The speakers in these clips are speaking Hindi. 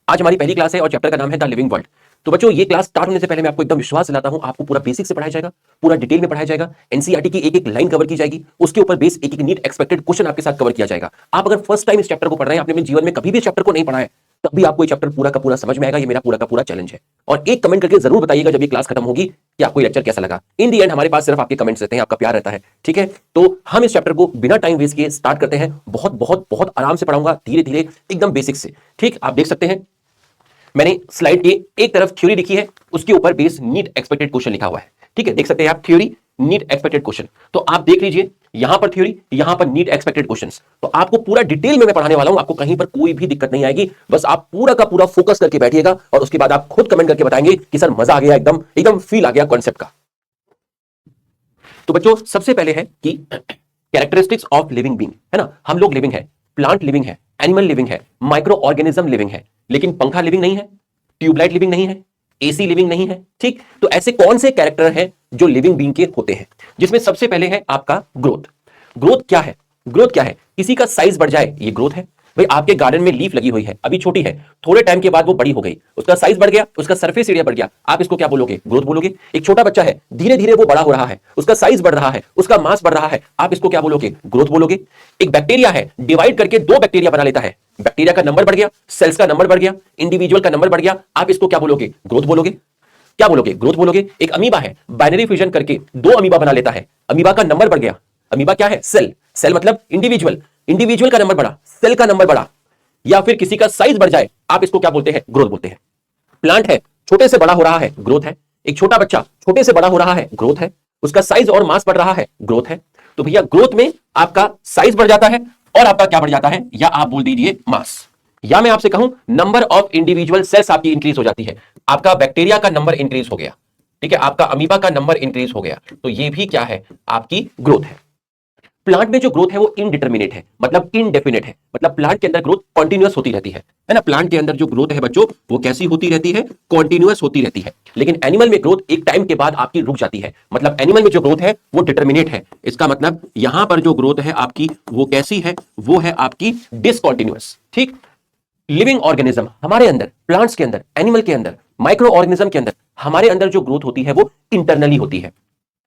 आज हमारी पहली क्लास है और चैप्टर का नाम है द लिविंग वर्ल्ड। तो बच्चों ये क्लास स्टार्ट होने से पहले मैं आपको एकदम विश्वास दिलाता हूं, आपको पूरा बेसिक से पढ़ाया जाएगा, पूरा डिटेल में पढ़ाया जाएगा। एनसीईआरटी की एक एक लाइन कवर की जाएगी, उसके ऊपर बेस एक एक नीट एक्सपेक्टेड क्वेश्चन आपके साथ कवर किया जाएगा। आप अगर फर्स्ट टाइम इस चैप्टर को पढ़ रहे हैं, आपने अपने जीवन में कभी भी इस चैप्टर को नहीं पढ़ा है, तब भी आपको ये चैप्टर पूरा का पूरा समझ में आएगा। ये मेरा पूरा का पूरा चैलेंज है। और एक कमेंट करके जरूर बताइएगा जब ये क्लास खत्म होगी कि आपको ये लेक्चर कैसा लगा। इन दी एंड हमारे पास सिर्फ आपके कमेंट्स रहते हैं, आपका प्यार रहता है, ठीक है। तो हम इस चैप्टर को बिना टाइम वेस्ट किए स्टार्ट करते हैं। बहुत बहुत बहुत आराम से पढ़ाऊंगा, धीरे धीरे, एकदम बेसिक से, ठीक। आप देख सकते हैं मैंने स्लाइड के एक तरफ थ्योरी लिखी है, उसके ऊपर बेस नीट एक्सपेक्टेड क्वेश्चन लिखा हुआ है, ठीक है। देख सकते हैं आप थ्योरी नीट एक्सपेक्टेड क्वेश्चन। तो आप देख लीजिए, यहां पर थ्योरी, यहां पर नीट एक्सपेक्टेड क्वेश्चंस। तो आपको पूरा डिटेल में मैं पढ़ाने वाला हूं, आपको कहीं पर कोई भी दिक्कत नहीं आएगी। बस आप पूरा का पूरा फोकस करके बैठिएगा और उसके बाद आप खुद कमेंट करके बताएंगे कि सर मजा आ गया, एकदम एकदम फील आ गया कॉन्सेप्ट का। तो बच्चों सबसे पहले है कि कैरेक्टरिस्टिक्स ऑफ लिविंग बीइंग, है ना। हम लोग लिविंग है, प्लांट लिविंग है, एनिमल लिविंग है, माइक्रो ऑर्गेनिज्म लिविंग है, लेकिन पंखा लिविंग नहीं है, ट्यूबलाइट लिविंग नहीं है, एसी लिविंग नहीं है, ठीक। तो ऐसे कौन से कैरेक्टर हैं जो लिविंग बीइंग के होते हैं, जिसमें सबसे पहले है आपका ग्रोथ। ग्रोथ क्या है? ग्रोथ क्या है? किसी का साइज बढ़ जाए, ये ग्रोथ है। भाई आपके गार्डन में लीफ लगी हुई है, अभी छोटी है, थोड़े टाइम के बाद वो बड़ी हो गई, उसका साइज बढ़ गया, उसका सरफेस एरिया बढ़ गया, आप इसको क्या बोलोगे? ग्रोथ बोलोगे। एक छोटा बच्चा है, धीरे धीरे वो बड़ा हो रहा है, उसका साइज बढ़ रहा है, उसका मास बढ़ रहा है, आप इसको क्या बोलोगे? ग्रोथ बोलोगे। एक बैक्टीरिया है, डिवाइड करके दो बैक्टीरिया बना लेता है, बैक्टीरिया का नंबर बढ़ गया, सेल्स का नंबर बढ़ गया, इंडिविजुअल का नंबर बढ़ गया, आप इसको क्या बोलोगे? ग्रोथ बोलोगे। क्या बोलोगे? ग्रोथ बोलोगे। एक अमीबा है, बाइनरी फ्यूजन करके दो अमीबा बना लेता है, अमीबा का नंबर बढ़ गया। अमीबा क्या है? सेल। सेल मतलब इंडिविजुअल, इंडिविजुअल का नंबर बढ़ा, सेल का नंबर बढ़ा, या फिर किसी का साइज बढ़ जाए, आप इसको क्या बोलते हैं? ग्रोथ बोलते हैं। प्लांट है, छोटे से बड़ा हो रहा है, ग्रोथ है। एक छोटा बच्चा छोटे से बड़ा हो रहा है, ग्रोथ है। उसका साइज और मास बढ़ रहा है, ग्रोथ है। तो भैया ग्रोथ में आपका साइज बढ़ जाता है और आपका क्या बढ़ जाता है, या आप बोल दीजिए मास, या मैं आपसे कहूं नंबर ऑफ इंडिविजुअल सेल्स आपकी इंक्रीज हो जाती है। आपका बैक्टीरिया का नंबर इंक्रीज हो गया, ठीक है, आपका अमीबा का नंबर इंक्रीज हो गया, तो ये भी क्या है? आपकी ग्रोथ है। प्लांट में जो ग्रोथ है वो इनडिटर्मिनेट है, मतलब इनडेफिनेट है, मतलब प्लांट के अंदर ग्रोथ कॉन्टिन्यूअस होती रहती है ना। प्लांट के अंदर जो ग्रोथ है बच्चों, वो कैसी होती रहती है? कॉन्टिन्यूअस होती रहती है। लेकिन एनिमल में ग्रोथ एक टाइम के बाद आपकी रुक जाती है, मतलब एनिमल में जो ग्रोथ है वो डिटर्मिनेट है। इसका मतलब यहां पर जो ग्रोथ है आपकी, वो कैसी है? वो है आपकी डिसकॉन्टिन्यूअस, ठीक। लिविंग ऑर्गेनिज्म हमारे अंदर, प्लांट्स के अंदर, एनिमल के अंदर, माइक्रो ऑर्गेनिज्म के अंदर, हमारे अंदर जो ग्रोथ होती है वो इंटरनली होती है,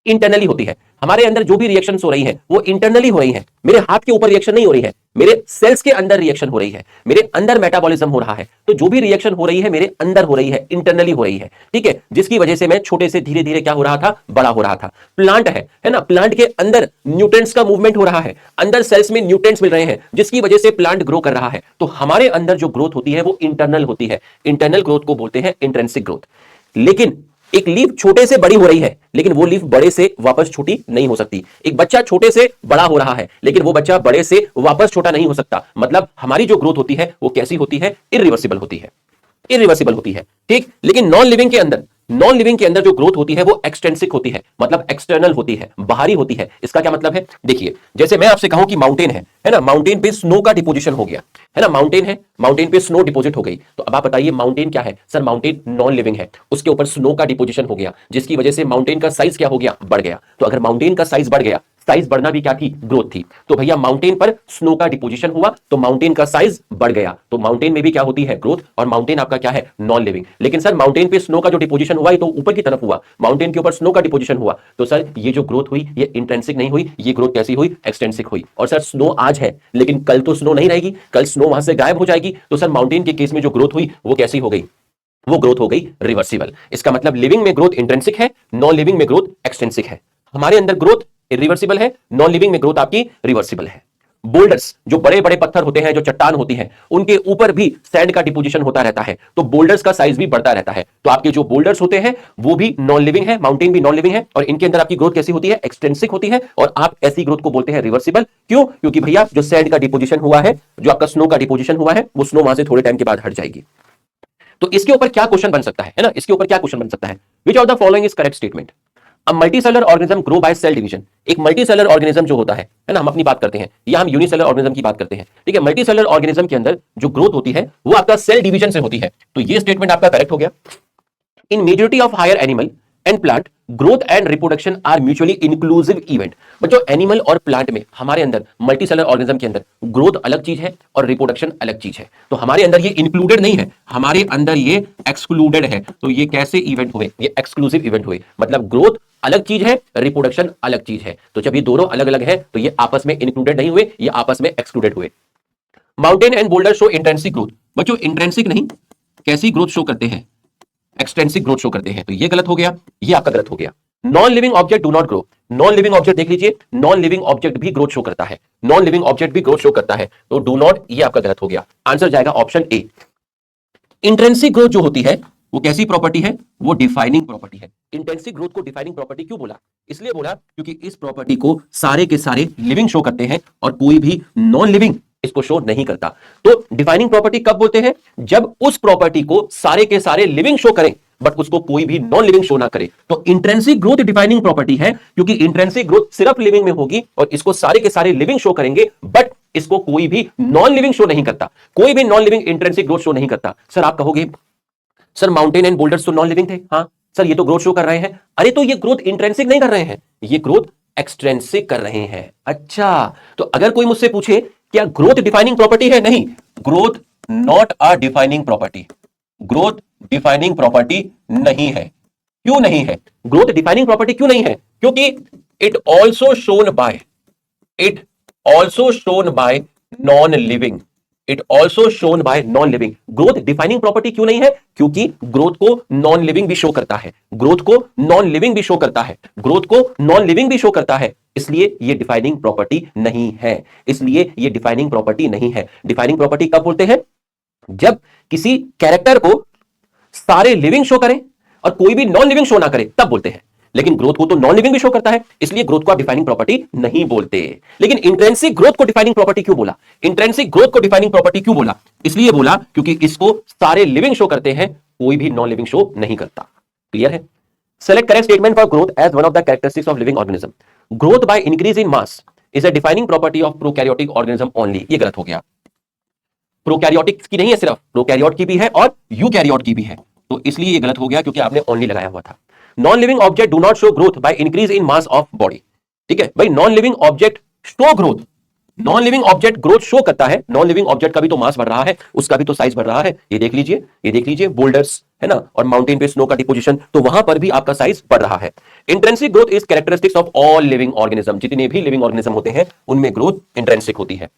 इंटरनली होती है। हमारे अंदर जो भी रिएक्शंस हो रही है वो इंटरनली हो रही है। मेरे हाथ के ऊपर रिएक्शन नहीं हो रही है, मेरे सेल्स के अंदर रिएक्शन हो रही है, मेरे अंदर मेटाबॉलिज्म हो रहा है। तो जो भी रिएक्शन हो रही है मेरे अंदर हो रही है, इंटरनली हो रही है, ठीक है, जिसकी वजह से मैं छोटे से धीरे धीरे क्या हो रहा था? बड़ा हो रहा था। प्लांट है ना, प्लांट के अंदर न्यूट्रिएंट्स का मूवमेंट हो रहा है, अंदर सेल्स में न्यूट्रिएंट्स मिल रहे हैं, जिसकी वजह से प्लांट ग्रो कर रहा है। तो हमारे अंदर जो ग्रोथ होती है वो इंटरनल होती है। इंटरनल ग्रोथ को बोलते हैं इंट्रिंसिक ग्रोथ। लेकिन एक लीफ छोटे से बड़ी हो रही है, लेकिन वो लीफ बड़े से वापस छोटी नहीं हो सकती। एक बच्चा छोटे से बड़ा हो रहा है, लेकिन वो बच्चा बड़े से वापस छोटा नहीं हो सकता। मतलब हमारी जो ग्रोथ होती है वो कैसी होती है? इरिवर्सिबल होती है, इरिवर्सिबल होती है, ठीक। लेकिन नॉन लिविंग के अंदर, नॉन लिविंग के अंदर जो ग्रोथ होती है वो एक्सटेंसिक होती है, मतलब एक्सटर्नल होती है, बाहरी होती है। इसका क्या मतलब है? देखिए, जैसे मैं आपसे कहूं कि माउंटेन है ना, माउंटेन पे स्नो का डिपोजिशन हो गया, है ना, माउंटेन है, माउंटेन पे स्नो डिपोजिट हो गई, तो अब आप बताइए माउंटेन क्या है? सर माउंटेन नॉन लिविंग है, उसके ऊपर स्नो का डिपोजिशन हो गया, जिसकी वजह से माउंटेन का साइज क्या हो गया? बढ़ गया। तो अगर माउंटेन का साइज बढ़ गया, साइज बढ़ना भी क्या थी? ग्रोथ थी। तो भैया माउंटेन पर स्नो का डिपोजिशन हुआ तो माउंटेन का साइज बढ़ गया, तो माउंटेन में भी क्या होती है? ग्रोथ। और माउंटेन आपका क्या है? Non living. लेकिन सर माउंटेन पे स्नो का जो डिपोजिशन हुआ ये तो ऊपर की तरफ हुआ, माउंटेन के ऊपर स्नो का डिपोजिशन हुआ, तो सर ये जो ग्रोथ हुई ये इंट्रिंसिक नहीं हुई, ये ग्रोथ कैसी हुई? एक्सटेंसिक हुई। और सर स्नो आज है, लेकिन कल तो स्नो नहीं रहेगी, कल स्नो वहां से गायब हो जाएगी, तो सर माउंटेन के केस में जो ग्रोथ हुई वो कैसी हो गई? वो ग्रोथ हो गई रिवर्सिबल। इसका मतलब लिविंग में ग्रोथ इंट्रिंसिक है, नॉन लिविंग में ग्रोथ एक्सटेंसिक है। हमारे अंदर ग्रोथ इरिवर्सिबल है, नॉन लिविंग में ग्रोथ आपकी रिवर्सिबल है। बोल्डर्स, जो बड़े बड़े पत्थर होते हैं, जो चट्टान होती है, उनके ऊपर भी सैंड का डिपोजिशन होता रहता है, तो बोल्डर्स का साइज भी बढ़ता रहता है। तो आपके जो बोल्डर्स होते हैं वो भी नॉन लिविंग है, माउंटेन भी नॉन लिविंग है, और इनके अंदर आपकी ग्रोथ कैसी होती है? एक्सटेंसिक होती है। और आप ऐसी ग्रोथ को बोलते हैं रिवर्सिबल। क्यों? क्योंकि भैया जो सैंड का डिपोजिशन हुआ है, जो आपका स्नो का डिपोजिशन हुआ है, वो स्नो वहां से थोड़े टाइम के बाद हट जाएगी। तो इसके ऊपर क्या क्वेश्चन बन सकता है ना, इसके ऊपर क्या क्वेश्चन बन सकता है? Which of the following is correct statement? अब multicellular organism grow by cell division. एक मल्टीसेलर ऑर्गेनिज्म जो होता है ना, हम अपनी बात करते हैं या हम यूनिसेलर ऑर्गेनिज्म की बात करते हैं, ठीक है। मल्टीसेलर ऑर्गेनिज्म के अंदर जो ग्रोथ होती है वो आपका सेल डिवीजन से होती है। तो ये स्टेटमेंट आपका करेक्ट हो गया। In majority of higher animal and plant growth and reproduction are mutually inclusive event. बच्चों एनिमल और प्लांट में, हमारे अंदर मल्टी सेलर ऑर्गेनिज्म के अंदर ग्रोथ अलग चीज है और रिप्रोडक्शन अलग चीज है। तो हमारे अंदर ये इंक्लूडेड नहीं है, हमारे अंदर ये एक्सक्लूडेड है। तो ये कैसे इवेंट हुए? ये एक्सक्लूसिव इवेंट हुए, मतलब ग्रोथ अलग चीज है, रिप्रोडक्शन अलग चीज है। तो जब ये दोनों अलग अलग है तो ये आपस में इंक्लूडेड नहीं हुए, ये आपस में एक्सक्लूडेड हुए। Mountain and boulder show intrinsic growth. बच्चों इंट्रिंसिक नहीं, कैसी ग्रोथ शो करते हैं? एक्सट्रिंसिक ग्रोथ शो करते हैं। तो ये गलत हो गया, ये आपका गलत हो गया। Non living object do not grow. Non living object देख लीजिए, नॉन लिविंग ऑब्जेक्ट भी ग्रोथ शो करता है, नॉन लिविंग ऑब्जेक्ट भी ग्रोथ शो करता है। तो डू नॉट, ये आपका गलत हो गया। आंसर जाएगा ऑप्शन ए। इंट्रिंसिक ग्रोथ जो होती है वो कैसी प्रॉपर्टी है? वो डिफाइनिंग प्रॉपर्टी है। इंट्रिंसिक ग्रोथ को डिफाइनिंग प्रॉपर्टी क्यों बोला? इसलिए बोला क्योंकि इस प्रॉपर्टी को सारे के सारे लिविंग शो करते हैं और कोई भी नॉन लिविंग इसको शो नहीं करता। तो डिफाइनिंग प्रॉपर्टी कब बोलते हैं? जब उस प्रॉपर्टी को सारे के सारे लिविंग शो करें बट उसको कोई भी नॉन लिविंग शो ना करे। तो इंट्रिंसिक ग्रोथ डिफाइनिंग प्रॉपर्टी है, क्योंकि इंट्रिंसिक ग्रोथ सिर्फ लिविंग में होगी और इसको सारे के सारे लिविंग शो करेंगे बट इसको कोई भी नॉन लिविंग शो नहीं करता। कोई भी non living intrinsic growth show नहीं करता। सर आप कहोगे सर माउंटेन एंड बोल्डर्स तो नॉन लिविंग थे। हाँ सर ये तो ग्रोथ शो कर रहे हैं। अरे तो ये ग्रोथ इंट्रिंसिक नहीं कर रहे हैं, ये ग्रोथ एक्सट्रिंसिक कर रहे हैं। अच्छा, तो अगर कोई मुझसे पूछे क्या ग्रोथ डिफाइनिंग प्रॉपर्टी है? नहीं, growth not a defining property. Growth defining property नहीं है। क्यों नहीं है? ग्रोथ डिफाइनिंग प्रॉपर्टी क्यों नहीं है? क्योंकि it also shown by non living. It also shown by non living. Growth defining property क्यों नहीं है? क्योंकि ग्रोथ को नॉन लिविंग भी शो करता है, ग्रोथ को नॉन लिविंग भी शो करता है, ग्रोथ को नॉन लिविंग भी शो करता है। इसलिए ये डिफाइनिंग प्रॉपर्टी नहीं है, इसलिए ये डिफाइनिंग प्रॉपर्टी नहीं है। डिफाइनिंग प्रॉपर्टी कब बोलते हैं? जब किसी कैरेक्टर को सारे लिविंग शो करें और कोई भी नॉन लिविंग शो ना करे तब बोलते हैं। लेकिन ग्रोथ को तो नॉन लिविंग भी शो करता है, इसलिए ग्रोथ को आप डिफाइनिंग प्रॉपर्टी नहीं बोलते। लेकिन इंट्रिंसिक ग्रोथ को डिफाइनिंग प्रॉपर्टी क्यों बोला? इंट्रिंसिक ग्रोथ को डिफाइनिंग प्रॉपर्टी क्यों बोला? इसलिए बोला क्योंकि इसको सारे लिविंग शो करते हैं, कोई भी नॉन लिविंग शो नहीं करता। क्लियर है? Select correct statement for growth as one of the characteristics of living organism. Growth by increase in mass is a defining property of prokaryotic organism only. ये गलत हो गया। प्रोकैरियोटिक्स की नहीं है, सिर्फ प्रोकैरियोट की भी है और यूकैरियोट की भी है। तो इसलिए ये गलत हो गया क्योंकि आपने ओनली लगाया हुआ था। Non living object do not show growth by increase in mass of body. ठीक है भाई, non living object show growth, non living object growth show करता है। नॉन लिविंग ऑब्जेक्ट का भी तो मास बढ़ रहा है, उसका भी तो साइज बढ़ रहा है। ये देख लीजिए, ये देख लीजिए, बोल्डर्स है ना, और माउंटेन पे स्नो का डिपोजिशन, तो वहां पर भी आपका साइज बढ़ रहा है। Intrinsic growth is characteristics of all living organism. जितने भी लिविंग ऑर्गेनिज्म होते हैं उनमें ग्रोथ इंट्रिंसिक होती है।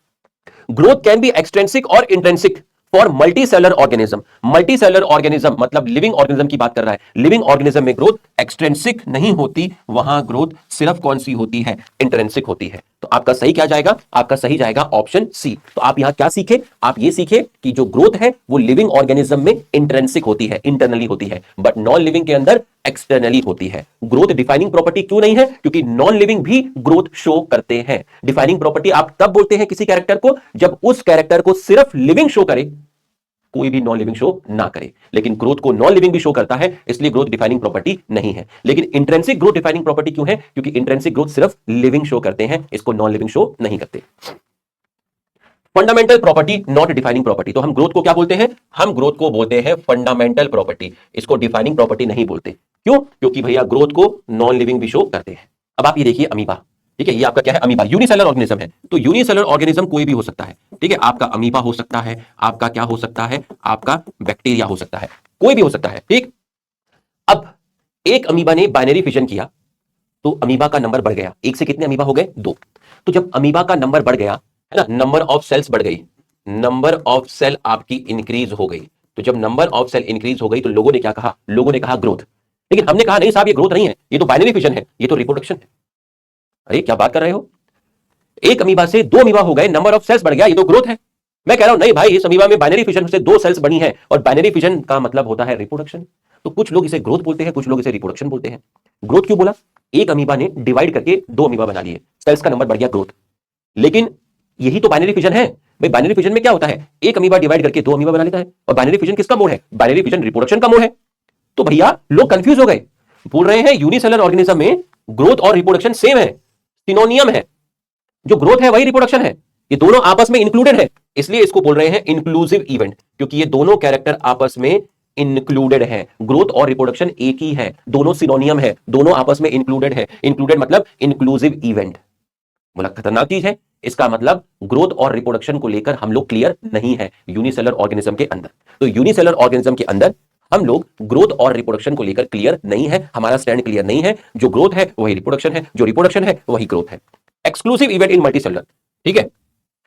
ग्रोथ कैन बी एक्सट्रिंसिक और intrinsic for multicellular organism. Multicellular organism मतलब लिविंग ऑर्गेनिज्म की बात कर रहा है। लिविंग ऑर्गेनिज्म में ग्रोथ एक्सट्रिंसिक नहीं होती, वहां ग्रोथ सिर्फ कौन सी होती है? इंट्रिंसिक होती है। तो आपका सही क्या जाएगा? आपका सही जाएगा ऑप्शन सी। तो आप यहां क्या सीखे? आप ये सीखे कि जो ग्रोथ है वो लिविंग ऑर्गेनिज्म में इंट्रिंसिक होती है, इंटरनली होती है, बट नॉन लिविंग के अंदर एक्सटर्नली होती है। ग्रोथ डिफाइनिंग प्रॉपर्टी क्यों नहीं है? क्योंकि नॉन लिविंग भी ग्रोथ शो करते हैं। डिफाइनिंग प्रॉपर्टी आप तब बोलते हैं किसी कैरेक्टर को जब उस कैरेक्टर को सिर्फ लिविंग शो करे, कोई भी नॉन लिविंग शो ना करे। लेकिन ग्रोथ को नॉन लिविंग भी शो करता है, इसलिए ग्रोथ डिफाइनिंग प्रॉपर्टी नहीं है। लेकिन इंट्रिंसिक ग्रोथ डिफाइनिंग प्रॉपर्टी क्यों है? क्योंकि इंट्रिंसिक ग्रोथ सिर्फ लिविंग शो करते हैं, इसको नॉन लिविंग शो नहीं करते। Fundamental property not defining property. तो हम ग्रोथ को क्या बोलते हैं? हम ग्रोथ को बोलते हैं फंडामेंटल प्रॉपर्टी, इसको डिफाइनिंग प्रॉपर्टी नहीं बोलते। क्यों? क्योंकि भैया ग्रोथ को नॉन लिविंग भी शो करते हैं। अब आप ये देखिए अमीबा, ठीक है, ये आपका क्या है? अमीबा, यूनिसेलर ऑर्गेनिज्म है। तो यूनिसेलर ऑर्गेनिज्म कोई भी हो सकता है, ठीक है, आपका अमीबा हो सकता है, आपका क्या हो सकता है? आपका बैक्टीरिया हो सकता है, कोई भी हो सकता है, ठीक। अब एक अमीबा ने बाइनरी फिजन किया तो अमीबा का नंबर बढ़ गया। एक से कितने अमीबा हो गए? 2। तो जब अमीबा का नंबर बढ़ गया है ना, नंबर ऑफ सेल्स बढ़ गई, नंबर ऑफ सेल आपकी इंक्रीज हो गई। तो जब नंबर ऑफ सेल इंक्रीज हो गई तो लोगों ने क्या कहा? लोगों ने कहा ग्रोथ। लेकिन हमने कहा नहीं साहब, ये ग्रोथ नहीं है, ये तो बाइनरी फिजन है, ये तो रिप्रोडक्शन है। अरे क्या बात कर रहे हो? एक अमीबा से 2 अमीबा हो गए, नंबर ऑफ सेल्स बढ़ गया, ये तो ग्रोथ है। मैं कह रहा हूं नहीं भाई, इस अमीबा में बाइनरी फिजन से 2 सेल्स बनी है और बाइनरी फिजन का मतलब होता है रिप्रोडक्शन। तो कुछ लोग इसे ग्रोथ बोलते हैं, कुछ लोग इसे रिप्रोडक्शन बोलते हैं। ग्रोथ क्यों बोला? एक अमीबा ने डिवाइड करके 2 अमीबा बना लिए, सेल्स का नंबर बढ़ गया, ग्रोथ। लेकिन यही तो बाइनरी फिजन है भाई। बाइनरी फिजन में क्या होता है? एक अमीबा डिवाइड करके 2 अमीबा बना लेता है। और बाइनरी फिजन किसका मोड है? बाइनरी फिजन रिप्रोडक्शन का मोड है। तो भैया लोग कंफ्यूज हो गए, बोल रहे हैं यूनिसेलर ऑर्गेनिज्म में ग्रोथ और रिप्रोडक्शन सेम है, सिनोनियम है। जो ग्रोथ है वही रिप्रोडक्शन है, ये दोनों आपस में इंक्लूडेड है, इसलिए इसको बोल रहे हैं इंक्लूसिव इवेंट, क्योंकि ये दोनों कैरेक्टर आपस में इंक्लूडेड है। ग्रोथ और रिप्रोडक्शन एक ही है, दोनों सिनोनियम है, दोनों आपस में इंक्लूडेड है। इंक्लूडेड मतलब इंक्लूसिव इवेंट। बोला खतरनाक चीज है, इसका मतलब ग्रोथ और रिप्रोडक्शन को लेकर हम लोग क्लियर नहीं है यूनिसेलर ऑर्गेनिज्म के अंदर। तो यूनिसेलर ऑर्गेनिज्म के अंदर हम लोग ग्रोथ और रिप्रोडक्शन को लेकर क्लियर नहीं है, हमारा स्टैंड क्लियर नहीं है। जो ग्रोथ है वही रिप्रोडक्शन है, जो रिप्रोडक्शन है वही ग्रोथ है। एक्सक्लूसिव इवेंट इन मल्टीसेलर, ठीक है।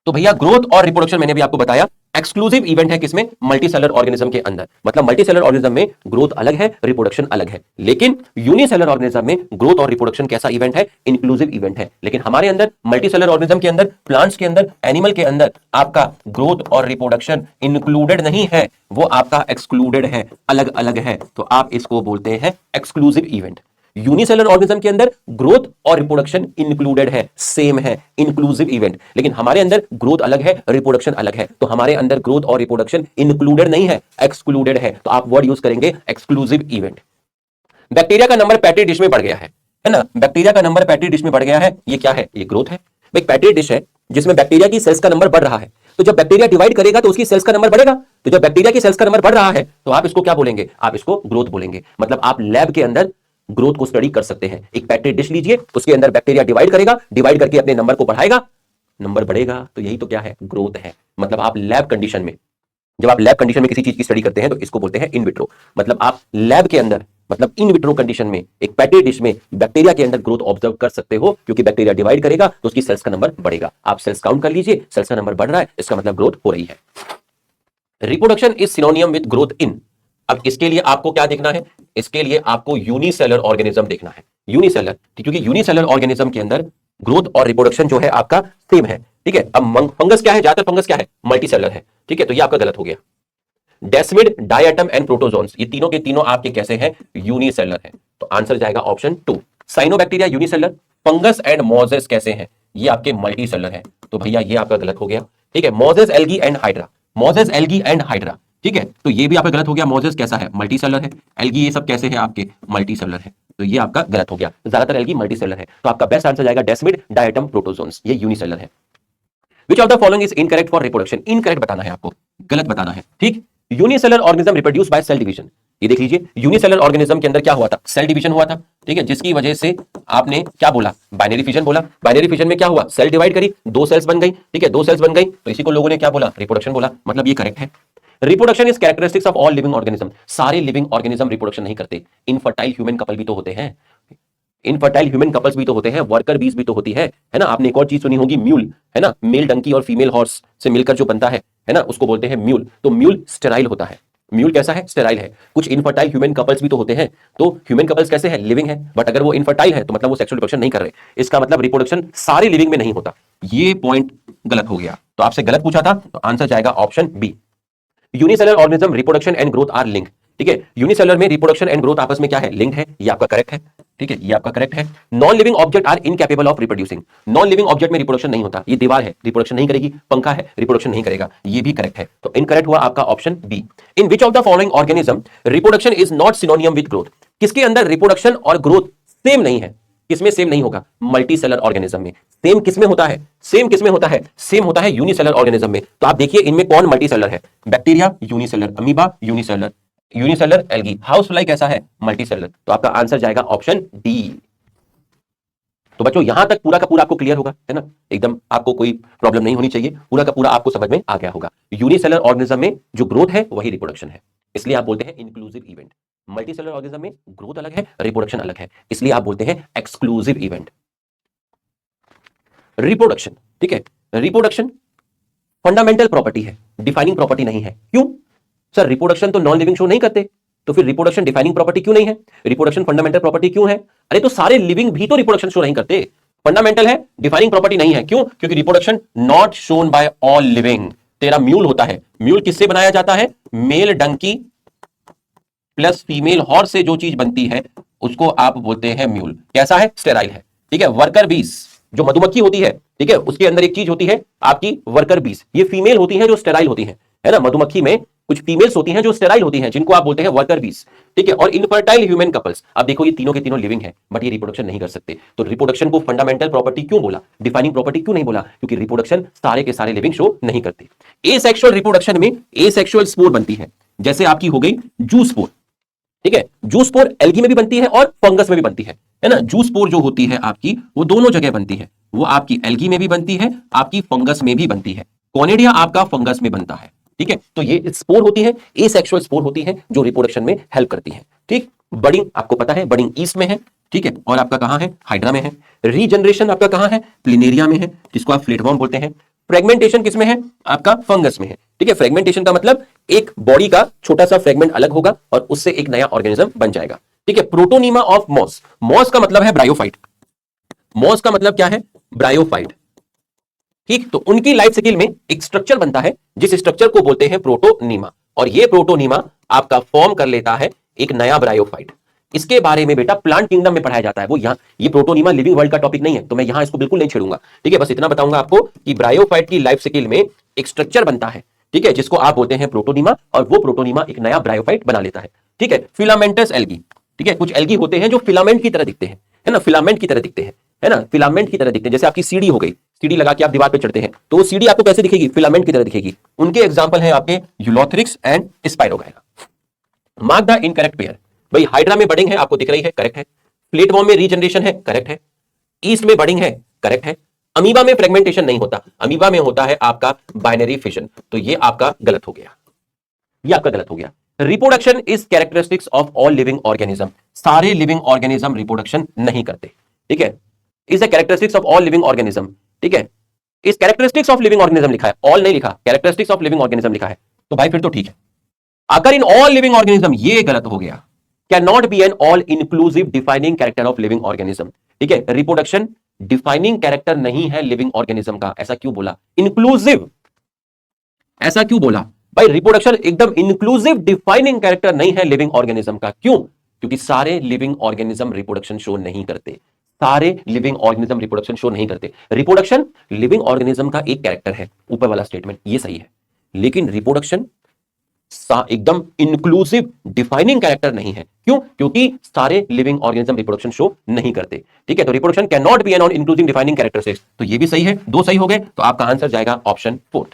तो भैया ग्रोथ और रिप्रोडक्शन मैंने भी आपको बताया एक्सक्लूसिव इवेंट है किसमें, मल्टीसेलर ऑर्गेनिज्म के अंदर। मतलब मल्टीसेलर ऑर्गेनिज्म में ग्रोथ अलग है, रिप्रोडक्शन अलग है। लेकिन यूनिसेलर ऑर्गेनिज्म में ग्रोथ और रिप्रोडक्शन कैसा इवेंट है, इंक्लूसिव इवेंट है। लेकिन हमारे अंदर मल्टीसेलर ऑर्गेनिज्म के अंदर, प्लांट्स के अंदर, एनिमल के अंदर आपका ग्रोथ और रिप्रोडक्शन इंक्लूडेड नहीं है, वो आपका एक्सक्लूडेड है, अलग अलग है। तो आप इसको बोलते हैं एक्सक्लूसिव इवेंट। यूनिसेलर ऑर्गेनिज्म के अंदर ग्रोथ और रिप्रोडक्शन इंक्लूडेड है, सेम है, इंक्लूसिव इवेंट। लेकिन हमारे अंदर ग्रोथ अलग है, रिप्रोडक्शन अलग है। तो हमारे अंदर ग्रोथ और रिप्रोडक्शन इंक्लूडेड नहीं है, एक्सक्लूडेड है। तो आप वर्ड यूज करेंगे एक्सक्लूसिव इवेंट। बैक्टीरिया का नंबर पेट्री डिश में बढ़ गया है ना, बैक्टीरिया का नंबर पेट्री डिश में बढ़ गया है, ये क्या है, ये ग्रोथ है। भाई पेट्री डिश है जिसमें बैक्टीरिया की सेल्स का नंबर बढ़ रहा है, तो जब बैक्टीरिया डिवाइड करेगा तो उसकी सेल्स का नंबर बढ़ेगा। तो जब बैक्टीरिया की सेल्स का नंबर बढ़ रहा है तो आप इसको क्या बोलेंगे, आप इसको ग्रोथ बोलेंगे। मतलब आप लैब के अंदर ग्रोथ को स्टडी कर सकते हैं। एक पेट्री डिश लीजिए, उसके अंदर बैक्टीरिया डिवाइड करेगा, डिवाइड करके अपने नंबर को बढ़ाएगा, नंबर बढ़ेगा, तो यही तो क्या है, ग्रोथ है। मतलब आप लैब कंडीशन में, जब आप लैब कंडीशन में किसी चीज की स्टडी करते हैं तो इसको बोलते हैं इन विट्रो। मतलब आप लैब के अंदर, मतलब इन विट्रो कंडीशन में एक पेट्री डिश में बैक्टीरिया के अंदर ग्रोथ ऑब्जर्व कर सकते हो, क्योंकि बैक्टीरिया डिवाइड करेगा तो उसकी सेल्स का नंबर बढ़ेगा। आप सेल्स काउंट कर लीजिए, सेल्स का नंबर बढ़ रहा है, इसका मतलब ग्रोथ हो रही है। Reproduction is सिनोनियम with growth in. अब इसके लिए आपको क्या देखना है, इसके लिए आपको यूनिसेलर ऑर्गेनिज्म देखना है। यूनिसेलर, क्योंकि यूनिसेलर ऑर्गेनिज्म के अंदर ग्रोथ और रिप्रोडक्शन जो है आपका सेम है, ठीक है। अब फंगस क्या है, ज्यादातर फंगस क्या है, मल्टीसेलर है, ठीक है। तो ये आपका गलत हो गया। डेस्मिड, डायटम एंड प्रोटोजोन्स, ये तीनों के तीनों आपके कैसे हैं, यूनिसेलर है। तो आंसर जाएगा option 2। Cyanobacteria unicellular, fungus and Moses कैसे हैं, ये आपके मल्टीसेलर है। तो भैया ये आपका गलत हो गया, ठीक है। Moses, algae and hydra, Moses, algae and hydra, ठीक है। तो ये भी आपका गलत हो गया। मोजेस कैसा है, मल्टीसेलर है। एल्गी ये सब कैसे है आपके, मल्टीसेलर है। तो ये आपका गलत हो गया, ज्यादातर एल्गी मल्टीसेलर है। तो आपका बेस्ट आंसर जाएगा डेस्मिड, डायटम, प्रोटोजोन्स, ये यूनिसेलर है। Which of the following is incorrect for reproduction, incorrect बताना है आपको, गलत बताना है, ठीक। Unicellular organism reproduce by cell division, ये देख लीजिए, यूनिसेलर ऑर्गेनिज्म के अंदर क्या हुआ था, सेल डिवीजन हुआ था, ठीक है। जिसकी वजह से आपने क्या बोला, बाइनरी फिजन बोला। बाइनरी फिजन में क्या हुआ, सेल डिवाइड करी, दो सेल्स बन गई, ठीक है, दो सेल्स बन गई, तो इसी को लोगों ने क्या बोला, रिप्रोडक्शन बोला। मतलब ये करेक्ट है। Reproduction is characteristics of all living organism, सारे लिविंग ऑर्गेनिज्म रिप्रोडक्शन नहीं करते। इनफर्टाइल ह्यूमन कपल भी तो होते हैं, इनफर्टाइल ह्यूमन कपल्स भी तो होते हैं, वर्कर बीज भी तो होती है ना। आपने एक और चीज सुनी होगी, म्यूल, है ना, मेल डंकी और फीमेल हॉर्स से मिलकर जो बनता है ना, उसको बोलते हैं म्यूल। तो म्यूल स्टेराइल होता है, म्यूल कैसा है, स्टेराइल है। कुछ इनफर्टाइल ह्यूमन कपल्स भी तो होते हैं, तो ह्यूमन कपल्स कैसे हैं, लिविंग है, बट अगर वो इनफर्टाइल है तो मतलब वो सेक्सुअल रिप्रोडक्शन नहीं कर रहे। इसका मतलब रिप्रोडक्शन सारे लिविंग में नहीं होता। ये पॉइंट गलत हो गया, तो आपसे गलत पूछा था, तो आंसर जाएगा option B. Unicellular organism reproduction and growth are link, ठीक है। यूनिसेलर में रिप्रोडक्शन एंड ग्रोथ आपस में क्या है, लिंक है, ये आपका करेक्ट है, ठीक है, ये आपका करेक्ट है। Non living object are incapable of reproducing, non living object में रिप्रोडक्शन नहीं होता। ये दीवार है, रिप्रोडक्शन नहीं करेगी, पंखा है, रिप्रोडक्शन नहीं करेगा, ये भी करेक्ट है। तो इनकरेक्ट हुआ आपका option B. In which of the following organism reproduction is not synonymous with growth, किसके अंदर रिप्रोडक्शन और ग्रोथ सेम नहीं है, किसमें सेम नहीं होगा, मल्टीसेलर ऑर्गेनिज्म में। सेम किसमें होता है, सेम किसमें होता है, सेम होता है यूनिसेलर ऑर्गेनिज्म में। तो आप देखिए इनमें कौन मल्टीसेलर है, bacteria unicellular, amoeba unicellular, unicellular algae, house fly कैसा है, मल्टीसेलर। तो आपका आंसर जाएगा ऑप्शन डी। तो बच्चों यहां तक पूरा का पूरा आपको क्लियर होगा, है ना, एकदम आपको कोई प्रॉब्लम नहीं होनी चाहिए, पूरा का पूरा आपको समझ में आ गया होगा। यूनिसेलर ऑर्गेनिज्म में जो ग्रोथ है वही रिप्रोडक्शन है, इसलिए आप बोलते हैं इंक्लूसिव इवेंट। मल्टीसेलर ऑर्गेनिज्म में ग्रोथ अलग है, रिप्रोडक्शन अलग है, इसलिए आप बोलते हैं एक्सक्लूसिव इवेंट। रिप्रोडक्शन, ठीक है, रिप्रोडक्शन फंडामेंटल प्रॉपर्टी है, डिफाइनिंग प्रॉपर्टी नहीं है। क्यों सर, रिप्रोडक्शन तो नॉन लिविंग शो नहीं करते, तो फिर रिप्रोडक्शन डिफाइनिंग प्रॉपर्टी क्यों नहीं है, रिप्रोडक्शन फंडामेंटल प्रॉपर्टी क्यों है। अरे तो सारे लिविंग भी तो रिप्रोडक्शन शो नहीं करते, फंडामेंटल है, डिफाइनिंग प्रॉपर्टी नहीं है। क्यों, क्योंकि reproduction not shown by all living. तेरा म्यूल होता है, म्यूल किससे बनाया जाता है, male donkey plus female horse से जो चीज बनती है उसको आप बोलते हैं म्यूल। कैसा है, स्टेराइल है, ठीक है। वर्कर बीस, जो मधुमक्खी होती है, ठीक है, उसके अंदर एक चीज होती है आपकी वर्कर बीस, ये फीमेल होती है जो स्टेराइल होती है ना। मधुमक्खी में कुछ फीमेल्स होती हैं जो स्टेराइल होती हैं, जिनको आप बोलते हैं वर्कर बीस, ठीक है। और इनफर्टाइल ह्यूमन कपल्स, अब देखो ये तीनों के तीनों लिविंग है, बट ये रिप्रोडक्शन नहीं कर सकते। तो रिप्रोडक्शन को फंडामेंटल प्रॉपर्टी क्यों बोला, डिफाइनिंग प्रॉपर्टी क्यों नहीं बोला, क्योंकि रिप्रोडक्शन सारे के सारे लिविंग शो नहीं करते। एसेक्सुअल रिप्रोडक्शन में एसेक्सुअल स्पोर बनती है, जैसे आपकी हो गई जूस्पोर, ठीक है, जूस्पोर एल्गी में भी बनती है और फंगस में भी बनती है ना। जूस्पोर जो होती है आपकी वो दोनों जगह बनती है, वो आपकी एल्गी में भी बनती है, आपकी फंगस में भी बनती है। कॉनिडिया आपका फंगस में बनता है, ठीक है। तो ये स्पोर होती है, एसेक्सुअल स्पोर होती है जो रिप्रोडक्शन में हेल्प करती है, ठीक। बडिंग आपको पता है, बडिंग ईस्ट में है, ठीक है, और आपका कहां है, हाइड्रा में है। रीजनरेशन आपका कहां है, प्लिनेरिया में है, जिसको आप फ्लेटवर्म बोलते हैं। फ्रेगमेंटेशन किसमें है, आपका फंगस में है, ठीक है। फ्रेगमेंटेशन का मतलब एक बॉडी का छोटा सा फ्रेगमेंट अलग होगा और उससे एक नया ऑर्गेनिज्म बन जाएगा, ठीक है। प्रोटोनीमा ऑफ मॉस, मॉस का मतलब है ब्रायोफाइट, मॉस का मतलब क्या है, ब्रायोफाइट, ठीक। तो उनकी लाइफ साइकिल में एक स्ट्रक्चर बनता है जिस स्ट्रक्चर को बोलते हैं प्रोटोनीमा, और ये प्रोटोनीमा आपका फॉर्म कर लेता है एक नया ब्रायोफाइट। इसके बारे में बेटा प्लांट किंगडम में पढ़ाया जाता है, वो यहां, ये प्रोटोनीमा लिविंग वर्ल्ड का टॉपिक नहीं है, तो मैं यहां इसको बिल्कुल नहीं छेड़ूंगा, ठीक है। बस इतना बताऊंगा आपको कि ब्रायोफाइट की लाइफ साइकिल में एक स्ट्रक्चर बनता है, ठीक है, जिसको आप बोलते हैं प्रोटोनीमा, और वो प्रोटोनीमा एक नया ब्रायोफाइट बना लेता है, ठीक है। फिलामेंटस एल्गी, ठीक है, कुछ एल्गी होते हैं जो फिलामेंट की तरह दिखते हैं, है ना, फिलामेंट की तरह दिखते हैं, है ना, फिलामेंट की तरह दिखते हैं। जैसे आपकी सीढ़ी हो गई, सीढ़ी लगा के आप दीवार पे चढ़ते हैं, तो वो सीढ़ी आपको कैसे दिखेगी, फिलामेंट की तरह दिखेगी। उनके एग्जांपल हैं आपके Ulothrix and spirogyra. Mark the incorrect pair, भाई हाइड्रा में बडिंग है आपको दिख रही है, करेक्ट है। प्लेटवॉर्म में रीजनरेशन है, करेक्ट है। ईस्ट में बडिंग है, करेक्ट है। अमीबा में फ्रेगमेंटेशन नहीं होता, अमीबा में होता है आपका बाइनरी फिशन, तो ये आपका गलत हो गया, ये आपका गलत हो गया। Reproduction is characteristics of all living organism, सारे लिविंग ऑर्गेनिज्म रिप्रोडक्शन नहीं करते, ठीक है। Is the characteristics of all living organism, ठीक है, इस कैरेक्टरिस्टिक्स ऑफ लिविंग ऑर्गेनिज्म लिखा है, ऑल नहीं लिखा, कैरेक्टरिस्टिक्स ऑफ लिविंग ऑर्गेनिज्म लिखा है, तो भाई फिर तो ठीक है। अगर इन ऑल लिविंग ऑर्गेनिज्म, ये गलत हो गया। Can not be an all inclusive defining character of living organism, ठीक है। रिप्रोडक्शन डिफाइनिंग कैरेक्टर नहीं है लिविंग ऑर्गेनिज्म का, ऐसा क्यों बोला, इंक्लूसिव, ऐसा क्यों बोला भाई, रिप्रोडक्शन एकदम इंक्लूसिव डिफाइनिंग कैरेक्टर नहीं है लिविंग ऑर्गेनिज्म का, क्यों, क्योंकि सारे लिविंग ऑर्गेनिज्म रिप्रोडक्शन शो नहीं करते, सारे लिविंग ऑर्गेनिज्म रिप्रोडक्शन शो नहीं करते। रिप्रोडक्शन लिविंग ऑर्गेनिज्म का एक कैरेक्टर है, ऊपर वाला स्टेटमेंट ये सही है, लेकिन रिप्रोडक्शन एकदम इंक्लूसिव डिफाइनिंग कैरेक्टर नहीं है, क्यों, क्योंकि सारे लिविंग ऑर्गेनिज्म रिप्रोडक्शन शो नहीं करते, ठीक है। तो reproduction can not be an on inclusive defining characteristics, तो ये भी सही है, दो सही हो गए, तो आपका आंसर जाएगा ऑप्शन 4।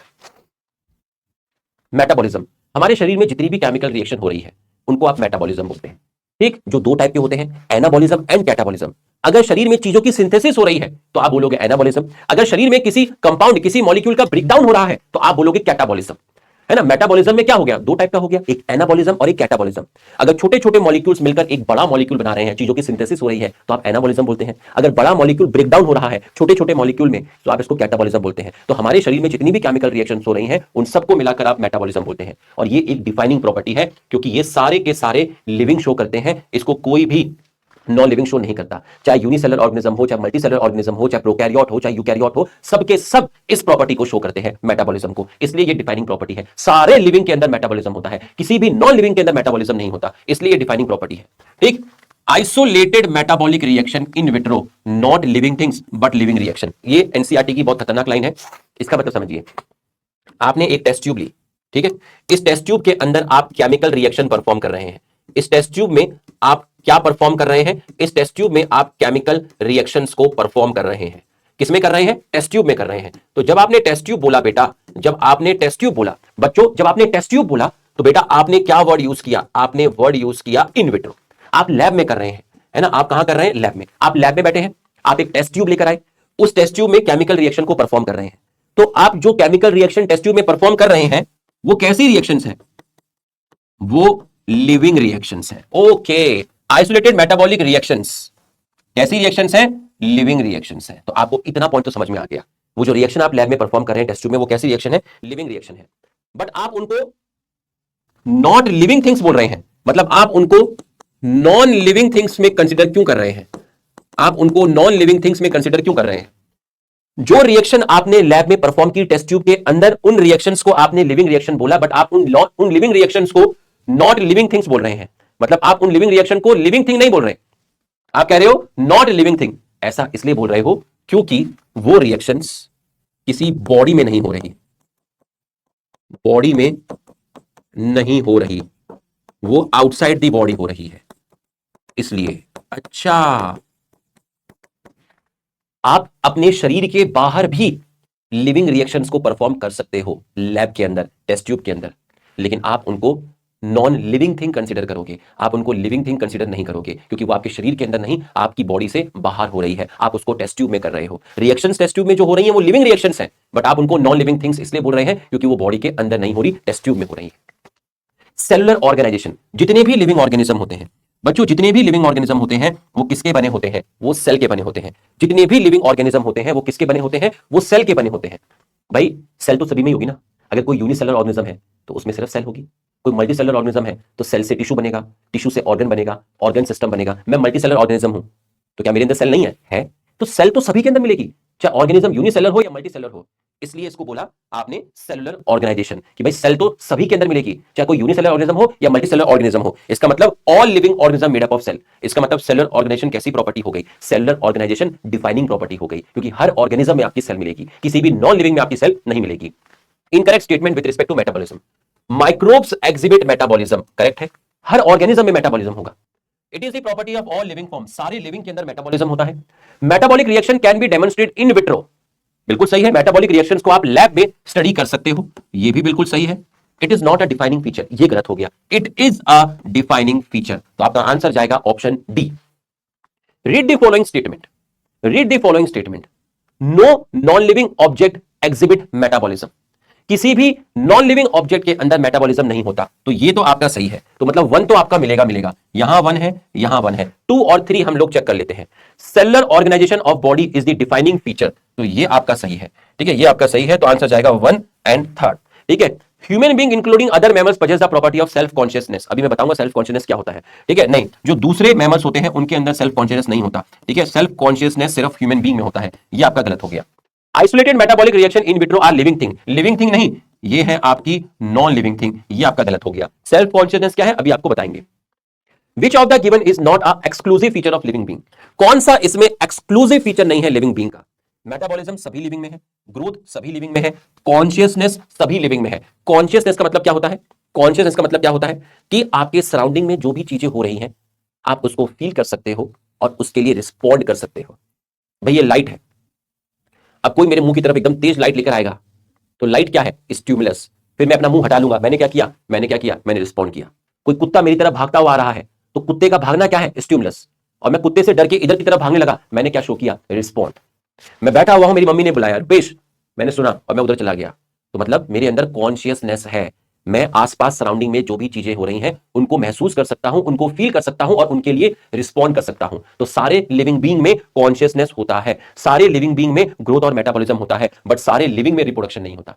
मेटाबॉलिज्म, हमारे शरीर में जितनी भी केमिकल रिएक्शन हो रही है उनको आप मेटाबॉलिज्म बोलते हैं, ठीक, जो दो टाइप के होते हैं, एनाबॉलिज्म एंड कैटाबॉलिज्म। अगर शरीर में चीजों की सिंथेसिस हो रही है तो आप बोलोगे एनाबॉलिज्म, अगर शरीर में किसी कंपाउंड, किसी मॉलिक्यूल का ब्रेकडाउन हो रहा है तो आप बोलोगे कैटाबॉलिज्म, है ना। मेटाबॉलिज्म में क्या हो गया, दो टाइप का हो गया, एक एनाबॉलिज्म और एक कैटाबॉलिज्म। अगर छोटे छोटे मॉलिक्यूल्स मिलकर एक बड़ा मॉलिक्यूल बना रहे हैं, चीजों की सिंथेसिस हो रही है, तो आप एनाबॉलिज्म बोलते हैं। अगर बड़ा मॉलिक्यूल ब्रेकडाउन हो रहा है छोटे छोटे मॉलिक्यूल में, तो आप इसको कैटाबॉलिज्म बोलते हैं। तो हमारे शरीर में जितनी भी केमिकल रिएक्शंस हो रही हैं उन सबको मिलाकर आप मेटाबॉलिज्म बोलते हैं, और ये एक डिफाइनिंग प्रॉपर्टी है, क्योंकि ये सारे के सारे लिविंग शो करते हैं, इसको कोई भी नॉन लिविंग शो नहीं करता। चाहे यूनिसेलर ऑर्गेनिज्म हो, चाहे मल्टीसेलर ऑर्गेनिज्म हो, चाहे प्रोकैरियोट हो, चाहे यूकैरियोट हो, सबके सब इस प्रॉपर्टी को शो करते हैं, मेटाबॉलिज्म को। इसलिए ये डिफाइनिंग प्रॉपर्टी है। सारे लिविंग के अंदर मेटाबॉलिज्म होता है, किसी भी नॉन लिविंग के अंदर मेटाबॉलिज्म नहीं होता, इसलिए ये डिफाइनिंग प्रॉपर्टी है, ठीक। Isolated metabolic reaction in vitro, not living things but living reaction, ये एनसीईआरटी की बहुत खतरनाक लाइन है। इसका मतलब समझिए, आपने एक टेस्ट ट्यूब ली, ठीक है, इस टेस्ट ट्यूब के अंदर आप केमिकल रिएक्शन परफॉर्म कर रहे हैं। इस टेस्ट ट्यूब में आप क्या परफॉर्म कर रहे हैं, इस टेस्ट ट्यूब में आप केमिकल रिएक्शंस को परफॉर्म कर रहे हैं। किसमें कर रहे हैं, टेस्ट ट्यूब में कर रहे हैं। तो जब आपने टेस्ट ट्यूब बोला बेटा, जब आपने टेस्ट ट्यूब बोला बच्चों, जब आपने टेस्ट ट्यूब बोला तो बेटा आपने क्या वर्ड यूज किया, आपने वर्ड यूज किया इन विट्रो। आप लैब में कर रहे हैं, है ना, आप कहां कर रहे हैं, लैब में। आप लैब में बैठे हैं, आप एक टेस्ट ट्यूब लेकर आए, उस टेस्ट ट्यूब में केमिकल रिएक्शन को परफॉर्म कर रहे हैं। तो आप जो केमिकल रिएक्शन टेस्ट ट्यूब में परफॉर्म कर रहे हैं वो कैसी रिएक्शंस हैं, वो लिविंग रिएक्शंस हैं। ओके, आइसोलेटेड मेटाबॉलिक रिएक्शंस कैसी रिएक्शंस हैं, लिविंग रिएक्शंस हैं। तो आपको इतना पॉइंट तो समझ में आ गया, वो जो रिएक्शन आप लैब में परफॉर्म कर रहे हैं टेस्ट ट्यूब में, वो कैसी रिएक्शन है, लिविंग रिएक्शन है। बट आप उनको नॉट लिविंग थिंग्स बोल रहे हैं, मतलब आप उनको नॉन लिविंग थिंग्स में कंसिडर क्यों कर रहे हैं, आप उनको नॉन लिविंग थिंग्स में कंसिडर क्यों कर रहे हैं। जो रिएक्शन आपने लैब में परफॉर्म की टेस्ट ट्यूब के अंदर, उन रिएक्शंस को आपने लिविंग रिएक्शन बोला, बट आप उन लिविंग रिएक्शंस को नॉट लिविंग थिंग्स बोल रहे हैं। मतलब आप उन लिविंग रिएक्शन को लिविंग थिंग नहीं बोल रहे, आप कह रहे हो नॉट लिविंग थिंग। ऐसा इसलिए बोल रहे हो क्योंकि वो रिएक्शंस किसी बॉडी में नहीं हो रही, बॉडी में नहीं हो रही, वो आउटसाइड दी बॉडी हो रही है, इसलिए। अच्छा, आप अपने शरीर के बाहर भी लिविंग रिएक्शंस को परफॉर्म कर सकते हो लैब के अंदर, टेस्ट ट्यूब के अंदर, लेकिन आप उनको नॉन लिविंग थिंग कंसीडर करोगे, आप उनको लिविंग थिंग कंसीडर नहीं करोगे, क्योंकि वो आपके शरीर के अंदर नहीं, आपकी बॉडी से बाहर हो रही है, आप उसको टेस्ट ट्यूब में कर रहे हो। रिएक्शंस टेस्ट ट्यूब में जो हो रही है वो लिविंग रिएक्शंस हैं, बट आप उनको नॉन लिविंग थिंग्स इसलिए बोल रहे हैं क्योंकि वो बॉडी के अंदर नहीं हो रही, टेस्ट ट्यूब में हो रही है। सेलुलर ऑर्गेनाइजेशन, जितने भी लिविंग ऑर्गेनिज्म होते हैं बच्चों, जितने भी लिविंग ऑर्गेनिज्म होते हैं वो किसके बने होते हैं? वो सेल के बने होते हैं। जितने भी लिविंग ऑर्गेनिज्म होते हैं वो किसके बने होते हैं? वो सेल के बने होते हैं। भाई सेल तो सभी में ही होगी ना, अगर कोई यूनिसेलुलर ऑर्गेनिज्म है तो उसमें सिर्फ सेल होगी, कोई मल्टीसेलुलर ऑर्गेनिज्म है तो सेल से टिश्यू बनेगा, टिश्यू से ऑर्गन बनेगा, ऑर्गन सिस्टम बनेगा। मैं मल्टीसेलुलर ऑर्गेनिज्म हूं तो क्या मेरे अंदर सेल नहीं है? है। तो सेल तो सभी के अंदर मिलेगी, चाहे ऑर्गेनिज्म यूनिसेलुलर हो या मल्टीसेलुलर हो। इसलिए इसको बोला आपने सेलुलर ऑर्गेनाइजेशन कि भाई सेल तो सभी के अंदर मिलेगी, चाहे कोई यूनिसेलुलर ऑर्गेनिज्म हो या मल्टीसेलुलर ऑर्गेनिज्म हो। इसका मतलब all living organism made up of cell. इसका मतलब सेलुलर ऑर्गेनाइजेशन कैसी प्रॉपर्टी हो गई? सेलुलर ऑर्गेनाइजेशन डिफाइनिंग प्रॉपर्टी हो गई, क्योंकि हर ऑर्गेनिज्म में आपकी सेल मिलेगी, किसी भी नॉन लिविंग में आपकी सेल नहीं मिलेगी। Incorrect statement with respect to metabolism, microbes exhibit metabolism. Correct है, हर ऑर्गेनिज्म में मेटाबॉलिज्म होगा। It is the property of all living form, सारे लिविंग के अंदर मेटाबॉलिज्म होता है। Metabolic reaction can be demonstrate in vitro, बिल्कुल सही है, मेटाबॉलिक रिएक्शंस को आप लैब में स्टडी कर सकते हो, ये भी बिल्कुल सही है। It is not a defining feature, ये गलत हो गया, it is a defining feature, तो आपका आंसर जाएगा option D. Read the following statement, read the following statement, no non living object exhibit metabolism, किसी भी नॉन लिविंग ऑब्जेक्ट के अंदर मेटाबॉलिज्म नहीं होता, तो ये तो आपका सही है, तो मतलब 1 तो आपका मिलेगा मिलेगा, यहां 1 है, यहां 1 है, 2 और 3 हम लोग चेक कर लेते हैं। Cellular organisation of body is the defining feature, तो ये आपका सही है, ठीक है, ये आपका सही है, तो आंसर जाएगा 1 एंड 3, ठीक है। Human being including other mammals possess the property of self consciousness, अभी मैं बताऊंगा सेल्फ कॉन्शियसनेस क्या होता है, ठीक है। नहीं, जो दूसरे मैमल्स होते हैं उनके अंदर सेल्फ कॉन्शियसनेस नहीं होता, ठीक है, सेल्फ कॉन्शियसनेस सिर्फ ह्यूमन बीइंग में होता है, ये आपका गलत हो गया। Isolated metabolic reaction in vitro are living thing, living thing नहीं, ये है आपकी नॉन लिविंग थिंग, ये आपका गलत हो गया। सेल्फ कॉन्शियसनेस क्या है अभी आपको बताएंगे। विच of the given is not a exclusive feature of living being, कौन सा इसमें एक्सक्लूसिव फीचर नहीं है लिविंग बीइंग का? मेटाबॉलिज्म सभी लिविंग में है, ग्रोथ सभी लिविंग में है, कॉन्शियसनेस सभी लिविंग में है। कॉन्शियसनेस का मतलब क्या होता है? कॉन्शियसनेस का मतलब क्या होता है कि आपके सराउंडिंग में जो भी चीजें हो रही हैं आप उसको फील कर सकते हो और उसके लिए रिस्पॉन्ड कर सकते हो। भाई ये लाइट है, अब कोई मेरे मुंह की तरफ एकदम तेज लाइट लेकर आएगा तो लाइट क्या है? स्टिमुलस, फिर मैं अपना मुंह हटा लूंगा, मैंने क्या किया? मैंने रिस्पॉन्ड किया। कोई कुत्ता मेरी तरफ भागता हुआ आ रहा है तो कुत्ते का भागना क्या है? स्टिमुलस, और मैं कुत्ते से डर के इधर की तरफ भागने लगा, मैंने क्या शो किया? रिस्पॉन्ड। मैं बैठा हुआ हूं, मेरी मम्मी ने बुलाया रुपेश, मैंने सुना और मैं उधर चला गया, तो मतलब मेरे अंदर कॉन्शियसनेस है, मैं आसपास सराउंडिंग में जो भी चीजें हो रही हैं उनको महसूस कर सकता हूं, उनको फील कर सकता हूं और उनके लिए रिस्पॉन्ड कर सकता हूं। तो सारे लिविंग बीइंग में कॉन्शियसनेस होता है, सारे लिविंग बीइंग में ग्रोथ और मेटाबॉलिज्म होता है, बट सारे लिविंग में रिप्रोडक्शन नहीं होता,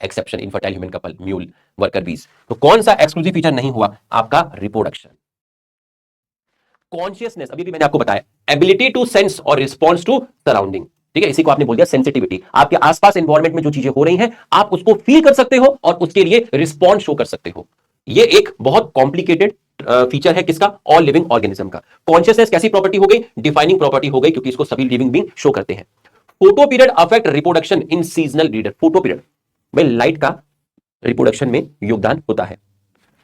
exception infertile human couple, mule, worker बीज। तो कौन सा एक्सक्लूसिव फीचर नहीं हुआ? आपका रिप्रोडक्शन। कॉन्शियसनेस अभी भी मैंने आपको बताया, एबिलिटी टू सेंस और रिस्पॉन्स टू सराउंडिंग, ठीक है, इसी को आपने बोल दिया सेंसिटिविटी। आपके आसपास एनवायरनमेंट में जो चीजें हो रही हैं आप उसको फील कर सकते हो और उसके लिए रिस्पॉन्स शो कर सकते हो। ये एक बहुत कॉम्प्लिकेटेड फीचर है किसका? ऑल लिविंग ऑर्गेनिज्म का। कॉन्शियसनेस कैसी प्रॉपर्टी हो गई? डिफाइनिंग प्रॉपर्टी हो गई, क्योंकि इसको सभी लिविंग बीइंग शो करते हैं। Photo period affect reproduction in seasonal breeder, photo period में लाइट का रिप्रोडक्शन में योगदान होता है।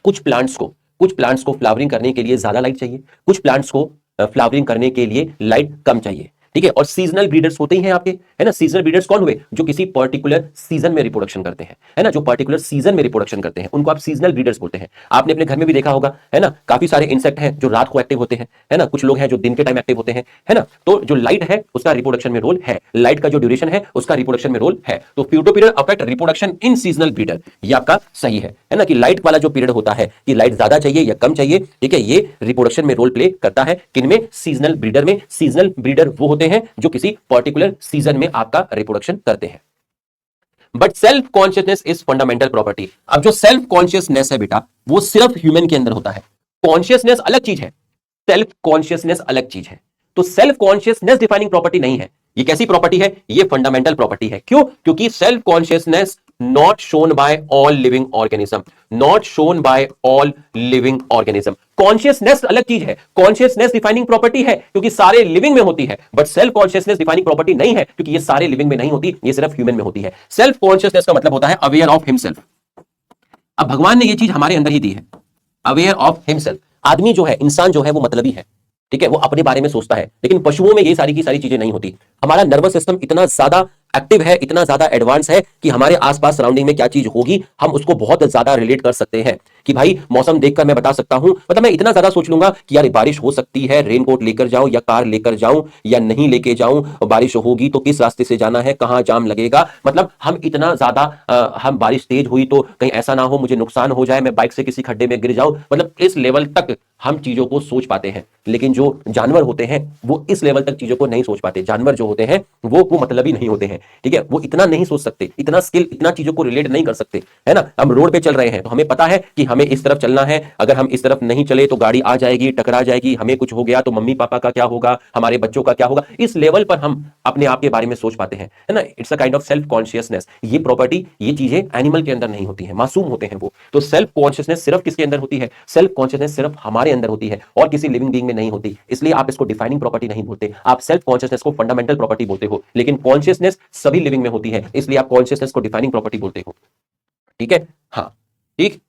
कुछ प्लांट्स को फ्लावरिंग करने के लिए ज्यादा लाइट चाहिए, कुछ प्लांट्स को फ्लावरिंग करने के लिए लाइट कम चाहिए, ठीक है। और सीजनल ब्रीडर्स होते ही हैं आपके, है ना। सीजनल ब्रीडर्स कौन हुए? जो किसी पर्टिकुलर सीजन में रिप्रोडक्शन करते हैं, है ना, जो पर्टिकुलर सीजन में रिप्रोडक्शन करते हैं उनको आप सीजनल ब्रीडर्स बोलते हैं। आपने अपने घर में भी देखा होगा, है ना, काफी सारे इंसेक्ट हैं जो रात को एक्टिव होते हैं, है ना, कुछ लोग हैं जो दिन के टाइम एक्टिव होते हैं, है ना। तो जो लाइट है उसका रिप्रोडक्शन में रोल है, लाइट का जो ड्यूरेशन है उसका रिप्रोडक्शन में रोल है। तो photo period affect reproduction in seasonal breeder, ये आपका सही है ना, कि लाइट वाला जो पीरियड होता है कि लाइट ज्यादा चाहिए या कम चाहिए, ठीक है, ये रिप्रोडक्शन में रोल प्ले करता है। किनमें? सीजनल ब्रीडर में। सीजनल ब्रीडर वो होते हैं जो किसी पर्टिकुलर सीजन में आपका रिप्रोडक्शन करते हैं। But self consciousness is fundamental property. अब जो सेल्फ कॉन्शियसनेस है बेटा वो सिर्फ ह्यूमन के अंदर होता है। कॉन्शियसनेस अलग चीज है, सेल्फ कॉन्शियसनेस अलग चीज है। तो सेल्फ कॉन्शियसनेस डिफाइनिंग प्रॉपर्टी नहीं है, ये कैसी प्रॉपर्टी है? ये फंडामेंटल प्रॉपर्टी है। क्यों? क्योंकि self consciousness not shown by all living organism, not shown by all living organism. Consciousness अलग चीज है, कॉन्शियसनेस डिफाइनिंग प्रॉपर्टी है क्योंकि सारे लिविंग में होती है, but self consciousness defining property नहीं है क्योंकि ये सारे लिविंग में नहीं होती, ये सिर्फ ह्यूमन में होती है। सेल्फ कॉन्शियसनेस का मतलब होता है अवेयर ऑफ हिमसेल्फ। अब भगवान ने ये चीज हमारे अंदर ही दी है, अवेयर ऑफ हिमसेल्फ। आदमी जो है, इंसान जो है वो मतलबी है, ठीक है, वो अपने बारे में सोचता है, लेकिन पशुओं में ये सारी की सारी चीजें नहीं होती। हमारा नर्वस सिस्टम इतना ज्यादा एक्टिव है, इतना ज्यादा एडवांस है कि हमारे आसपास सराउंडिंग में क्या चीज होगी हम उसको बहुत ज्यादा रिलेट कर सकते हैं कि भाई मौसम देखकर मैं बता सकता हूं, मतलब मैं इतना ज्यादा सोच लूंगा कि यार बारिश हो सकती है, रेनकोट लेकर जाऊं या कार लेकर जाऊं या नहीं लेके जाऊं, बारिश होगी तो किस रास्ते से जाना है, कहां जाम लगेगा, मतलब हम इतना ज्यादा हम बारिश तेज हुई तो कहीं ऐसा ना हो मुझे नुकसान हो जाए, मैं बाइक से किसी खड्डे में गिर जाऊं, मतलब इस लेवल तक हम चीजों को सोच पाते हैं। लेकिन जो जानवर होते हैं वो इस लेवल तक चीजों को नहीं सोच पाते। जानवर जो होते हैं वो मतलबी नहीं होते हैं, ठीक है, वो इतना नहीं सोच सकते, इतना स्किल, इतना चीजों को रिलेट नहीं कर सकते, है ना। हम रोड पे चल रहे हैं तो हमें पता है कि हमें इस तरफ चलना है, अगर हम इस तरफ नहीं चले तो गाड़ी आ जाएगी, टकरा जाएगी, हमें कुछ हो गया तो मम्मी पापा का क्या होगा, हमारे बच्चों का क्या होगा। इस लेवल पर हम अपने आप के बारे में सोच पाते हैं, है ना। It's a kind of self consciousness. ये प्रॉपर्टी, ये चीजें एनिमल के अंदर नहीं होती है, मासूम होते हैं वो। तो सेल्फ कॉन्शियसनेस सिर्फ किसके अंदर होती है? सेल्फ कॉन्शियसनेस सिर्फ हमारे अंदर होती है और किसी लिविंग बीइंग में नहीं होती। इसलिए आप इसको डिफाइनिंग प्रॉपर्टी नहीं बोलते, आप सेल्फ कॉन्शियसनेस को फंडामेंटल प्रॉपर्टी बोलते हो। लेकिन कॉन्शियसनेस सभी लिविंग में होती है, इसलिए आप कॉन्शियसनेस को डिफाइनिंग प्रॉपर्टी बोलते हो, ठीक है। हाँ, ठीक।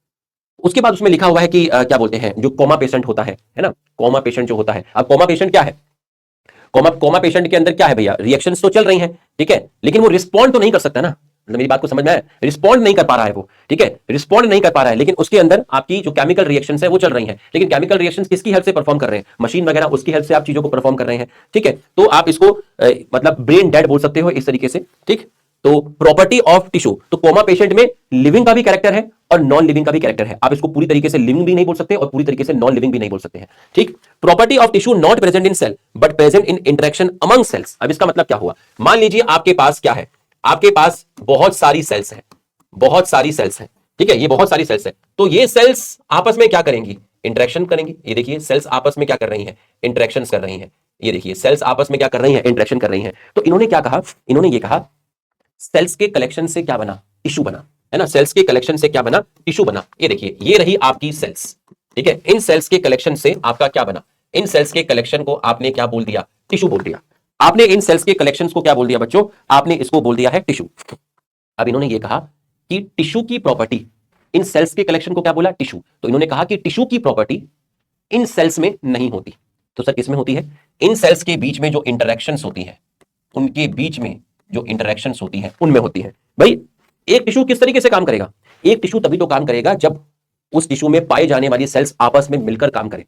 उसके बाद उसमें लिखा हुआ है कि क्या बोलते हैं, जो कोमा पेशेंट होता है ना, कोमा पेशेंट जो होता है। अब कोमा पेशेंट क्या है? कोमा पेशेंट के अंदर क्या है भैया? रिएक्शंस तो चल रही हैं, ठीक है, लेकिन वो रिस्पॉन्ड तो नहीं कर सकता ना। मतलब मेरी बात को समझ में आया? रिस्पॉन्ड नहीं कर पा रहा है वो, ठीक है, रिस्पॉन्ड नहीं कर पा रहा है, लेकिन उसके अंदर आपकी जो केमिकल रिएक्शंस है वो चल रही हैं। लेकिन केमिकल रिएक्शंस किसकी हेल्प से परफॉर्म कर रहे हैं? मशीन वगैरह, उसकी हेल्प से आप चीजों को परफॉर्म कर रहे हैं, ठीक है। तो आप इसको मतलब ब्रेन डेड बोल सकते हो इस तरीके से, ठीक। तो प्रॉपर्टी ऑफ टिश्यू, तो कोमा पेशेंट में लिविंग का भी कैरेक्टर है और नॉन लिविंग का भी कैरेक्टर है। आप इसको पूरी तरीके से लिविंग भी नहीं बोल सकते और पूरी तरीके से नॉन लिविंग भी नहीं बोल सकते हैं, ठीक। Property of tissue not present in cell but present in interaction among cells. अब इसका मतलब क्या हुआ? मान लीजिए आपके पास क्या है, आपके पास बहुत सारी सेल्स हैं, बहुत सारी सेल्स हैं, ठीक है, ये बहुत सारी सेल्स है। तो ये सेल्स आपस में क्या करेंगी? इंटरेक्शन करेंगी। ये देखिए सेल्स आपस में क्या कर रही हैं? इंटरेक्शंस कर रही हैं। ये देखिए सेल्स आपस में क्या कर रही हैं? इंटरेक्शन कर रही हैं। तो इन्होंने क्या कहा? इन्होंने ये कहा सेल्स के कलेक्शन से क्या बना? टिश्यू बना, है ना। सेल्स के कलेक्शन से क्या बना? टिश्यू बना। ये देखिए ये रही आपकी सेल्स, ठीक है। इन सेल्स के कलेक्शन से आपका क्या बना? इन सेल्स के कलेक्शन को आपने क्या बोल दिया? टिश्यू बोल दिया। आपने इन सेल्स के कलेक्शंस को क्या बोल दिया बच्चों? आपने इसको बोल दिया है टिश्यू। अब इन्होंने ये कहा कि टिश्यू की प्रॉपर्टी, इन सेल्स के कलेक्शन को क्या बोला? टिश्यू। तो इन्होंने कहा कि टिश्यू की प्रॉपर्टी इन सेल्स में नहीं होती। तो सर किसमें होती है? इन सेल्स के बीच में जो इंटरेक्शंस होती हैं, उनके बीच में जो इंटरेक्शंस होती हैं उनमें होती है। भाई एक टिश्यू किस तरीके से काम करेगा? एक टिश्यू तभी तो काम करेगा जब उस टिश्यू में पाई जाने वाली सेल्स आपस में मिलकर काम करें।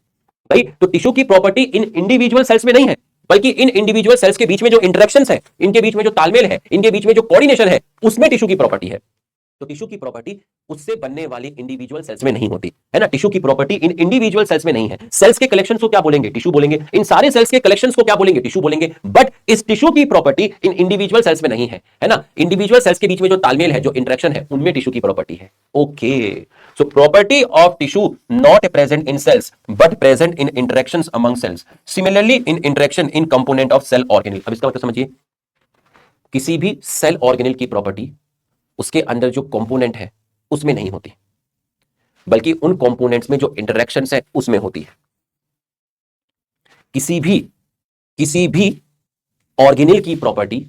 भाई तो टिश्यू की प्रॉपर्टी इन इंडिविजुअल सेल्स में नहीं है, बल्कि इन इंडिविजुअल सेल्स के बीच में जो इंटरेक्शंस है, इनके बीच में जो तालमेल है, इनके बीच में जो कोऑर्डिनेशन है, उसमें टिश्यू की प्रॉपर्टी है। तो टिश्यू की प्रॉपर्टी उससे बनने वाली इंडिविजुअल सेल्स में नहीं होती, है ना। टिश्यू की प्रॉपर्टी इन इंडिविजुअल सेल्स में नहीं है। सेल्स के कलेक्शंस को क्या बोलेंगे? टिश्यू बोलेंगे। इन सारे सेल्स के कलेक्शंस को क्या बोलेंगे? टिश्यू बोलेंगे। बट इस टिश्यू की प्रॉपर्टी इन इंडिविजुअल सेल्स में नहीं है ना। इंडिविजुअल सेल्स के बीच में जो तालमेल है, जो इंटरेक्शन है, उनमें टिश्यू की प्रॉपर्टी है। Okay, so property of tissue not present in cells but present in interactions among cells, similarly in interaction in component of cell organelle. अब इसका मतलब समझिए, किसी भी सेल ऑर्गेनेल की प्रॉपर्टी उसके अंदर जो कंपोनेंट है उसमें नहीं होती, बल्कि उन कंपोनेंट्स में जो इंटरेक्शंस है उसमें होती है। किसी भी ऑर्गेनेल की प्रॉपर्टी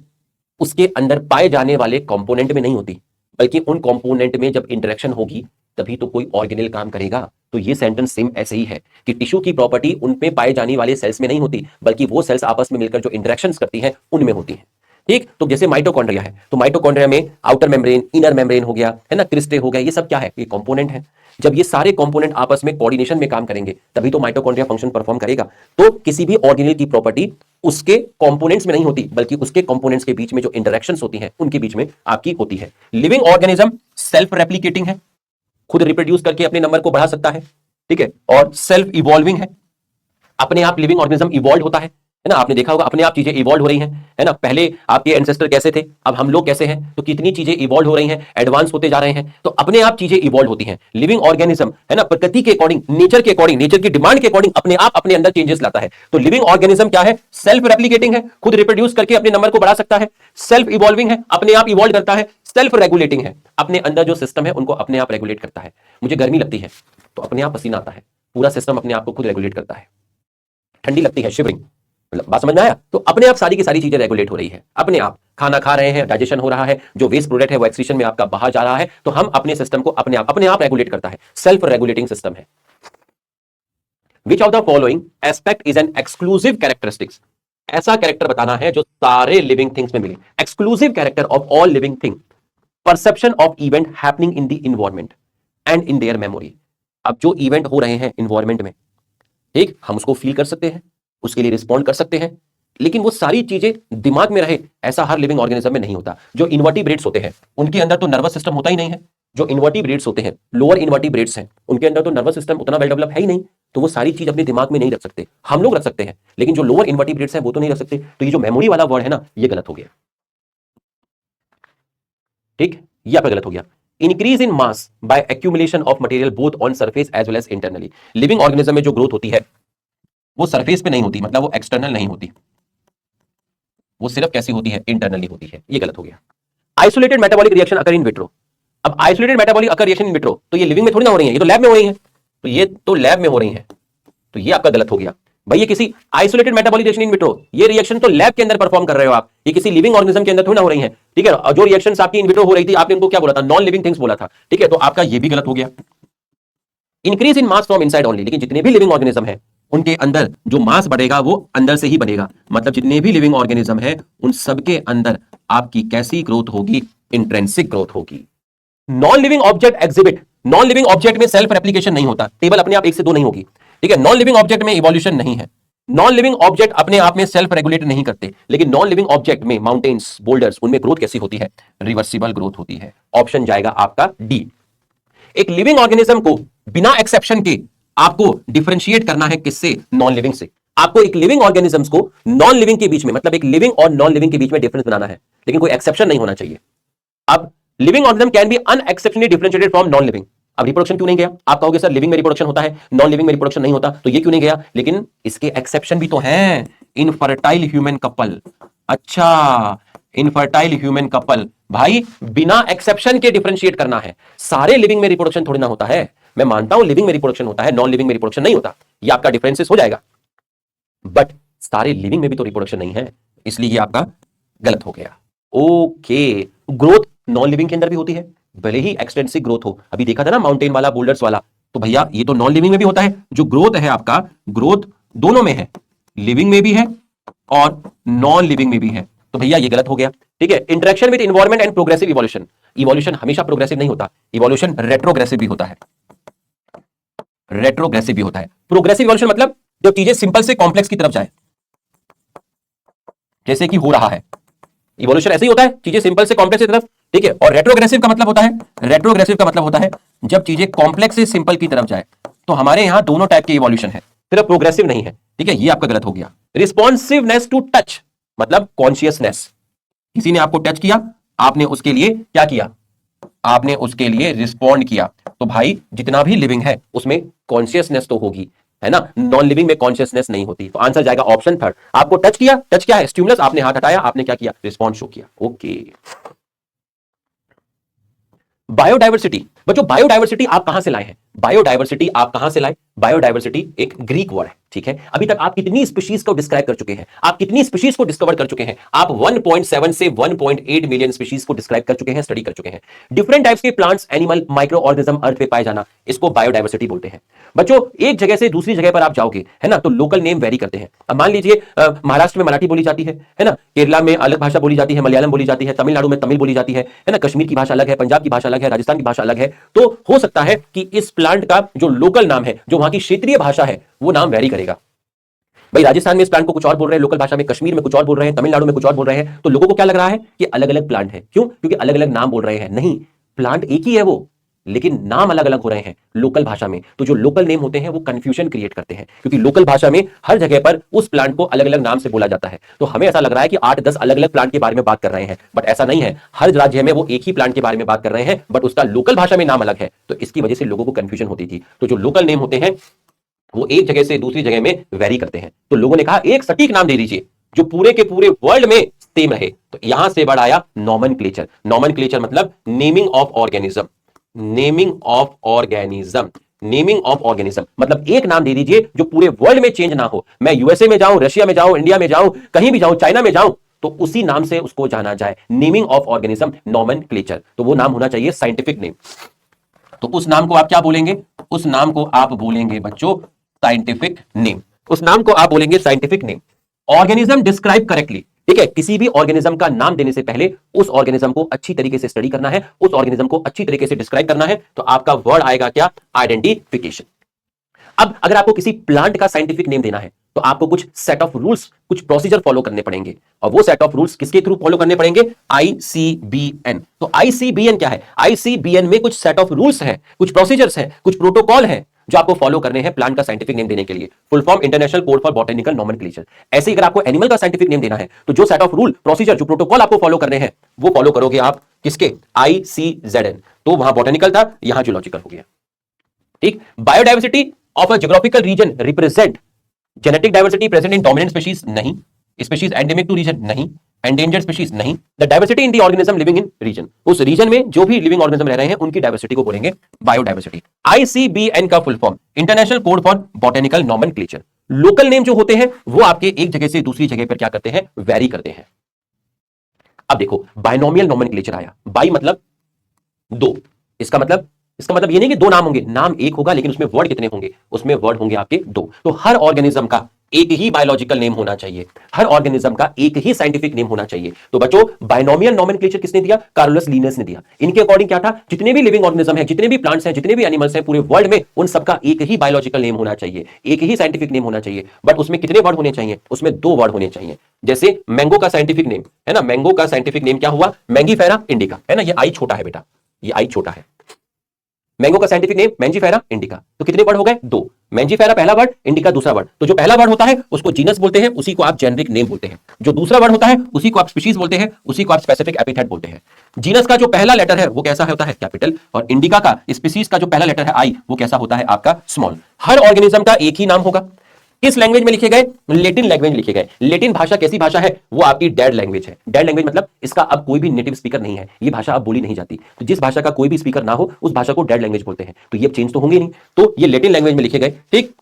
उसके अंदर पाए जाने वाले कंपोनेंट में नहीं होती, बल्कि उन कंपोनेंट में जब इंटरेक्शन होगी तभी तो कोई ऑर्गेनेल काम करेगा। तो ये सेंटेंस सेम ऐसे ही है कि टिश्यू की प्रॉपर्टी उनमें पाए जाने वाले सेल्स में नहीं होती, बल्कि वो सेल्स आपस में मिलकर जो इंटरेक्शंस करती हैं उनमें होती हैं, ठीक। तो जैसे माइटोकॉन्ड्रिया है, तो माइटोकॉन्ड्रिया में आउटर मेम्ब्रेन, इनर मेम्ब्रेन हो गया, है ना, क्रिस्टे हो गया, ये सब क्या है? ये कंपोनेंट है। जब ये सारे कंपोनेंट आपस में कोऑर्डिनेशन में काम करेंगे तभी तो माइटोकॉन्ड्रिया फंक्शन परफॉर्म करेगा। तो किसी भी ऑर्गेनेल की प्रॉपर्टी उसके कंपोनेंट्स में नहीं होती, बल्कि उसके कंपोनेंट्स के बीच में जो इंटरेक्शंस होती हैं उनके बीच में आपकी होती है। लिविंग ऑर्गेनिज्म सेल्फ रेप्लिकेटिंग है, खुद रिप्रोड्यूस करके अपने नंबर को बढ़ा सकता है, ठीक है, और सेल्फ इवॉल्विंग है, अपने आप लिविंग ऑर्गेनिज्म इवॉल्व होता है ना। आपने देखा होगा अपने आप चीजें इवॉल्व हो रही हैं, है ना। पहले आपके एंसेस्टर कैसे थे, अब हम लोग कैसे हैं, तो कितनी चीजें इवॉल्व हो रही हैं, एडवांस होते जा रहे हैं। तो अपने आप चीजें इवॉल्व होती हैं। लिविंग ऑर्गेनिज्म, है ना, प्रकृति के अकॉर्डिंग, नेचर के अकॉर्डिंग, नेचर की डिमांड के अकॉर्डिंग अपने आप अपने अंदर चेंजेस लाता है। तो लिविंग ऑर्गेनिज्म क्या है? सेल्फ रेप्लिकेटिंग है, खुद रिप्रोड्यूस करके अपने नंबर को बढ़ा सकता है। सेल्फ इवॉल्विंग है, अपने आप इवॉल्व करता है। सेल्फ रेगुलेटिंग है, अपने अंदर जो सिस्टम है उनको अपने आप रेगुलेट करता है। मुझे गर्मी लगती है तो अपने आप पसीना आता है, पूरा सिस्टम अपने आप को खुद रेगुलेट करता है। ठंडी लगती है, शिवरिंग, मतलब बात समझ में आया? तो अपने आप सारी की सारी चीजें रेगुलेट हो रही है। अपने आप खाना खा रहे हैं, डाइजेशन हो रहा है, जो वेस्ट प्रोडक्ट है वो एक्सक्रीशन में आपका बाहर जा रहा है, तो हम अपने सिस्टम को अपने आप रेगुलेट करता है। सेल्फ रेगुलेटिंग सिस्टम है। Which of the following aspect is an exclusive characteristics? ऐसा कैरेक्टर बताना है जो सारे लिविंग थिंग्स में मिले, exclusive character of all living thing, perception of event happening in the environment and in their memory. अब जो इवेंट हो रहे हैं इन्वायरमेंट में, ठीक, हम उसको फील कर सकते हैं, उसके लिए रिस्पॉन्ड कर सकते हैं, लेकिन वो सारी चीजें दिमाग में रहे ऐसा हर लिविंग ऑर्गेनिज्म में नहीं होता। जो इन्वर्टिब्रेट्स होते हैं उनके अंदर तो नर्वस सिस्टम होता ही नहीं है। जो इन्वर्टिब्रेट्स होते हैं, लोअर इन्वर्टिब्रेट्स हैं, उनके अंदर तो नर्वस सिस्टम उतना वेल डेवलप है ही नहीं, तो वो सारी चीज अपने दिमाग में नहीं रख सकते। हम लोग रख सकते हैं, लेकिन जो लोअर इन्वर्टिब्रेट्स हैं वो तो नहीं रख सकते। तो ये जो मेमोरी वाला वर्ड है ना, ये गलत हो गया। ठीक, ये आपका गलत हो गया। Increase in mass by accumulation of material both on surface as well as internally. Living organism में जो ग्रोथ होती है वो सरफेस पे नहीं होती, मतलब वो एक्सटर्नल नहीं होती, वो सिर्फ कैसी होती है, इंटरनली होती है। ये गलत हो गया। Isolated metabolic reaction occur in vitro. अब isolated metabolic occur reaction in vitro, तो ये लिविंग में थोड़ी ना हो रही है, ये तो लैब में हो रही है, तो ये तो लैब में हो रही है, तो ये आपका गलत हो गया भाई। ये किसी isolated metabolic reaction in vitro, ये रिएक्शन तो लैब के अंदर परफॉर्म कर रहे हो आप, ये किसी लिविंग ऑर्गेनिज्म के अंदर थोड़ी ना हो रही है। ठीक है, और जो रिएक्शंस आपकी इन विट्रो हो रही थी, आपने इनको क्या बोला था, नॉन लिविंग थिंग्स बोला था। ठीक है, तो आपका ये भी गलत हो गया। Increase in mass from inside only, लेकिन जितने भी लिविंग ऑर्गेनिज्म है उनके अंदर जो मास बढ़ेगा वो अंदर से ही बनेगा, मतलब जितने भी लिविंग ऑर्गेनिज्म है उन सबके अंदर आपकी कैसी ग्रोथ होगी, इंट्रिंसिक ग्रोथ होगी। Non living object exhibit, non living object में सेल्फ रेप्लिकेशन नहीं होता, टेबल अपने आप एक से दो नहीं होगी। ठीक है, नॉन लिविंग ऑब्जेक्ट में इवोल्यूशन नहीं है, नॉन लिविंग ऑब्जेक्ट अपने आप में सेल्फ रेगुलेट नहीं करते, लेकिन नॉन लिविंग ऑब्जेक्ट में माउंटेन्स, बोल्डर्स, उनमें ग्रोथ कैसी होती है, रिवर्सिबल ग्रोथ होती है। ऑप्शन जाएगा आपका डी। एक लिविंग ऑर्गेनिज्म को बिना एक्सेप्शन के आपको डिफरेंशिएट करना है किससे, नॉन लिविंग से। आपको एक लिविंग ऑर्गेनिजम्स को नॉन लिविंग के बीच में, मतलब एक लिविंग और नॉन लिविंग के बीच में डिफरेंस बनाना है, लेकिन कोई एक्सेप्शन नहीं होना चाहिए। अब living organism can be unexceptionally differentiated from non living. अब रिप्रोडक्शन क्यों नहीं गया, आप कहोगे सर लिविंग में रिप्रोडक्शन होता है, नॉन लिविंग में रिप्रोडक्शन नहीं होता, तो ये क्यों नहीं गया, लेकिन इसके एक्सेप्शन भी तो हैं। इनफर्टाइल ह्यूमन कपल, अच्छा इनफर्टाइल ह्यूमन कपल, भाई बिना एक्सेप्शन के डिफरेंशिएट करना है। सारे लिविंग में रिप्रोडक्शन थोड़ी ना होता है, मैं मानता हूं लिविंग में रिप्रोडक्शन होता है, नॉन लिविंग में रिप्रोडक्शन नहीं होता, ये आपका डिफरेंसेस हो जाएगा, बट सारे लिविंग में भी तो रिप्रोडक्शन नहीं है, इसलिए ये आपका गलत हो गया। ओके, ग्रोथ नॉन लिविंग के अंदर भी होती है, भले ही एक्सटेंसिव ग्रोथ हो। अभी देखा था ना माउंटेन वाला, बोल्डर्स वाला, तो भैया ये तो नॉन लिविंग में भी होता है। जो ग्रोथ है आपका, ग्रोथ दोनों में है, लिविंग में भी है और नॉन लिविंग में भी है, तो भैया ये गलत हो गया। ठीक है, interaction with environment and progressive evolution. Evolution हमेशा प्रोग्रेसिव नहीं होता, इवोल्यूशन रेट्रोग्रेसिव भी होता है, रेट्रोग्रेसिव भी होता है। प्रोग्रेसिव इवोल्यूशन मतलब जब चीजें सिंपल से कॉम्प्लेक्स की तरफ जाए, जैसे कि हो रहा है, इवोल्यूशन ऐसे ही होता है, चीजें सिंपल से कॉम्प्लेक्स की तरफ। ठीक है, और रेट्रोग्रेसिव का मतलब होता है, रेट्रोग्रेसिव का मतलब होता है जब चीजें कॉम्प्लेक्स से सिंपल की तरफ जाए। तो हमारे यहां दोनों टाइप के इवोल्यूशन है, सिर्फ प्रोग्रेसिव नहीं है। ठीक है, ये आपका गलत हो गया। रिस्पॉन्सिवनेस टू टच मतलब कॉन्शियसनेस, किसी ने आपको टच किया, आपने उसके लिए क्या किया, आपने उसके लिए रिस्पॉन्ड किया, तो भाई जितना भी लिविंग है उसमें कॉन्शियसनेस तो होगी, है ना, नॉन लिविंग में कॉन्शियसनेस नहीं होती। तो आंसर जाएगा ऑप्शन थर्ड। आपको टच किया, टच क्या है, स्टिमुलस, आपने हाथ हटाया, आपने क्या किया, रिस्पॉन्स शो किया। ओके, बायोडायवर्सिटी, बच्चों बायोडायवर्सिटी आप कहां से लाए हैं, बायोडायवर्सिटी आप कहां से लाए, बायोडायवर्सिटी एक ग्रीक वर्ड है। ठीक है, अभी तक आप कितनी स्पीशीज को डिस्क्राइब कर चुके हैं, आप कितनी स्पीशीज को डिस्कवर कर चुके हैं, आप 1.7 से 1.8 मिलियन स्पीशीज को डिस्क्राइब कर चुके हैं, स्टडी कर चुके हैं। डिफरेंट टाइप्स के प्लांट्स, एनिमल, माइक्रो ऑर्गेनिज्म अर्थ पे पाए जाना, इसको बायोडायवर्सिटी बोलते हैं। बच्चों एक जगह से दूसरी जगह पर आप जाओगे, है ना, तो लोकल नेम वेरी करते हैं। अब मान लीजिए महाराष्ट्र में मराठी बोली जाती है ना, केरला में अलग भाषा बोली जाती है, मलयालम बोली जाती है, तमिलनाडु में तमिल बोली जाती है ना, कश्मीर की भाषा अलग है, पंजाब की भाषा अलग है, राजस्थान की भाषा अलग है। तो हो सकता है कि इस प्लांट का जो लोकल नाम है, जो वहां की क्षेत्रीय भाषा है, वो नाम वेरी करेगा। भाई राजस्थान में इस प्लांट को कुछ और बोल रहे हैं लोकल भाषा में, कश्मीर में कुछ और बोल रहे हैं, तमिलनाडु में कुछ और बोल रहे हैं, तो लोगों को क्या लग रहा है कि अलग अलग प्लांट है। क्यों, क्योंकि अलग अलग नाम बोल रहे हैं। नहीं, प्लांट एक ही है वो, लेकिन नाम अलग अलग हो रहे हैं लोकल भाषा में। तो जो लोकल नेम होते हैं वो कंफ्यूजन क्रिएट करते हैं, क्योंकि लोकल भाषा में हर जगह पर उस प्लांट को अलग अलग नाम से बोला जाता है। तो हमें ऐसा लग रहा है कि 8-10 अलग अलग प्लांट के बारे में बात कर रहे हैं, बट ऐसा नहीं है। हर राज्य में वो एक ही प्लांट के बारे में बात कर रहे हैं, बट उसका लोकल भाषा में नाम अलग है। तो इसकी वजह से लोगों को कंफ्यूजन होती थी। तो जो लोकल नेम होते हैं वो एक जगह से दूसरी जगह में वेरी करते हैं। तो लोगों ने कहा एक सटीक नाम दे दीजिए जो पूरे के पूरे वर्ल्ड में सेम रहे। तो यहां से वर्ड आया नॉमेनक्लेचर। नॉमेनक्लेचर मतलब naming of organism, naming of organism, naming of organism मतलब एक नाम दे दीजिए जो पूरे वर्ल्ड में चेंज ना हो। मैं यूएसए में जाऊं, रशिया में जाऊं, इंडिया में जाऊं, कहीं भी जाऊं, चाइना में जाऊं, तो उसी नाम से उसको जाना जाए। Naming of organism, nomenclature. तो वो नाम होना चाहिए साइंटिफिक नेम। तो उस नाम को आप क्या बोलेंगे, उस नाम को आप बोलेंगे बच्चों साइंटिफिक नेम। उस नाम को आप बोलेंगे scientific name. Organism describe correctly. ठीक है, किसी भी ऑर्गेनिज्म का नाम देने से पहले उस ऑर्गेनिज्म को अच्छी तरीके से स्टडी करना है, उस ऑर्गेनिज्म को अच्छी तरीके से डिस्क्राइब करना है, तो आपका वर्ड आएगा क्या? आइडेंटिफिकेशन। अब अगर आपको किसी प्लांट का साइंटिफिक नेम देना है तो आपको कुछ सेट ऑफ रूल्स, कुछ प्रोसीजर फॉलो करने पड़ेंगे, और वो सेट ऑफ रूल्स किसके थ्रू फॉलो करने पड़ेंगे? आईसीबीएन। तो आईसीबीएन क्या है? आईसीबीएन में कुछ सेट ऑफ रूल्स हैं, कुछ प्रोसीजर्स हैं, कुछ प्रोटोकॉल हैं जो आपको फॉलो करने हैं प्लांट का साइंटिफिक नेम देने के लिए। Full form international code for botanical nomenclature. ऐसे ही अगर आपको एनिमल का साइंटिफिक नेम देना है तो जो सेट ऑफ रूल, प्रोसीजर, जो प्रोटोकॉल आपको फॉलो करने हैं वो फॉलो करोगे आप किसके? आईसीजेडएन। तो वहां बॉटनिकल था, यहां जूलॉजिकल हो गया। ठीक। Biodiversity of a geographical region represent genetic diversity present in dominant species नहीं, स्पीशीज एंडेमिक टू रीजन नहीं, एंडेंजर्ड स्पीशीज नहीं। The diversity in the organism living in region, उस रीजन में जो भी लिविंग ऑर्गेनिज्म रह रहे हैं उनकी डाइवर्सिटी को बोलेंगे बायोडाइवर्सिटी। आईसीबीएन का full form international code for botanical nomenclature. Local name जो होते हैं वो आपके एक जगह से दूसरी जगह पर क्या करते हैं? वेरी करते हैं। अब देखो बाइनोमियल नॉमेनक्लेचर आया। बाई मतलब दो, इसका मतलब ये नहीं कि दो नाम होंगे, नाम एक होगा लेकिन उसमें वर्ड कितने होंगे? उसमें वर्ड होंगे आपके दो। तो हर ऑर्गेनिज्म का एक ही बायोलॉजिकल नेम होना चाहिए, हर ऑर्गेनिज्म का एक ही साइंटिफिक नेम होना चाहिए। तो बच्चों बाइनोमियल नॉमेनक्लेचर किसने दिया? कार्लोलस लिनियस ने दिया। इनके अकॉर्डिंग क्या था? जितने भी लिविंग ऑर्गेनिज्म है, जितने भी प्लांट्स हैं, जितने भी एनिमल्स हैं पूरे वर्ल्ड में, उन सबका एक ही बायोलॉजिकल नेम होना चाहिए, एक ही साइंटिफिक नेम होना चाहिए। बट उसमें कितने वर्ड होने चाहिए? उसमें दो वर्ड होने चाहिए। जैसे मैंगो का साइंटिफिक नेम है ना, मैंगो का साइंटिफिक नेम क्या हुआ? मैंगीफेरा इंडिका, है ना। ये आई छोटा है बेटा, ये आई छोटा है। मैंगो का साइंटिफिक नेम मैंजीफेरा इंडिका। तो कितने वर्ड हो गए? दो। मैंजीफेरा पहला वर्ड, इंडिका दूसरा वर्ड। तो जो पहला वर्ड होता है उसको जीनस बोलते हैं, उसी को आप जेनरिक नेम बोलते हैं। जो दूसरा वर्ड होता है उसी को आप स्पीशीज बोलते हैं, उसी को आप स्पेसिफिक एपिथेट बोलते हैं। जीनस का जो पहला लेटर है वो कैसा होता है? कैपिटल। और इंडिका का, स्पीशीज का जो पहला लेटर है आई, वो कैसा होता है? आपका स्मॉल। हर ऑर्गेनिज्म का एक ही नाम होगा। किस लैंग्वेज में लिखे गए? लेटिन लैंग्वेज लिखे गए। लेटिन भाषा कैसी भाषा है? वो आपकी डेड लैंग्वेज है। डेड लैंग्वेज मतलब इसका अब कोई भी नेटिव स्पीकर नहीं है, ये भाषा अब बोली नहीं जाती। तो जिस भाषा का कोई भी स्पीकर ना हो उस भाषा को डेड लैंग्वेज बोलते हैं। तो ये चेंज तो होंगे नहीं, तो ये लेटिन लैंग्वेज में लिखे गए। ठीक।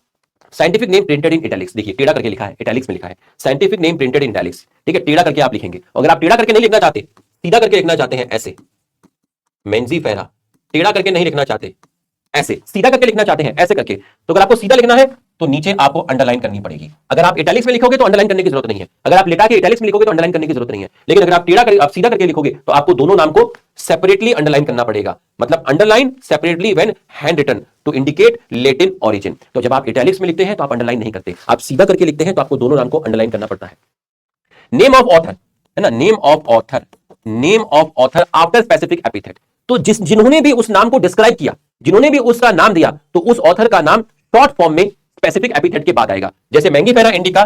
Scientific name printed in italics, देखिए टेढ़ा करके लिखा है, इटैलिक्स में लिखा है। Scientific name printed in italics, ठीक है, टेढ़ा करके आप लिखेंगे। अगर आप टेढ़ा करके नहीं लिखना चाहते, सीधा करके लिखना चाहते हैं, ऐसे मैंजीफेरा, टेढ़ा करके नहीं लिखना चाहते, ऐसे सीधा करके लिखना चाहते हैं, ऐसे करके, तो अगर आपको सीधा लिखना है तो नीचे आपको अंडरलाइन करनी पड़ेगी। अगर आप इटैलिक्स में लिखोगे तो अंडरलाइन करने की जरूरत नहीं है। अगर आप लिटा के इटैलिक्स में लिखोगे तो अंडरलाइन करने की जरूरत नहीं है। लेकिन अगर आप टेढ़ा करके, आप सीधा करके लिखोगे तो आपको दोनों नाम को सेपरेटली अंडरलाइन करना पड़ेगा। मतलब underline separately when hand written to indicate Latin origin. तो जब आप इटैलिक्स में लिखते हैं तो आप अंडरलाइन नहीं करते, आप सीधा करके लिखते हैं तो आपको दोनों नाम को अंडरलाइन करना पड़ता है। नेम ऑफ ऑथर, है ना, name of author, name of author after specific epithet. तो जिन्होंने भी उस नाम को डिस्क्राइब किया, जिन्होंने भी उसका नाम दिया, तो उस ऑथर का नाम शॉर्ट फॉर्म में स्पेसिफिक एपिथेट के बाद आएगा। जैसे मैंगीफेरा इंडिका,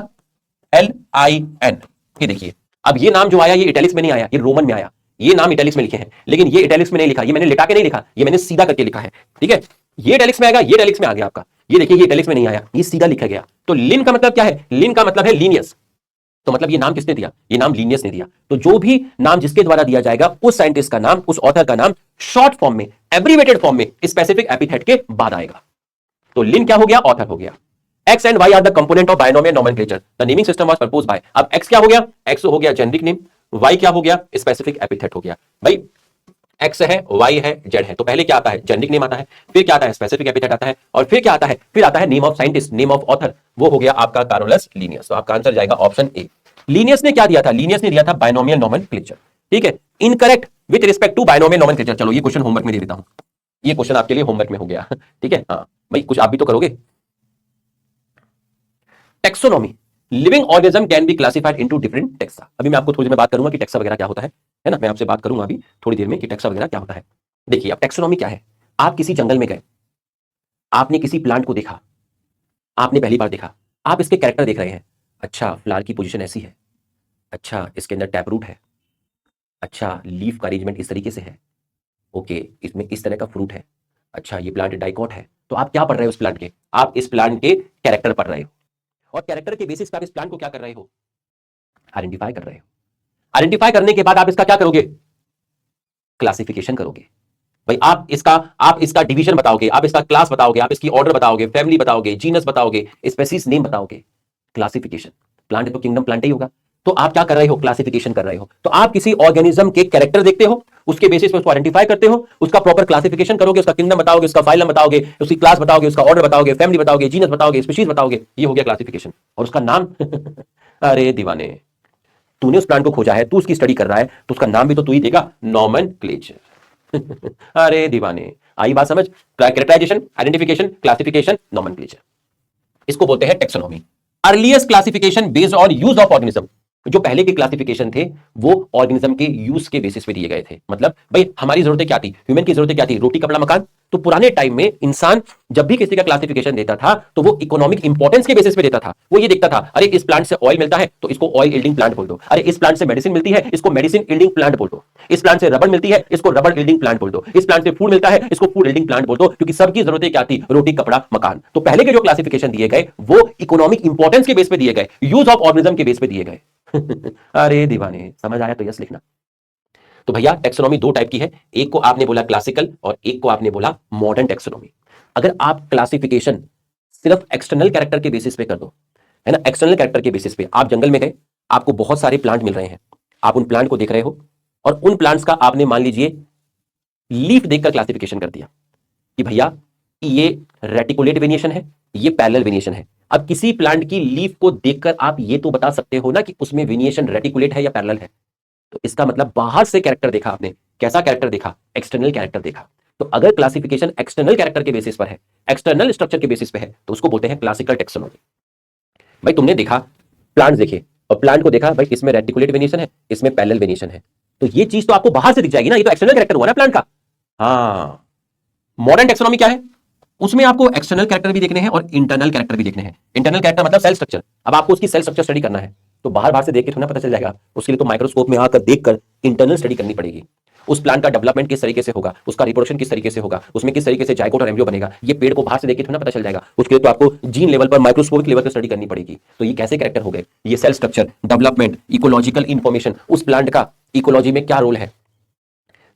LIN। ये देखिए, अब ये नाम जो आया ये इटैलिक्स में नहीं आया, ये रोमन में आया। ये नाम इटैलिक्स में लिखे हैं, लेकिन ये इटैलिक्स में नहीं लिखा, ये मैंने लिटा के नहीं लिखा, ये मैंने सीधा करके लिखा है। ठीक है, ये इटैलिक्स में आएगा, ये इटैलिक्स में आ गया आपका। ये देखिए, ये इटैलिक्स में नहीं आया, ये सीधा लिखा गया। तो लिन का मतलब क्या है? लिन का मतलब है लीनियस। तो मतलब ये नाम किसने दिया? ये नाम लीनियस ने दिया। तो जो भी नाम जिसके द्वारा दिया जाएगा उस साइंटिस्ट का नाम, उस ऑथर का नाम शॉर्ट फॉर्म में, एब्रिविएटेड फॉर्म में, स्पेसिफिक एपिथेट के बाद आएगा। तो लिन क्या हो गया? ऑथर हो गया। X and Y are the component of binomial nomenclature. The naming system was proposed by। अब X क्या हो गया? X हो गया जेनरिक नेम, Y क्या हो गया? स्पेसिफिक एपिथेट हो गया। भाई X है, Y है, Z है, तो पहले क्या आता है? जेनरिक नेम आता है, फिर क्या आता है? स्पेसिफिक एपिथेट आता है, और फिर क्या आता है? फिर आता है name of scientist, name of author. वो हो गया आपका कार्लोलस लिनियस। तो आपका आंसर जाएगा ऑप्शन ए। लिनियस ने क्या दिया था? लिनियस ने दिया था बाइनोमियल नोमेनक्लेचर। ठीक है, incorrect with respect to binomial nomenclature. चलो ये क्वेश्चन होमवर्क में दे देता हूं, ये क्वेश्चन आपके लिए होमवर्क में हो गया। ठीक है, हाँ भाई कुछ आप भी तो करोगे। Taxonomy, living organism can be classified into different taxa. अभी मैं आपको थोड़ी देर में बात करूंगा कि टेक्सा वगैरह क्या होता है ना, मैं आपसे बात करूंगा अभी थोड़ी देर में कि टेक्सा वगैरह क्या होता है। देखिए अब टेक्सोनॉमी क्या है? आप किसी जंगल में गए, आपने किसी प्लांट को देखा, आपने पहली बार देखा, आप इसके कैरेक्टर देख रहे हैं। अच्छा, फ्लावर की पोजीशन ऐसी है, अच्छा इसके अंदर टैप रूट है, अच्छा लीफ का अरेंजमेंट इस तरीके से है, ओके इसमें इस तरह का फ्रूट है, अच्छा ये प्लांट डाइकॉट है। तो आप क्या पढ़ रहे हो? उस प्लांट के, आप इस प्लांट के कैरेक्टर पढ़ रहे हो, और कैरेक्टर के बेसिस पे आप इस प्लांट को क्या कर रहे हो? आइडेंटिफाई कर रहे हो। आइडेंटिफाई करने के बाद आप इसका क्या करोगे? क्लासिफिकेशन करोगे। भाई आप इसका डिवीजन बताओगे, आप इसका क्लास बताओगे, आप इसकी ऑर्डर बताओगे, फैमिली बताओगे, जीनस बताओगे, स्पेसीज नेम बताओगे। क्लासिफिकेशन, प्लांट है तो किंगडम प्लांट ही होगा। तो आप क्या कर रहे हो? क्लासिफिकेशन कर रहे हो। तो आप किसी ऑर्गेनिज्म के कैरेक्टर देखते हो, उसके बेसिस पे उसको आइडेंटिफाई करते हो, उसका प्रॉपर क्लासिफिकेशन करोगे, उसका किंगडम बताओगे, उसका फाइलम बताओगे, उसकी क्लास बताओगे, उसका ऑर्डर बताओगे, फैमिली बताओगे, जीनस बताओगे, स्पीशीज बताओगे। ये हो गया क्लासिफिकेशन। और उसका नाम अरे दीवाने, तूने उस प्लांट को खोजा है, तू उसकी स्टडी कर रहा है, तो उसका नाम भी तो तू ही देगा, नॉमेनक्लेचर। अरे दीवाने, आई बात समझ? कैरेक्टराइजेशन, आइडेंटिफिकेशन, क्लासिफिकेशन, नॉमेनक्लेचर, इसको बोलते हैं taxonomy. Earliest classification based on use of organism, जो पहले के क्लासिफिकेशन थे वो ऑर्गेनिज्म के यूज के बेसिस पे दिए गए थे। मतलब भाई हमारी जरूरतें क्या थी, ह्यूमन की जरूरतें क्या थी, रोटी कपड़ा मकान। तो पुराने टाइम में इंसान जब भी किसी का क्लासिफिकेशन देता था तो वो इकोनॉमिक इंपॉर्टेंस के बेसिस पे देता था। वो ये देखता था, अरे इस प्लांट से ऑयल मिलता है तो इसको ऑयल यील्डिंग प्लांट बोल दो, अरे इस प्लांट से मेडिसिन मिलती है इसको मेडिसिन यील्डिंग प्लांट बोल दो, इस प्लांट से रबड़ मिलती है इसको रबड़ यील्डिंग प्लांट बोल दो, इस प्लांट से फूड मिलता है इसको फूड यील्डिंग प्लांट बोल दो, क्योंकि सबकी जरूरतें क्या थी, रोटी कपड़ा मकान। तो पहले के जो क्लासिफिकेशन दिए गए वो इकोनॉमिक इंपॉर्टेंस के बेस पे दिए गए, यूज ऑफ ऑर्गेनिज्म के बेस पे दिए गए। अरे दीवाने, समझ आया तो यस लिखना। तो भैया टेक्सोनॉमी दो टाइप की है, एक को आपने बोला क्लासिकल और एक को आपने बोला मॉडर्न टेक्सोनॉमी। अगर आप क्लासिफिकेशन सिर्फ एक्सटर्नल कैरेक्टर के बेसिस पे कर दो, है ना, एक्सटर्नल कैरेक्टर के बेसिस पे, आप जंगल में गए, आपको बहुत सारे प्लांट मिल रहे हैं, आप उन प्लांट को देख रहे हो और उन प्लांट्स का आपने मान लीजिए लीफ देखकर क्लासिफिकेशन कर दिया कि भैया ये रेटिकुलेट वेरिएशन है, ये पैरेलल वेरिएशन है। अब किसी प्लांट की लीफ को देखकर आप ये तो बता सकते हो ना कि उसमें वेरिएशन रेटिकुलेट है या पैरेलल है। तो इसका मतलब बाहर से कैरेक्टर देखा आपने, कैसा कैरेक्टर देखा, एक्सटर्नल कैरेक्टर देखा। तो अगर क्लासिफिकेशन एक्सटर्नल कैरेक्टर के बेसिस पर है, एक्सटर्नल स्ट्रक्चर के बेसिस पे है, तो उसको बोलते हैं क्लासिकल टेक्सोनॉमी। भाई तुमने देखा, प्लांट देखे और प्लांट को देखा, भाई इसमें रेटिकुलेट वेरिएशन है, इसमें पैरेलल वेरिएशन है, तो ये चीज तो आपको बाहर से दिख जाएगी ना, ये तो एक्सटर्नल कैरेक्टर हुआ ना प्लांट का। हाँ, मॉडर्न टेक्सोनॉमी क्या है, उसमें आपको एक्सटर्नल कैरेक्टर भी देखने हैं और इंटरनल कैरेक्टर भी देखने हैं। इंटरनल कैरेक्टर मतलब सेल स्ट्रक्चर। अब आपको उसकी सेल स्ट्रक्चर स्टडी करना है तो बाहर बाहर से देख के थोड़ा पता चल जाएगा, उसके लिए तो माइक्रोस्कोप में आकर देखकर इंटरनल स्टडी करनी पड़ेगी। उस प्लांट का डेवलपमेंट किस तरीके से होगा, उसका रिप्रोडक्शन किस तरीके से होगा, उसमें किस तरीके से जायगोट और एम्ब्रियो बनेगा, ये पेड़ को बाहर से देख के थोड़ा पता चल जाएगा। उसके लिए तो आपको जीन लेवल पर, माइक्रोस्कोपिक लेवल पर स्टडी करनी पड़ेगी। तो ये कैसे कैरेक्टर हो गए, ये cell structure, development, ecological information, उस प्लांट का इकोलॉजी में क्या रोल है,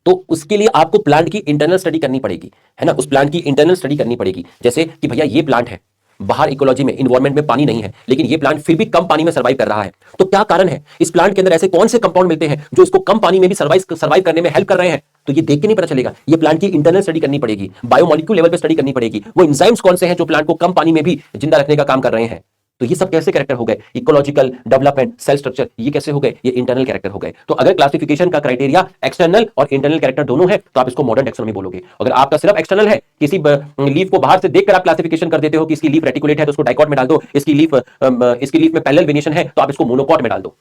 तो उसके लिए आपको प्लांट की इंटरनल स्टडी करनी पड़ेगी, है ना, उस प्लांट की इंटरनल स्टडी करनी पड़ेगी। जैसे कि भैया ये प्लांट है, बाहर इकोलॉजी में, इन्वायरमेंट में पानी नहीं है, लेकिन ये प्लांट फिर भी कम पानी में सर्वाइव कर रहा है। तो क्या कारण है, इस प्लांट के अंदर ऐसे कौन से कंपाउंड मिलते हैं जो इसको कम पानी में भी सर्वाइव करने में हेल्प कर रहे हैं, तो ये देख के नहीं पता चलेगा, ये प्लांट की इंटरनल स्टडी करनी पड़ेगी, बायोमोलिक्यूल लेवल पे स्टडी करनी पड़ेगी, वो एंजाइम्स कौन से हैं जो प्लांट को कम पानी में भी जिंदा रखने का काम कर रहे हैं। तो ये सब कैसे कैरेक्टर हो गए, इकोलॉजिकल, डेवलपमेंट, सेल स्ट्रक्चर, ये कैसे हो गए, ये इंटरनल कैरेक्टर हो गए। तो अगर क्लासिफिकेशन का क्राइटेरिया एक्सटर्नल और इंटरनल कैरेक्टर दोनों है तो आप इसको मॉडर्न टेक्सोनॉमी बोलोगे। अगर आपका सिर्फ एक्सटर्नल है, किसी लीफ को बाहर से देखकर आप क्लासिफिकेशन कर देते हो कि इसकी लीफ रेटिकुलेट है तो उसको डाइकॉट में डाल दो, इसकी लीफ में पैरेलल वेरिएशन है तो आप इसको मोनोकॉट में डाल दो।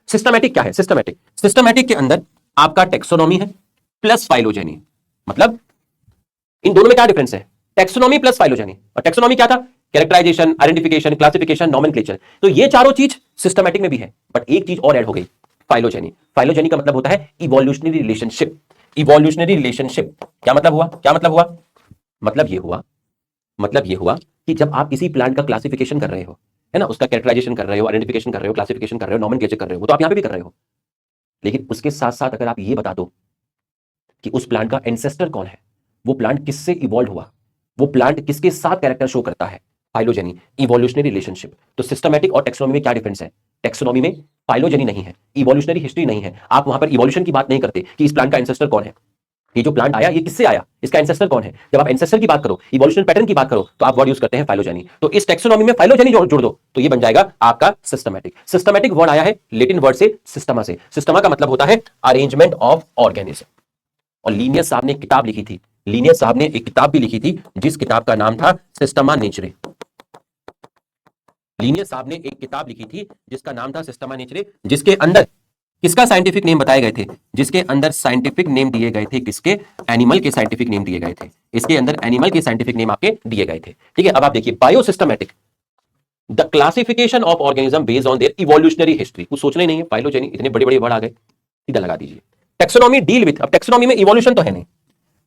सिस्टमैटिक क्या है, सिस्टमैटिक के अंदर आपका टेक्सोनॉमी है प्लस फाइलोजेनी। मतलब इन दोनों में क्या डिफरेंस है, टेक्सोनॉमी प्लस फाइलोजेनी। और टेक्सोनॉमी क्या था, कैरेक्टराइजेशन, आइडेंटिफिकेशन, क्लासिफिकेशन, नॉमेनक्लेचर। तो ये चारों चीज सिस्टमैटिक में भी है, बट एक चीज और ऐड हो गई, फाइलोजेनी। फाइलोजेनी का मतलब होता है इवोल्यूशनरी रिलेशनशिप। इवोल्यूशनरी रिलेशनशिप क्या मतलब हुआ, मतलब ये हुआ कि जब आप किसी प्लांट का क्लासिफिकेशन कर रहे हो, है ना, उसका कैरेक्टराइजेशन कर रहे हो, आइडेंटिफिकेशन कर रहे हो, क्लासिफिकेशन कर रहे हो, नॉमेनक्लेचर कर रहे हो, तो आप यहां पे भी कर रहे हो। लेकिन उसके साथ साथ अगर आप ये बता दो कि उस प्लांट का एंसेस्टर कौन है, वो प्लांट किससे इवॉल्व हुआ, वो प्लांट किसके साथ कैरेक्टर शो करता है, फाइलोजेनी, इवोल्यूशनरी रिलेशनशिप। तो सिस्टमैटिक और टेक्सोनॉमी में क्या डिफरेंस है, टेक्सोनॉमी में फाइलोजेनी नहीं है, इवोल्यूशनरी हिस्ट्री नहीं है, आप वहां पर इवोल्यूशन की बात नहीं करते कि इस प्लांट का एंसेस्टर कौन है, ये जो प्लांट आया ये किससे आया, इसका एंसेस्टर कौन है। जब आप एंसेस्टर की बात करो, इवोल्यूशन पैटर्न की बात करो, तो आप वर्ड यूज करते हैं फाइलोजेनी। तो इस टेक्सोनॉमी में फाइलोजेनी जोड़ दो तो ये बन जाएगा आपका सिस्टमैटिक। सिस्टमैटिक वर्ड आया है लेटिन वर्ड से सिस्टमा से। सिस्टमा का मतलब होता है अरेंजमेंट ऑफ ऑर्गेनिज्म। और लीनियस साहब ने एक किताब लिखी थी, लीनियस साहब ने एक किताब भी लिखी थी जिस किताब का नाम था सिस्टमा नेचरे। लीनियस साहब ने एक किताब लिखी थी जिसका नाम था सिस्टमा नेचरे, जिसके अंदर किसका साइंटिफिक नेम बताए गए थे, जिसके अंदर साइंटिफिक नेम दिए गए थे, किसके, एनिमल के साइंटिफिक नेम दिए गए थे। इसके अंदर एनिमल के साइंटिफिक नेम आपके दिए गए थे। ठीक है, अब आप देखिए biosystematic, the classification of organism based on their evolutionary history. कुछ सोचना ही नहीं है, फाइलोजेनी, इतने बड़े बड़े वर्ड आ गए, सीधा लगा दीजिए। टेक्सोनॉमी डील विद, अब टेक्सोनॉमी में इवोल्यूशन तो है नहीं,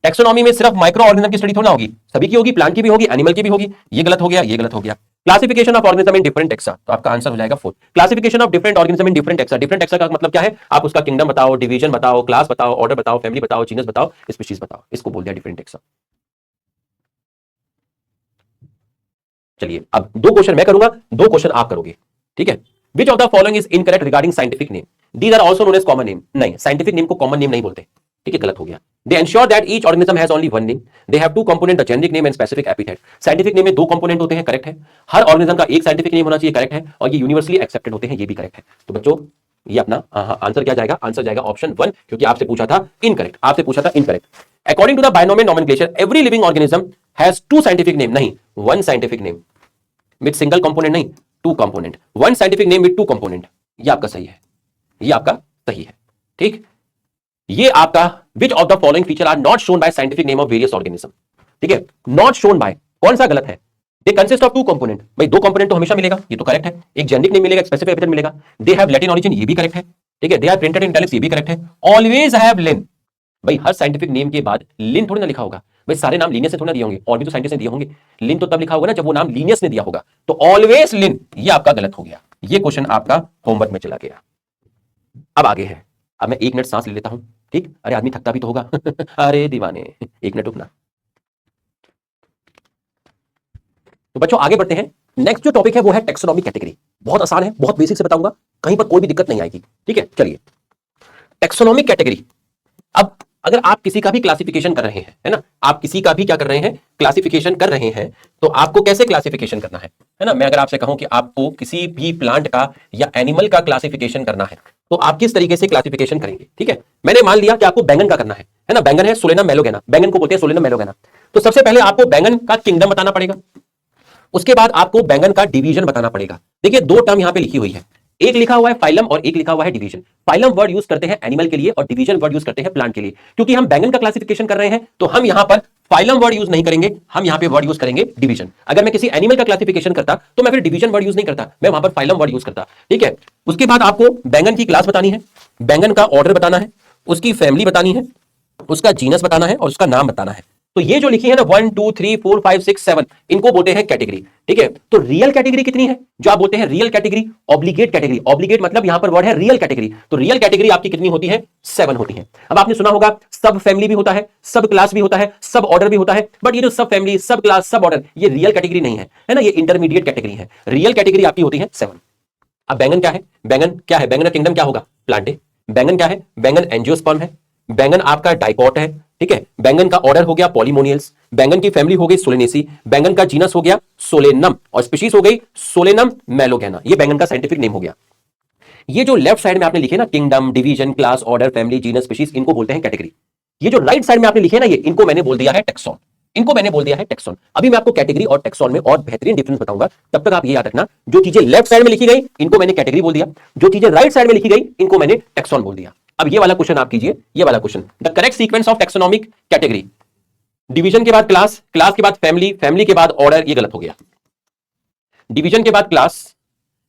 टेक्सोनॉमी में सिर्फ माइक्रो ऑर्गेनिज्म की स्टडी थोड़ा होगी, सभी की होगी, प्लांट की भी होगी, एनिमल की भी होगी। ये गलत हो गया, ये गलत हो गया। Classification of organism in different taxa, तो आपका आंसर हो जाएगा 4। Classification of different organism in different taxa. Different taxa का मतलब क्या है, आप उसका किंगडम बताओ, डिवीजन बताओ, क्लास बताओ, ऑर्डर बताओ, फैमिली बताओ, जीनस बताओ, स्पीशीज बताओ, इसको बोल दिया डिफरेंट टेक्सा। चलिए अब 2 क्वेश्चन मैं करूंगा, 2 क्वेश्चन आप करोगे, ठीक है। Which of the following is incorrect regarding scientific name, these are also known as common name. नहीं, साइंटिफिक नेम को कॉमन नेम नहीं बोलते, ठीक है, गलत हो गया। They ensure that each organism has only one name, they have two component, the generic name and specific epithet. Scientific name में दो कंपोनेंट होते हैं, करेक्ट है। हर ऑर्गेनिज्म का एक साइंटिफिक नेम होना चाहिए, करेक्ट है। और ये यूनिवर्सली एक्सेप्टेड होते हैं, ये भी करेक्ट है। तो बच्चों ये अपना आंसर क्या जाएगा, आंसर जाएगा ऑप्शन 1, क्योंकि आपसे पूछा था इनकरेक्ट, आपसे पूछा था incorrect. According to the binomial nomenclature every living organism has two scientific name, नहीं, one scientific name with single component, नहीं, two component, one scientific name with two component. ये आपका सही है, ये आपका सही है, ठीक। ये आपका which of the following feature are not shown by scientific name of various organism, ठीक है, नॉट शोन बाय, कौन सा गलत है। They consist of two component, भाई दो कंपोनेंट तो हमेशा मिलेगा, ये तो करेक्ट है। एक जेनेरिक नेम मिलेगा, एक स्पेसिफिक एपिथेट मिलेगा। दे हैव लैटिन ऑरिजिन, ये भी करेक्ट है, ठीक है। They are printed in italics, ये भी करेक्ट है। ऑलवेज हैव लिन, भाई हर साइंटिफिक नेम के बाद लिन थोड़ी ना लिखा होगा, भाई सारे नाम लीनियस ने थोड़ा दिए होंगे, और भी तो साइंटिस्ट ने दिए होंगे। लिन तो तब लिखा होगा ना जब वो नाम लीनियस ने दिया होगा, तो ऑलवेज लिन, ये आपका गलत हो गया। ये क्वेश्चन आपका होमवर्क में चला गया। अब आगे है, अब मैं 1 मिनट सांस ले लेता हूं, ठीक। अरे आदमी थकता भी तो होगा अरे दीवाने, 1 मिनट रुकना। तो बच्चों आगे बढ़ते हैं। नेक्स्ट जो टॉपिक है वो है टेक्सोनॉमी कैटेगरी। बहुत आसान है, बहुत बेसिक से बताऊंगा, कहीं पर कोई भी दिक्कत नहीं आएगी, ठीक है। चलिए टेक्सोनॉमिक कैटेगरी। अब अगर आप किसी का भी क्लासिफिकेशन कर रहे हैं, है ना, आप किसी का भी क्या कर रहे हैं, क्लासिफिकेशन कर रहे हैं, तो आपको कैसे क्लासिफिकेशन करना है ना। मैं अगर आपसे कहूं कि आपको किसी भी प्लांट का या एनिमल का क्लासिफिकेशन करना है, तो आप किस तरीके से क्लासिफिकेशन करेंगे, ठीक है। मैंने मान लिया कि आपको बैंगन का करना है ना, बैंगन है सोलेनम मेलोगेना, बैंगन को बोलते हैं सोलेनम मेलोगेना। तो सबसे पहले आपको बैंगन का किंगडम बताना पड़ेगा, उसके बाद आपको बैंगन का डिवीजन बताना पड़ेगा। देखिए दो टर्म यहां पे लिखी हुई है, एक लिखा हुआ है फाइलम और एक लिखा हुआ है डिवीजन। फाइलम वर्ड यूज करते हैं एनिमल के लिए और डिवीजन वर्ड यूज करते हैं प्लांट के लिए। क्योंकि हम बैंगन का क्लासिफिकेशन कर रहे हैं तो हम यहां पर फाइलम वर्ड यूज नहीं करेंगे, हम यहां पे वर्ड यूज करेंगे डिवीजन। अगर मैं किसी एनिमल का क्लासिफिकेशन करता तो मैं फिर डिवीजन वर्ड यूज नहीं करता, मैं वहां पर फाइलम वर्ड यूज करता, ठीक है। उसके बाद आपको बैंगन की क्लास बतानी है, बैंगन का ऑर्डर बताना है, उसकी फैमिली बतानी है, उसका जीनस बताना है और उसका नाम बताना है। तो ये जो लिखी है ना 1 2 3 4 5 6 7, इनको बोलते हैं कैटेगरी, ठीक है। तो रियल कैटेगरी कितनी है, जो आप बोलते हैं real category, obligate category, obligate मतलब यहां पर वर्ड है रियल कैटेगरी, तो रियल कैटेगरी आपकी कितनी होती है, 7 होती है। अब आपने सुना होगा सब फैमिली भी होता है, सब क्लास भी होता है, सब ऑर्डर भी होता है, बट ये जो सब फैमिली, सब क्लास, सब ऑर्डर, ये रियल कैटेगरी नहीं है ना, ये इंटरमीडिएट कैटेगरी है। रियल कैटेगरी आपकी होती है 7। अब बैंगन क्या है, बैंगन क्या है, बैंगन का किंगडम क्या होगा, प्लांटे। बैंगन क्या है, बैंगन एंजियोस्पर्म है। बैंगन आपका डाइकॉट है, ठीक है। बैंगन का ऑर्डर हो गया पॉलीमोनियल्स, बैंगन की फैमिली हो गई सोलेनेसी, बैंगन का जीनस हो गया सोलेनम और स्पीशीज हो गई सोलेनम मेलोगेना। ये बैंगन का साइंटिफिक नेम हो गया। ये जो लेफ्ट साइड में आपने लिखे ना kingdom, division, class, order, family, genus, species, इनको बोलते हैं कैटेगरी। ये जो राइट साइड में आपने लिखे ना, ये इनको मैंने बोल दिया है टेक्सॉन, इनको मैंने बोल दिया है टेक्सॉन। अभी मैं आपको कैटेगरी और टेक्सॉन में और बेहतरीन डिफरेंस बताऊंगा, तब तक आप ये याद रखना, जो चीजें लेफ्ट साइड में लिखी गई इनको मैंने कैटेगरी बोल दिया, जो चीजें राइट साइड में लिखी गई इनको मैंने टेक्सॉन बोल दिया। अब ये वाला क्वेश्चन आप कीजिए, ये वाला question, the correct sequence of taxonomic category, division के बाद क्लास, क्लास के बाद फैमिली, फैमिली के बाद ऑर्डर, ये गलत हो गया। डिवीजन के बाद क्लास,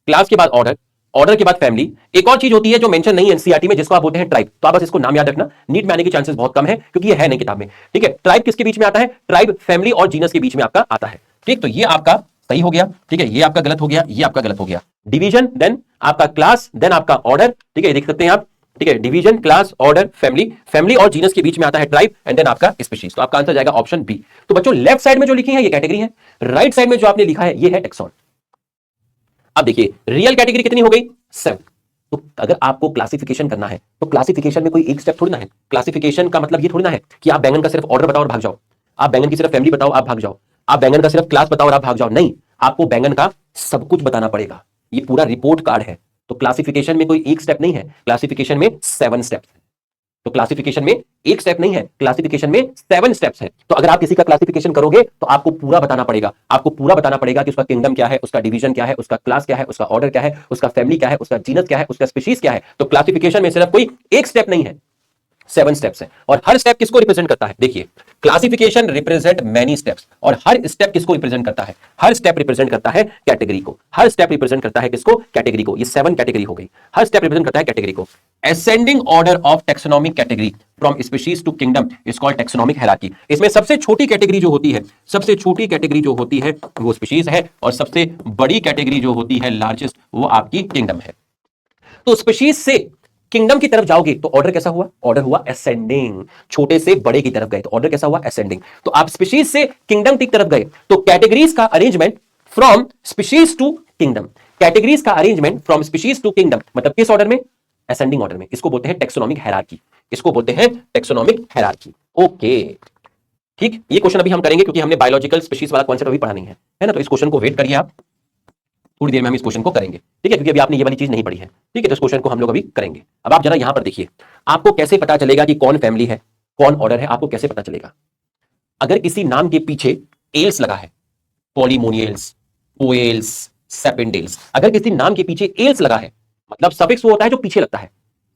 क्लास के बाद ऑर्डर, ऑर्डर के बाद फैमिली। एक और चीज होती है जो मेंशन नहीं है एनसीईआरटी में, जिसको आप बोलते हैं ट्राइब। तो आप बस इसको नाम याद रखना, नीट में आने के चांसेस बहुत कम है क्योंकि ये है नहीं किताब में, ठीक है। ट्राइब किसके बीच में आता है, ट्राइब फैमिली और जीनस के बीच में आपका आता है, ठीक। तो ये आपका सही हो गया, ठीक है, ये आपका गलत हो गया, ये आपका गलत हो गया। डिवीजन, देन आपका क्लास, देन आपका ऑर्डर, ठीक है, देख सकते हैं आप, ठीक है। Division, class, order, family, family और जीनस के बीच में आता है ट्राइब, एंड देन आपका स्पीशीज। तो आपका आंसर जाएगा ऑप्शन बी। तो बच्चों लेफ्ट साइड में जो लिखी है ये कैटेगरी है, राइट साइड में जो आपने लिखा है ये है टेक्सॉन। अब देखिए रियल कैटेगरी कितनी हो गई, 7। तो अगर आपको क्लासिफिकेशन करना है तो क्लासिफिकेशन में कोई एक स्टेप थोड़ी ना है। क्लासिफिकेशन का मतलब ये थोड़ी ना है कि आप बैंगन का सिर्फ ऑर्डर बताओ और भाग जाओ, आप बैंगन की सिर्फ फैमिली बताओ आप भाग जाओ, आप बैंगन का सिर्फ क्लास बताओ और आप भाग जाओ, नहीं, आपको बैंगन का सब कुछ बताना पड़ेगा। ये पूरा रिपोर्ट कार्ड है। तो क्लासिफिकेशन में कोई एक स्टेप नहीं है, क्लासिफिकेशन में 7 स्टेप्स है। तो क्लासिफिकेशन में एक स्टेप नहीं है, क्लासिफिकेशन में 7 स्टेप्स है। तो अगर आप किसी का क्लासिफिकेशन करोगे तो आपको पूरा बताना पड़ेगा, आपको पूरा बताना पड़ेगा कि उसका किंगडम क्या है, उसका डिवीजन क्या है, उसका क्लास क्या है, उसका ऑर्डर क्या है, उसका फैमिली क्या है, उसका जीनस क्या है, उसका स्पीशीज क्या है। तो क्लासिफिकेशन में सिर्फ कोई एक स्टेप नहीं है, 7 स्टेप्स हैं। और हर स्टेप किसको रिप्रेजेंट करता है, देखिए क्लासिफिकेशन रिप्रेजेंट मेनी स्टेप्स, और हर स्टेप किसको रिप्रेजेंट करता है, हर स्टेप रिप्रेजेंट करता है कैटेगरी को, हर स्टेप रिप्रेजेंट करता है किसको, कैटेगरी को। ये 7 कैटेगरी हो गई, हर स्टेप रिप्रेजेंट करता है कैटेगरी को। Ascending order of taxonomic category from species to kingdom is called taxonomic hierarchy. इसमें सबसे छोटी कैटेगरी जो होती है, सबसे छोटी कैटेगरी जो होती है वो स्पीशीज है, और सबसे बड़ी कैटेगरी जो होती है लार्जेस्ट, वो आपकी किंगडम है। तो स्पीशीज से किंगडम की तरफ जाओगे तो ऑर्डर कैसा हुआ, ऑर्डर हुआ असेंडिंग, छोटे से बड़े की तरफ गए तो ऑर्डर कैसा हुआ, असेंडिंग। तो आप स्पीशीज से किंगडम की तरफ गए तो कैटेगरीज का arrangement from species to kingdom, categories का arrangement from species to kingdom मतलब किस ऑर्डर में, असेंडिंग ऑर्डर में। इसको बोलते हैं टेक्सोनॉमिक हायरार्की। इसको बोलते हैं टेक्सोनोमिक हायरार्की। ओके ठीक, ये क्वेश्चन अभी हम करेंगे क्योंकि हमने बायोलॉजिकल स्पीशीज वाला कॉन्सेप्ट अभी पढ़ा नहीं है ना, तो इस क्वेश्चन को वेट करिए आप, थोड़ी देर में हम इस क्वेश्चन को करेंगे, ठीक है, क्योंकि अभी आपने ये वाली चीज नहीं पढ़ी है, ठीक है, तो इस क्वेश्चन को हम लोग अभी करेंगे। अब आप जरा यहां पर देखिए, आपको कैसे पता चलेगा कि कौन फैमिली है कौन ऑर्डर है, आपको कैसे पता चलेगा? अगर किसी नाम के पीछे एल्स लगा है, पॉलीमोनियल्स, पोएल्स, सेपेंडेल्स, अगर किसी नाम के पीछे एल्स लगा है, मतलब सफिक्स वो होता है जो पीछे लगता है,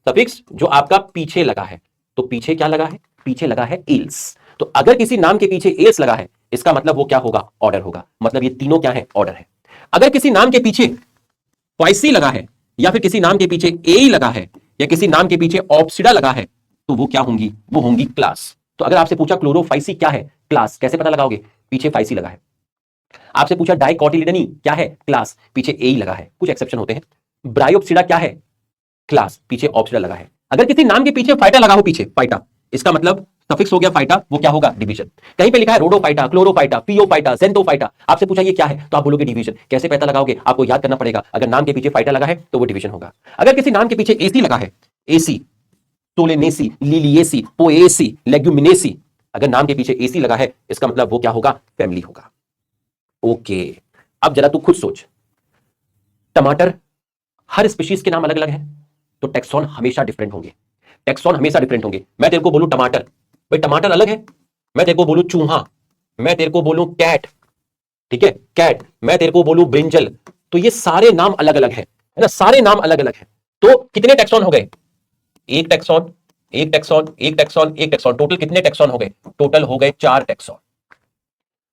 सफिक्स जो आपका पीछे लगा है, तो पीछे क्या लगा है? पीछे लगा है एल्स। तो अगर किसी नाम के पीछे एल्स लगा है, इसका मतलब वो क्या होगा? ऑर्डर होगा, मतलब ये तीनों क्या है? ऑर्डर है। अगर किसी नाम के पीछे फाइसी लगा है, या फिर किसी नाम के पीछे ए लगा है, या किसी नाम के पीछे ऑप्सिडा लगा है, तो वो क्या होंगी? वो होंगी क्लास। तो अगर आपसे पूछा क्लोरोफाइसी क्या है? क्लास। कैसे पता लगाओगे? पीछे फाइसी लगा है। आपसे पूछा डाइकोटिलिडनी क्या है? क्लास। पीछे ए लगा है, कुछ एक्सेप्शन होते हैं। ब्रायोप्सिडा क्या है? क्लास। पीछे ऑप्सिडा लगा है। अगर किसी नाम के पीछे फाइटा लगा हो, पीछे फाइटा, इसका मतलब सफिक्स हो गया फाइटा, वो क्या होगा? डिवीजन। कहीं पे लिखा है रोडोफाइटा, क्लोरोफाइटा, पियोफाइटा, जेंटोफाइटा, आपसे पूछा ये क्या है, तो आप बोलोगे डिवीजन। कैसे पता लगाओगे? आपको याद करना पड़ेगा, अगर नाम के पीछे फाइटा लगा है तो वो डिवीजन होगा। अगर किसी नाम के पीछे एसी लगा है, aceae, Solanaceae, Liliaceae, Poaceae, Leguminaceae, अगर नाम के पीछे एसी लगा है, इसका मतलब वो क्या होगा? फैमिली होगा। ओके, अब जरा तू खुद सोच, टमाटर, हर स्पीशीज के नाम अलग अलग हैं, तो टेक्सॉन हमेशा डिफरेंट होंगे। टेक्सॉन हमेशा डिफरेंट होंगे। मैं तेरे को बोलूं टमाटर, भाई टमाटर अलग है। मैं तेरे को बोलूं चूहा, मैं तेरे को बोलूं कैट, ठीक है, कैट, मैं तेरे को बोलूं ब्रिंजल, तो ये सारे नाम अलग अलग है ना, सारे नाम अलग अलग है। तो कितने टेक्सॉन हो गए? एक टेक्सॉन, एक टेक्सॉन, एक टेक्सॉन, एक टेक्सॉन, टोटल कितने टेक्सॉन हो गए? टोटल हो गए 4 टेक्सॉन।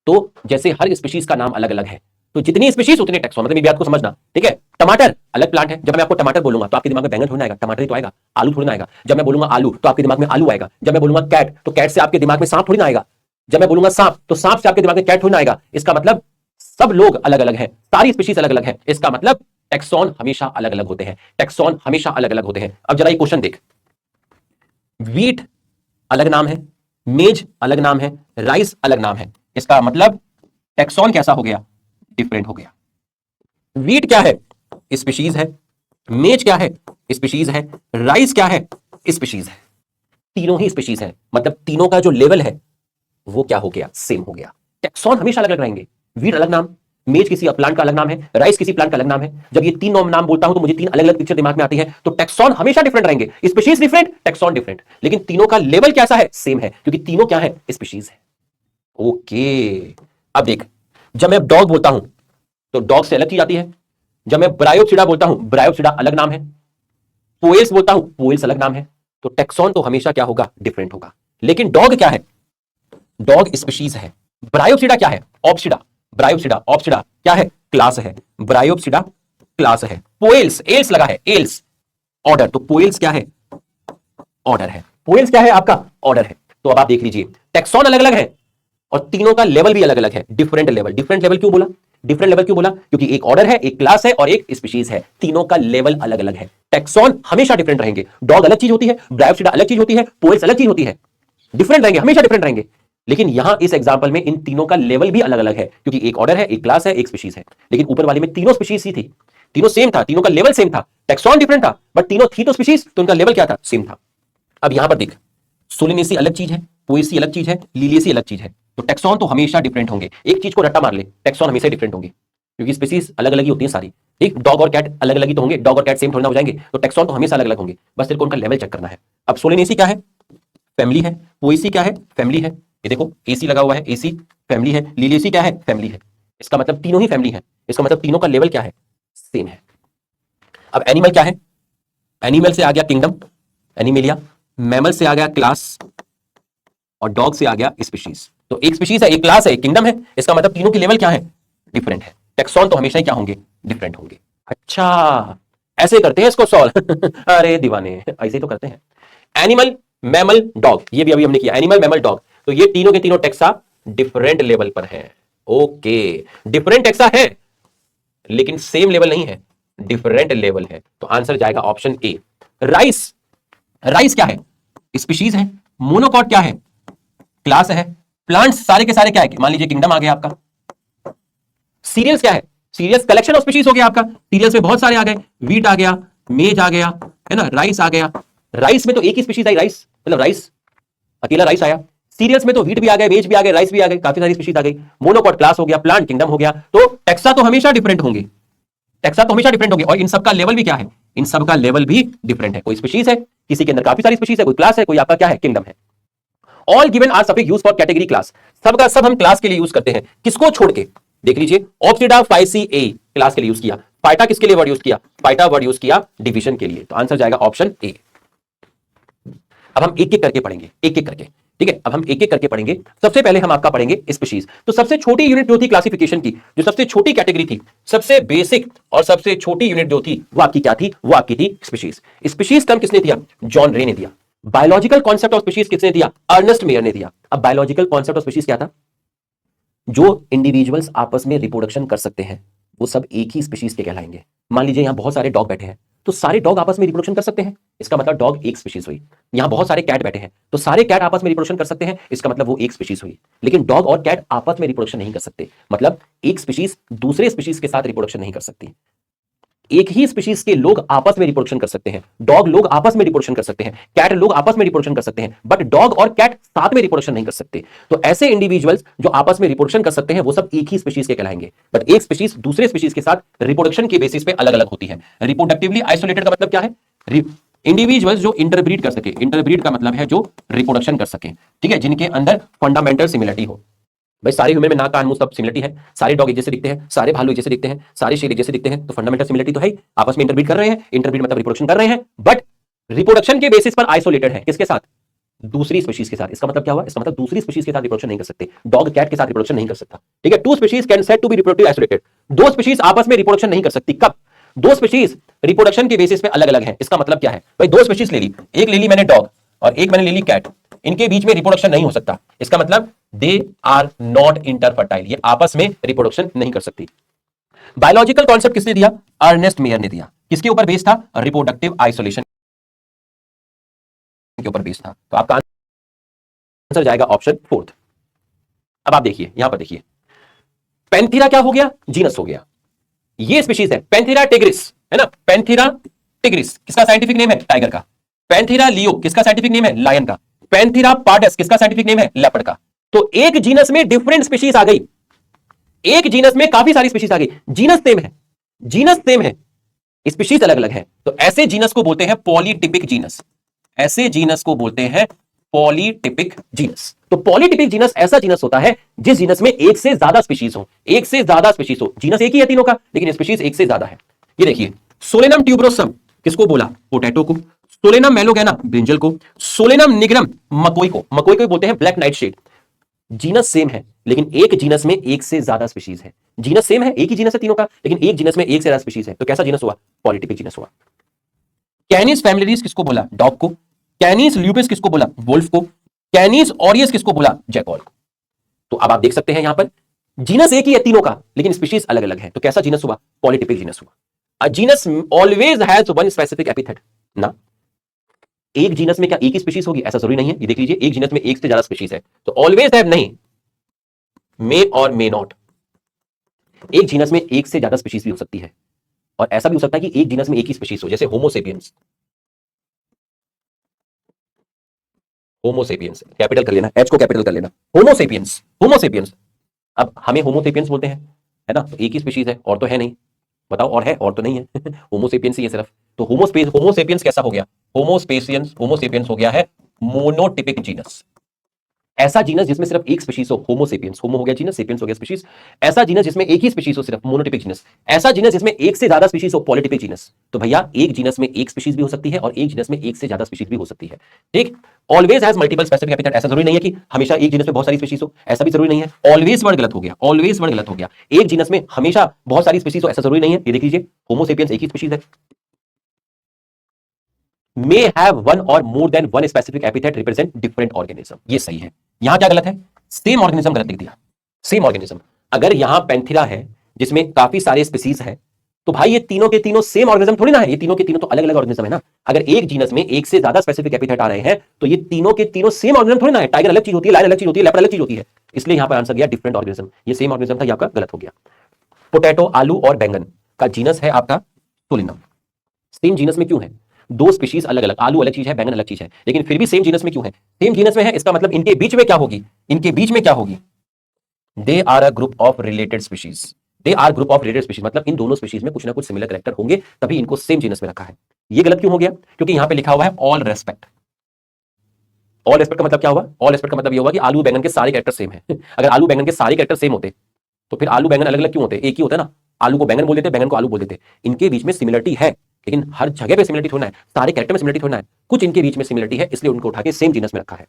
तो जैसे हर स्पीशीज का नाम अलग अलग है, तो जितनी स्पीशीज उतने टेक्सॉन, मतलब ये बात को समझना, ठीक है। टमाटर अलग प्लांट है, जब मैं आपको टमाटर बोलूंगा तो आपके दिमाग में बैंगन थोड़ी ना आएगा, टमाटर ही तो आएगा, आलू थोड़ी ना आएगा। जब मैं बोलूंगा आलू तो आपके दिमाग में आलू आएगा। जब मैं बोलूंगा कैट तो कैट से आपके दिमाग में सांप थोड़ी ना आएगा। जब मैं बोलूंगा सांप तो सांप से आपके दिमाग में कैट थोड़ी ना आएगा। इसका मतलब सब लोग अलग अलग हैं, सारी स्पीशीज अलग अलग है, इसका मतलब टेक्सॉन हमेशा अलग अलग होते हैं, टेक्सॉन हमेशा अलग अलग होते हैं। अब जरा ये क्वेश्चन देख, व्हीट अलग नाम है, मेज अलग नाम है, राइस अलग नाम है, इसका मतलब टेक्सॉन कैसा हो गया? डिफरेंट हो गया। व्हीट क्या है? स्पीशीज है। मेज क्या है? स्पीशीज है। राइस क्या है? स्पीशीज है। तीनों ही स्पीशीज है, मतलब तीनों का जो लेवल है वो क्या हो गया? सेम हो गया। टेक्सॉन हमेशा अलग अलग रहेंगे। व्हीट अलग नाम, मेज किसी प्लांट का अलग नाम है, राइस किसी प्लांट का अलग नाम है। जब ये तीन नाम बोलता हूं तो मुझे तीन अलग अलग पिक्चर दिमाग में आती है। तो टेक्सॉन हमेशा डिफरेंट रहेंगे, स्पीशीज डिफरेंट, टेक्सॉन डिफरेंट, लेकिन तीनों का लेवल कैसा है? सेम है, क्योंकि तीनों क्या है? स्पीशीज है। ओके, अब देख, जब मैं डॉग बोलता हूं तो डॉग से अलग चीज आती है। जब मैं ब्रायोप्सिडा बोलता हूं, ब्रायोप्सिडा अलग नाम है। पोएल्स बोलता हूं, पोएल्स अलग नाम है। तो टेक्सॉन तो हमेशा क्या होगा? डिफरेंट होगा। लेकिन डॉग क्या है? डॉग स्पीशीज है। ब्रायोप्सिडा क्या है? ऑप्सिडा, ब्रायोप्सिडा, ऑप्सिडा क्या है? क्लास है। ब्रायोप्सिडा क्लास है। पोएल्स, एल्स लगा है, एल्स ऑर्डर, तो पोएल्स क्या है? ऑर्डर है। पोएल्स क्या है? आपका ऑर्डर है। तो अब आप देख लीजिए, टेक्सॉन अलग अलग है और तीनों का लेवल भी अलग अलग है, डिफरेंट लेवल। डिफरेंट लेवल क्यों बोला? डिफरेंट लेवल क्यों बोला? क्योंकि एक ऑर्डर है, एक क्लास है और एक स्पीशीज है, तीनों का लेवल अलग अलग है। टेक्सॉन हमेशा डिफरेंट रहेंगे। डॉग अलग चीज होती है, ब्रायोप्सिडा अलग चीज होती है, पोएल्स अलग चीज होती है, डिफरेंट रहेंगे, हमेशा डिफरेंट रहेंगे। लेकिन यहां इस एग्जांपल में इन तीनों का लेवल भी अलग अलग है, क्योंकि एक ऑर्डर है, एक क्लास है, एक स्पीशीज है। लेकिन ऊपर वाले में तीनों स्पीशीज ही थी, तीनों सेम था, तीनों का लेवल सेम था। टेक्सॉन डिफरेंट था, बट तीनों थी तो स्पीशीज, तो उनका लेवल क्या था? सेम था। अब यहां पर देख, सोलिनेसी अलग चीज है, पोएसी अलग चीज है, लिलिएसी अलग चीज है। तो टेक्सॉन तो हमेशा डिफरेंट होंगे। एक चीज को रट्टा मार ले, टेक्सॉन हमेशा डिफरेंट होंगे, क्योंकि स्पीसीज अलग अलग ही होती हैं सारी। ठीक, डॉग और कैट अलग अलग ही तो होंगे, डॉग और कैट सेम थोड़ा ना हो जाएंगे। तो टेक्सॉन तो हमेशा अलग अलग होंगे, बस तेरे को उनका लेवल चेक करना है। अब सोलिनेसी क्या है? फैमिली है। पोएसी क्या है? फैमिली है। ये देखो एसी लगा हुआ है, एसी फैमिली है। लिलिएसी क्या है? फैमिली है। इसका मतलब तीनों ही फैमिली है, इसका मतलब तीनों का लेवल क्या है? सेम है। अब एनिमल क्या है? एनिमल से आ गया किंगडम, एनिमेलिया। मैमल से आ गया क्लास, और डॉग से आ गया स्पीशीज। तो एक स्पीशीज है, एक क्लास है, एक किंगडम है, इसका मतलब तीनों की लेवल क्या है? डिफरेंट है। टेक्सॉन तो हमेशा ही क्या होंगे? डिफरेंट होंगे। अच्छा, ऐसे करते हैं इसको सॉल्व अरे दीवाने, ऐसे ही तो करते हैं। एनिमल, मैमल, डॉग, ये भी अभी हमने किया, एनिमल, मैमल, डॉग। तो ये तीनों के तीनों टेक्सा डिफरेंट लेवल पर है। ओके, डिफरेंट टेक्सा है लेकिन सेम लेवल नहीं है, डिफरेंट लेवल है। तो आंसर जाएगा ऑप्शन ए, राइस। राइस क्या है? स्पीशीज है। मोनोकॉट क्या है? क्लास है। प्लांट्स सारे के सारे क्या है? मान लीजिए किंगडम आ गया आपका। सीरियल्स क्या है? सीरियल्स कलेक्शन ऑफ स्पीशीज हो गया आपका, सीरियल्स में बहुत सारे आ गए, व्हीट आ गया, मेज आ गया, है ना, राइस आ गया। राइस में तो एक ही स्पीशीज आई, राइस, मतलब राइस, अकेला राइस आया। सीरियल्स में तो व्हीट भी आ गए, वेज भी आ गए, राइस भी आ गए, काफी सारी स्पीशीज आ गई। मोनोकॉट क्लास हो गया, प्लांट किंगडम हो गया। तो टेक्सा तो हमेशा डिफरेंट होंगे, टेक्सा तो हमेशा डिफरेंट होंगे। और इन सबका लेवल भी क्या है, इन सबका लेवल भी डिफरेंट है। कोई स्पीशीज है, किसी के अंदर काफी सारी स्पीशीज है, कोई क्लास है, कोई आपका क्या है, किंगडम है। All given are suffix use for category class, सबका सब हम क्लास के लिए यूज करते हैं। किसको छोड़ के देख लीजिए, ऑप्सिडा फाइसी ए क्लास के लिए यूज किया, फाइटा किसके लिए वर्ड यूज किया, फाइटा वर्ड यूज किया डिवीजन के लिए। तो आंसर जाएगा ऑप्शन ए। अब हम एक एक करके पढ़ेंगे, एक एक करके, ठीक है। अब हम एक एक करके पढ़ेंगे। सबसे पहले हम आपका पढ़ेंगे स्पीशीज। तो सबसे छोटी यूनिट जो थी क्लासिफिकेशन की, जो सबसे छोटी कैटेगरी थी, सबसे बेसिक और सबसे छोटी यूनिट जो थी वो आपकी क्या थी, वो आपकी थी स्पीशीज। स्पीशीज टर्म किसने दिया, जॉन रे ने दिया। बायोलॉजिकल कॉन्सेप्ट ऑफ स्पीशीज किसने दिया, अर्नेस्ट मेयर ने दिया। अब बायोलॉजिकल कॉन्सेप्ट ऑफ स्पीशीज क्या था, जो इंडिविजुअल्स आपस में रिप्रोडक्शन कर सकते हैं वो सब एक ही स्पीशीज के कहलाएंगे। मान लीजिए यहां बहुत सारे डॉग बैठे हैं, तो सारे डॉग आपस में रिप्रोडक्शन कर सकते हैं, इसका मतलब डॉग एक स्पीशीज हुई। यहां बहुत सारे कैट बैठे हैं, तो सारे कैट आपस में रिप्रोडक्शन कर सकते हैं, इसका मतलब वो एक स्पीशीज हुई। लेकिन डॉग और कैट आपस में रिप्रोडक्शन नहीं कर सकते, मतलब एक स्पीशीज दूसरे स्पीशीज के साथ रिप्रोडक्शन नहीं कर सकती। एक ही स्पीशीज के लोग आपस में रिप्रोडक्शन कर सकते हैं, डॉग लोग आपस में रिप्रोडक्शन कर सकते हैं, कैट लोग आपस में रिप्रोडक्शन कर सकते हैं, बट डॉग और कैट साथ में रिप्रोडक्शन नहीं कर सकते। तो ऐसे इंडिविजुअल्स जो आपस में रिप्रोडक्शन कर सकते हैं वो सब एक ही स्पीशीज के कहलाएंगे, बट एक स्पीशीज दूसरे स्पीशीज के साथ रिप्रोडक्शन के बेसिस पे अलग अलग होती है। रिप्रोडक्टिवली आइसोलेटेड का मतलब क्या है, इंडिविजुअल्स जो इंटरब्रीड कर सके, इंटरब्रीड का मतलब है जो रिप्रोडक्शन कर सके, ठीक है, जिनके अंदर फंडामेंटल सिमिलरिटी हो। भाई सारे ह्यूमन में नाक कान मुंह सब सिमिलरिटी है, सारे डॉग एक जैसे दिखते हैं, सारे भालू एक जैसे दिखते हैं, सारे शेर एक जैसे दिखते हैं, तो फंडामेंटल सिमिलरिटी तो है ही, आपस में इंटरब्रीड कर रहे हैं, इंटरब्रीड मतलब रिप्रोडक्शन कर रहे हैं, बट रिप्रोडक्शन के बेसिस पर आइसोलेटेड है। किसके साथ, दूसरी स्पीशीज के साथ। इसका मतलब क्या हुआ, इसका मतलब दूसरी स्पीशीज के साथ रिप्रोडक्शन नहीं कर सकते, डॉग कैट के साथ रिप्रोडक्शन नहीं कर सकता, ठीक है। Two species can said to be reproductive isolated, दो स्पीशीज आपस में रिप्रोडक्शन नहीं कर सकती। कब, दो स्पीशीज रिप्रोडक्शन के बेसिस पे अलग अलग है। इसका मतलब क्या है, भाई दो स्पीशीज ले ली, एक ले ली मैंने डॉग और एक मैंने ले ली कैट, इनके बीच में रिप्रोडक्शन नहीं हो सकता, इसका मतलब दे आर नॉट इंटरफर्टाइल, ये आपस में रिप्रोडक्शन नहीं कर सकती। बायोलॉजिकल कॉन्सेप्ट किसने दिया, अर्नेस्ट मेयर ने दिया। किसके ऊपर बेस्ड था, रिप्रोडक्टिव आइसोलेशन के ऊपर बेस्ड था। तो आपका आंसर जाएगा ऑप्शन फोर्थ। अब आप देखिए, यहां पर देखिए, पैंथेरा क्या हो गया, जीनस हो गया, ये स्पीशीज है पैंथेरा टिग्रिस, है ना। पैंथेरा टिग्रिस किसका साइंटिफिक नेम है, टाइगर का। पैंथेरा लियो किसका साइंटिफिक नेम है, लायन का। पैंथेरा पार्डस किसका साइंटिफिक नेम है, लेपर्ड का। तो एक जीनस में डिफरेंट स्पीशीज आ गई, एक जीनस में काफी सारी स्पीशीज आ गई, जीनस सेम है, जीनस सेम है, स्पीशीज अलग अलग है। तो ऐसे जीनस को बोलते हैं पॉलीटिपिक जीनस, ऐसे जीनस को बोलते हैं पॉलीटिपिक जीनस। तो पॉलीटिपिक जीनस ऐसा जीनस होता है जिस जीनस में एक से ज्यादा स्पीशीज हो, एक से ज्यादा स्पीशीज हो। जीनस एक ही है तीनों का, लेकिन स्पीशीज एक से ज्यादा है। ये देखिए, सोलेनम ट्यूबरोसम किसको बोला, पोटैटो को। सोलेनम मेलोगैना ब्रिंजल को। सोलेनम निग्रम मकोई को, मकोई को बोलते हैं black nightshade. Genus same है, लेकिन एक जीनस में एक से ज्यादा स्पीशीज है। जीनस सेम है, एक ही जीनस है तीनों का, लेकिन एक जीनस में एक से ज्यादा स्पीशीज है। तो कैसा जीनस हुआ, पॉलीटिपिक जीनस हुआ। कैनिस फैमिलियरिस किसको बोला, डॉग को। कैनिस ल्यूपिस किसको बोला, वुल्फ को। कैनिस ऑरियस किसको बोला, जैकॉल को। तो अब आप देख सकते हैं यहां पर जीनस एक ही है तीनों का, लेकिन स्पीशीज अलग अलग है। तो कैसा जीनस हुआ, पॉलीटिपिक जीनस हुआ। अ genus always has one specific epithet ना, एक जीनस में क्या एक ही स्पीशीज होगी, ऐसा जरूरी नहीं है। ये देख लीजिए, एक जीनस में एक से ज्यादा स्पीशीज है, तो ऑलवेज हैव नहीं, मे और मे नॉट। एक जीनस में एक से ज्यादा स्पीशीज भी हो सकती है, और ऐसा भी हो सकता है कि एक जीनस में एक ही स्पीशीज हो, जैसे होमोसेपियंस। होमोसेपियंस कैपिटल कर लेना, एच को कैपिटल कर लेना, होमोसेपियंस, होमोसेपियंस। अब हमें होमोसेपियंस बोलते हैं, है ना, तो एक ही स्पीशीज है, और तो है नहीं। बताओ और है, और तो नहीं है। होमोसेपियंस ही है सिर्फ। तो होमोसेपियंस कैसा हो गया, होमोसेपियंस हो गया है मोनोटिपिक जीनस। ऐसा जीनस जिसमें सिर्फ एक स्पीशीज हो, होमोसेपियंस। होमो हो गया जीनस, सेपियंस हो गया स्पीशीज। ऐसा जीनस जिसमें एक ही स्पीशीज हो, सिर्फ मोनोटिपिक जीनस। ऐसा जीनस जिसमें एक से ज्यादा स्पीशीज हो, पॉलीटिपिक जीनस। तो भैया एक जीनस में एक स्पीशीज भी हो सकती है और एक जीनस में एक से ज्यादा स्पीशीज भी हो सकती है, ठीक। Always has multiple specific epithet, ऐसा जरूरी नहीं है कि हमेशा एक जीनस में बहुत सारी स्पीशीज हो, ऐसा भी जरूरी नहीं है। ऑलवेज वर्ड गलत हो गया, ऑलवेज वर्ड गलत हो गया। एक जीनस में हमेशा बहुत सारी स्पीशीज हो, ऐसा जरूरी नहीं है। ये देख लीजिए, होमोसेपियंस एक ही स्पीशीज है। may have one or more than one specific epithet represent different organism, ये सही है। यहां क्या गलत है, सेम ऑर्गेनिज्म गलत लिख दिया, सेम ऑर्गेनिज्म। अगर यहां पैंथेरा है जिसमें काफी सारे स्पीसीज है, तो भाई ये तीनों के तीनों सेम ऑर्गेनिज्म थोड़ी ना है, ये तीनों के तीनों तो अलग अलग ऑर्गेनिज्म है ना। अगर एक जीनस में एक से ज्यादा स्पेसिफिक एपिथेट आ रहे हैं, तो ये तीनों के तीनों सेम ऑर्गेनिज्म थोड़ी ना है। टाइगर अलग चीज होती है, लायन अलग चीज होती है, लेपर्ड अलग चीज होती है। इसलिए यहां पर आंसर गया डिफरेंट ऑर्गेनिज्म। ये सेम ऑर्गेनिज्म था, ये आपका गलत हो गया। पोटैटो, आलू और बैंगन का जीनस है आपका सोलिनम। सेम जीनस में क्यों है, दो स्पीशीज अलग अलग, आलू अलग चीज है, बैंगन अलग चीज है, लेकिन फिर भी सेम जीनस में क्यों है? सेम जीनस में है, इसका मतलब इनके बीच में क्या होगी? इनके बीच में क्या होगी? They are a group of related species. They are group of related species, मतलब इन दोनों स्पीशीज में कुछ ना कुछ सिमिलर कैरेक्टर होंगे, तभी इनको सेम जीनस में रखा है। ये गलत क्यों हो गया? क्योंकि यहां पे लिखा हुआ है ऑल रेस्पेक्ट। ऑल रेस्पेक्ट का मतलब क्या हुआ? ऑल रेस्पेक्ट का मतलब ये हुआ कि आलू बैंगन के सारे कैरेक्टर सेम है। अगर आलू बैंगन के सारे कैरेक्टर सेम होते तो फिर आलू बैंगन अलग अलग क्यों होते? एक ही होता है ना, आलू को बैंगन बोल देते, बैंगन को आलू बोल देते। इनके बीच में सिमिलरिटी है, लेकिन हर जगह पे सिमिलरिटी थोड़ा है, सारे कैरेक्टर में सिमिलरिटी थोड़ा है, कुछ इनके बीच में सिमिलरिटी है, इसलिए उनको उठा के सेम जीनस में रखा है।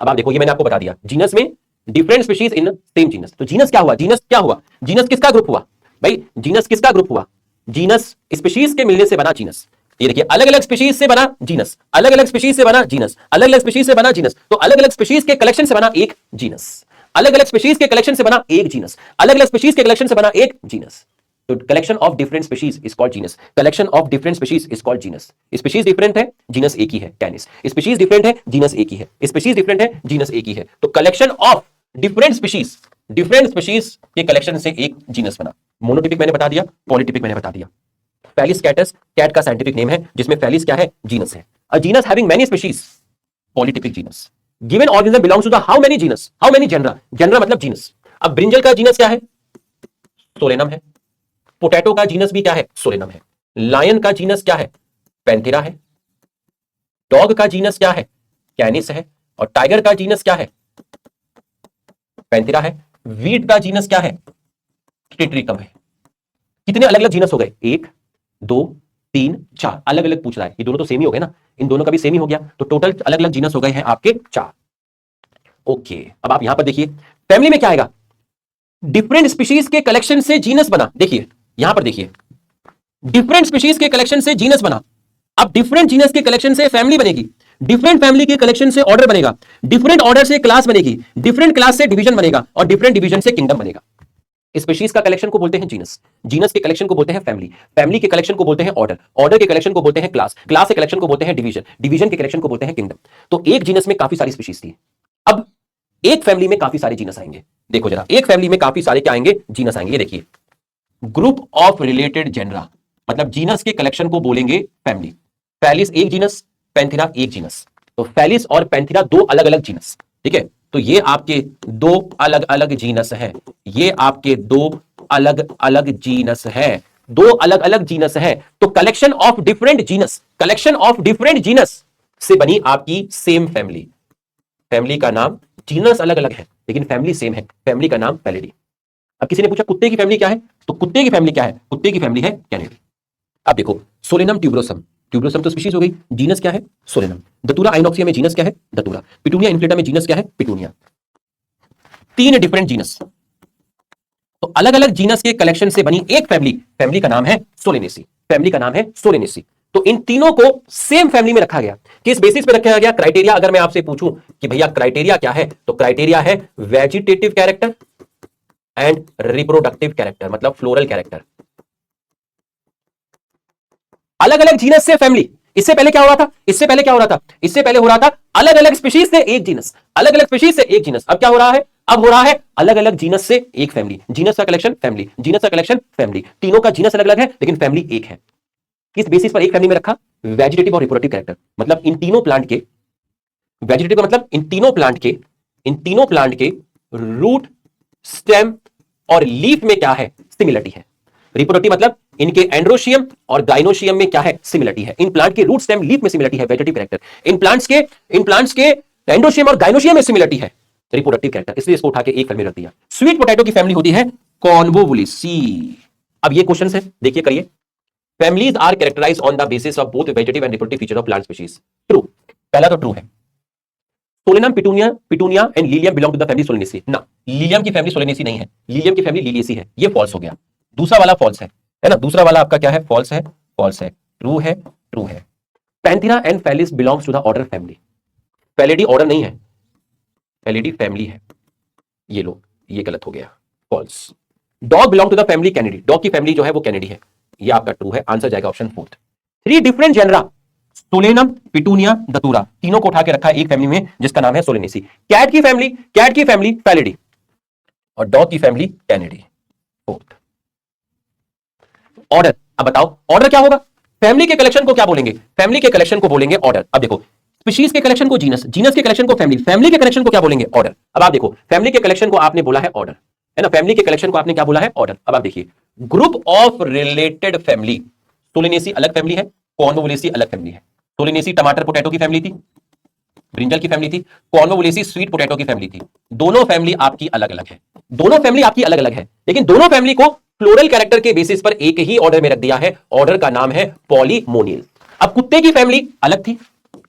अब आप देखो, ये मैंने आपको बता दिया, जीनस में different species in same genus. तो जीनस क्या हुआ? जीनस क्या हुआ? जीनस किसका ग्रुप हुआ भाई? जीनस किसका ग्रुप हुआ? जीनस स्पीशीज के मिलने से बना जीनस। ये देखिए, अलग अलग स्पीशीज से बना जीनस, अलग अलग स्पीशीज से बना जीनस, अलग अलग स्पीशीज से बना जीनस, तो अलग अलग स्पीशीज के कलेक्शन से बना एक जीनस, अलग अलग स्पीशीज के कलेक्शन से बना एक जीनस, अलग अलग स्पीशीज के कलेक्शन से बना एक जीनस। तो collection of different species is called genus. Collection of different species is called genus. Species different है, जीनस एक ही है, कैनिस। स्पीशीज डिफरेंट है, जीनस एक ही है। स्पीशीज डिफरेंट है, जीनस एक ही है। तो collection of different species, different species के कलेक्शन से एक जीनस बना। मोनोटिपिक मैंने बता दिया, पॉलीटिपिक मैंने बता दिया। फेलिस कैटस, कैट का साइंटिफिक नेम है, जिसमें फेलिस क्या है? जीनस है। A genus having many species, polytypic genus. Given organism belongs to the how many genus? How many genera? Genera मतलब जीनस। अब ब्रिंजल का जीनस क्या है? सोलेनम है। पोटैटो का जीनस भी क्या है? सोलेनम है। लायन का जीनस क्या है? पैंथेरा है। डॉग का जीनस क्या है? कैनिस है। और टाइगर का जीनस क्या है? पैंथेरा है। वीट का जीनस क्या है? टिट्रिकम है। कितने अलग अलग जीनस हो गए? 1 2 3 4, अलग अलग पूछ रहा है। ये दोनों तो सेम ही हो गए ना, इन दोनों का भी सेम ही हो गया, तो टोटल अलग अलग जीनस हो गए हैं आपके 4। ओके, अब आप यहां पर देखिए, फैमिली में क्या आएगा? डिफरेंट स्पीशीज के कलेक्शन से जीनस बना। देखिए यहां पर देखिए, डिफरेंट स्पीशीज के कलेक्शन से जीनस बना। अब डिफरेंट जीनस के कलेक्शन से फैमिली बनेगी, डिफरेंट फैमिली के कलेक्शन से ऑर्डर बनेगा, डिफरेंट ऑर्डर से क्लास बनेगी, डिफरेंट क्लास से डिवीजन बनेगा, और डिफरेंट डिवीजन से किंगडम बनेगा। स्पीशीज का कलेक्शन को बोलते हैं जीनस, जीनस के कलेक्शन को बोलते हैं फैमिली, फैमिली के कलेक्शन को बोलते हैं ऑर्डर, ऑर्डर के कलेक्शन को बोलते हैं क्लास, क्लास के कलेक्शन को बोलते हैं डिवीजन, डिवीजन के कलेक्शन को बोलते हैं किंगडम। तो एक जीनस में काफी सारी स्पीशीज थी, अब एक फैमिली में काफी सारे जीनस आएंगे। देखो जरा, एक फैमिली में काफी सारे क्या आएंगे? जीनस आएंगे। ये देखिए, ग्रुप ऑफ रिलेटेड जेनरा, मतलब जीनस के कलेक्शन को बोलेंगे फैमिली। फेलिस एक जीनस, पैंथेरा एक जीनस, तो फेलिस और पैंथेरा दो अलग अलग जीनस। ठीक है, तो ये आपके दो अलग अलग जीनस है, ये आपके दो अलग अलग जीनस है, दो अलग अलग जीनस है। तो collection of different genus, collection of different genus से बनी आपकी सेम फैमिली। फैमिली का नाम, जीनस अलग अलग है लेकिन फैमिली सेम है, फैमिली का नाम पैलिडी। अब किसी ने पूछा कुत्ते की फैमिली क्या है, तो कुत्ते की फैमिली क्या है? कुत्ते की फैमिली है कैनिडी। अब देखो, सोलेनम ट्यूबरोसम, ट्यूबरोसम तो स्पीशीज हो गई, जीनस क्या है? सोलेनम। दतूरा आइनॉक्सिया में जीनस क्या है? दतूरा। पिटूनिया इन्फ्लेटा में जीनस क्या है? पिटूनिया। 3 डिफरेंट जीनस, तो अलग अलग जीनस के कलेक्शन से बनी एक फैमिली, फैमिली का नाम है सोलेनेसी, फैमिली का नाम है सोलेनेसी। तो इन तीनों को सेम फैमिली में रखा गया। किस बेसिस पे रखा गया? क्राइटेरिया। अगर मैं आपसे पूछूं कि भैया क्राइटेरिया क्या है, तो क्राइटेरिया है vegetative character and reproductive character, मतलब फ्लोरल कैरेक्टर। अलग अलग जीनस से फैमिली। इससे पहले क्या हो रहा था? इससे पहले क्या हो रहा था? इससे पहले हो रहा था अलग अलग स्पीशीज से एक जीनस, अलग अलग स्पीशीज से एक जीनस। अब क्या हो रहा है? अब हो रहा है अलग अलग जीनस से एक फैमिली, जीनस का कलेक्शन फैमिली, जीनस का कलेक्शन फैमिली। तीनों का जीनस अलग अलग है लेकिन फैमिली एक है। किस बेसिस पर एक फैमिली में रखा? वेजिटेटिव और रिप्रोडक्टिव कैरेक्टर, मतलब इन तीनों प्लांट के, वेजिटेटिव का मतलब इन तीनों प्लांट के रूट, स्टेम और लीफ में क्या है? सिमिलरिटी है। रिप्रोडक्टिव मतलब इनके एंड्रोशियम और गाइनोशियम में क्या है? सिमिलरिटी है। इन प्लांट के रूट, स्टेम, लीफ में सिमिलरिटी है, वेजिटेटिव कैरेक्टर। इन प्लांट्स के एंड्रोशियम और गाइनोशियम में सिमिलरिटी है, रिप्रोडक्टिव कैरेक्टर। इसलिए इसको उठा के एक फैमिली रख दिया। स्वीट पोटैटो की फैमिली होती है कॉन्वोवुलेसी। अब ये क्वेश्चन है, देखिए करिए। Families are characterised on the basis of both vegetative and reproductive feature of plant species. True, पहला तो ट्रू है। Solanum, Petunia and Lilium belong to the family Solanaceae. ना, लिलियम की फैमिली सोलेनेसी नहीं है, लिलियम की फैमिली लिलियेसी है। ये फॉल्स हो गया। दूसरा वाला फॉल्स है ना, दूसरा वाला आपका क्या है? फॉल्स है, फॉल्स है। ट्रू है, ट्रू है। Panthera and felis belongs to the order family. Felidae order नहीं है, पैलिडी फैमिली है। ये लो, ये गलत हो गया, false. Dog belong to the family Canidae, dog की फैमिली जो है वो कैनिडी है। ये आपका ट्रू है, आंसर जाएगा option 4। 3 different genera, Solanum, Petunia, Datura, तीनों को उठा के रखा है एक फैमिली में जिसका नाम है सोलेनेसी। कैट की फैमिली पैलिडी और डॉग की फैमिली कैनिडी। फोर्थ। ऑर्डर, अब बताओ ऑर्डर क्या होगा? फैमिली के कलेक्शन को क्या बोलेंगे? फैमिली के कलेक्शन को बोलेंगे ऑर्डर। अब देखो, स्पीशीज के कलेक्शन को जीनस, जीनस के कलेक्शन को फैमिली, फैमिली के कलेक्शन को क्या बोलेंगे? ऑर्डर। अब आप देखो, फैमिली के कलेक्शन को आपने बोला है ऑर्डर, है ना? फैमिली के कलेक्शन को आपने क्या बोला है? ऑर्डर। अब आप देखिए, group of related family, Solanaceae अलग फैमिली है, कॉन्वोवुलेसी अलग फैमिली है। सोलेनेसी टमाटर पोटैटो की फैमिली थी, ब्रिंजल की फैमिली थी, कॉन्वोवुलेसी स्वीट पोटैटो की फैमिली थी। दोनों फैमिली आपकी अलग अलग है, दोनों फैमिली आपकी अलग अलग है, लेकिन दोनों फैमिली को फ्लोरल कैरेक्टर के बेसिस पर एक ही ऑर्डर में रख दिया है। ऑर्डर का नाम है पॉलीमोनियल। अब कुत्ते की फैमिली अलग थी,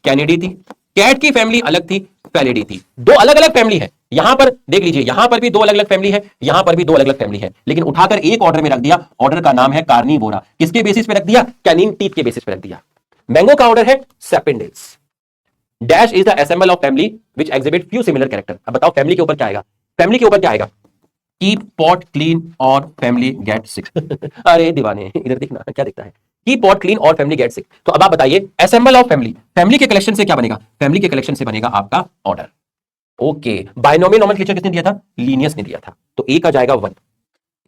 कैनिडी थी, कैट की फैमिली अलग थी, फैलिडी थी। दो अलग अलग फैमिली है। यहां पर देख लीजिए, यहां पर भी दो अलग अलग फैमिली है, यहां पर भी दो अलग अलग फैमिली है, लेकिन उठाकर एक ऑर्डर में रख दिया। ऑर्डर का नाम है कार्निवोरा। किसके बेसिस पे रख दिया? कैनिन टीथ के बेसिस पे रख दिया। मैंगो का ऑर्डर है sapindales. Dash is the assemble of family which exhibit few similar character. अब बताओ फैमिली के ऊपर क्या आएगा? फैमिली के ऊपर क्या आएगा? कीप पॉट क्लीन और फैमिली गेट सिक। अरे दीवाने, इधर देखना क्या दिखता है? कीप पॉट क्लीन और फैमिली गेट सिक। तो अब आप बताइए, असेंबल ऑफ फैमिली, फैमिली के कलेक्शन से क्या बनेगा? फैमिली के कलेक्शन से बनेगा आपका ऑर्डर। ओके, बायनोमियल नोमेनक्लेचर किसने दिया था? लीनियस ने दिया था। तो ए का जाएगा 1,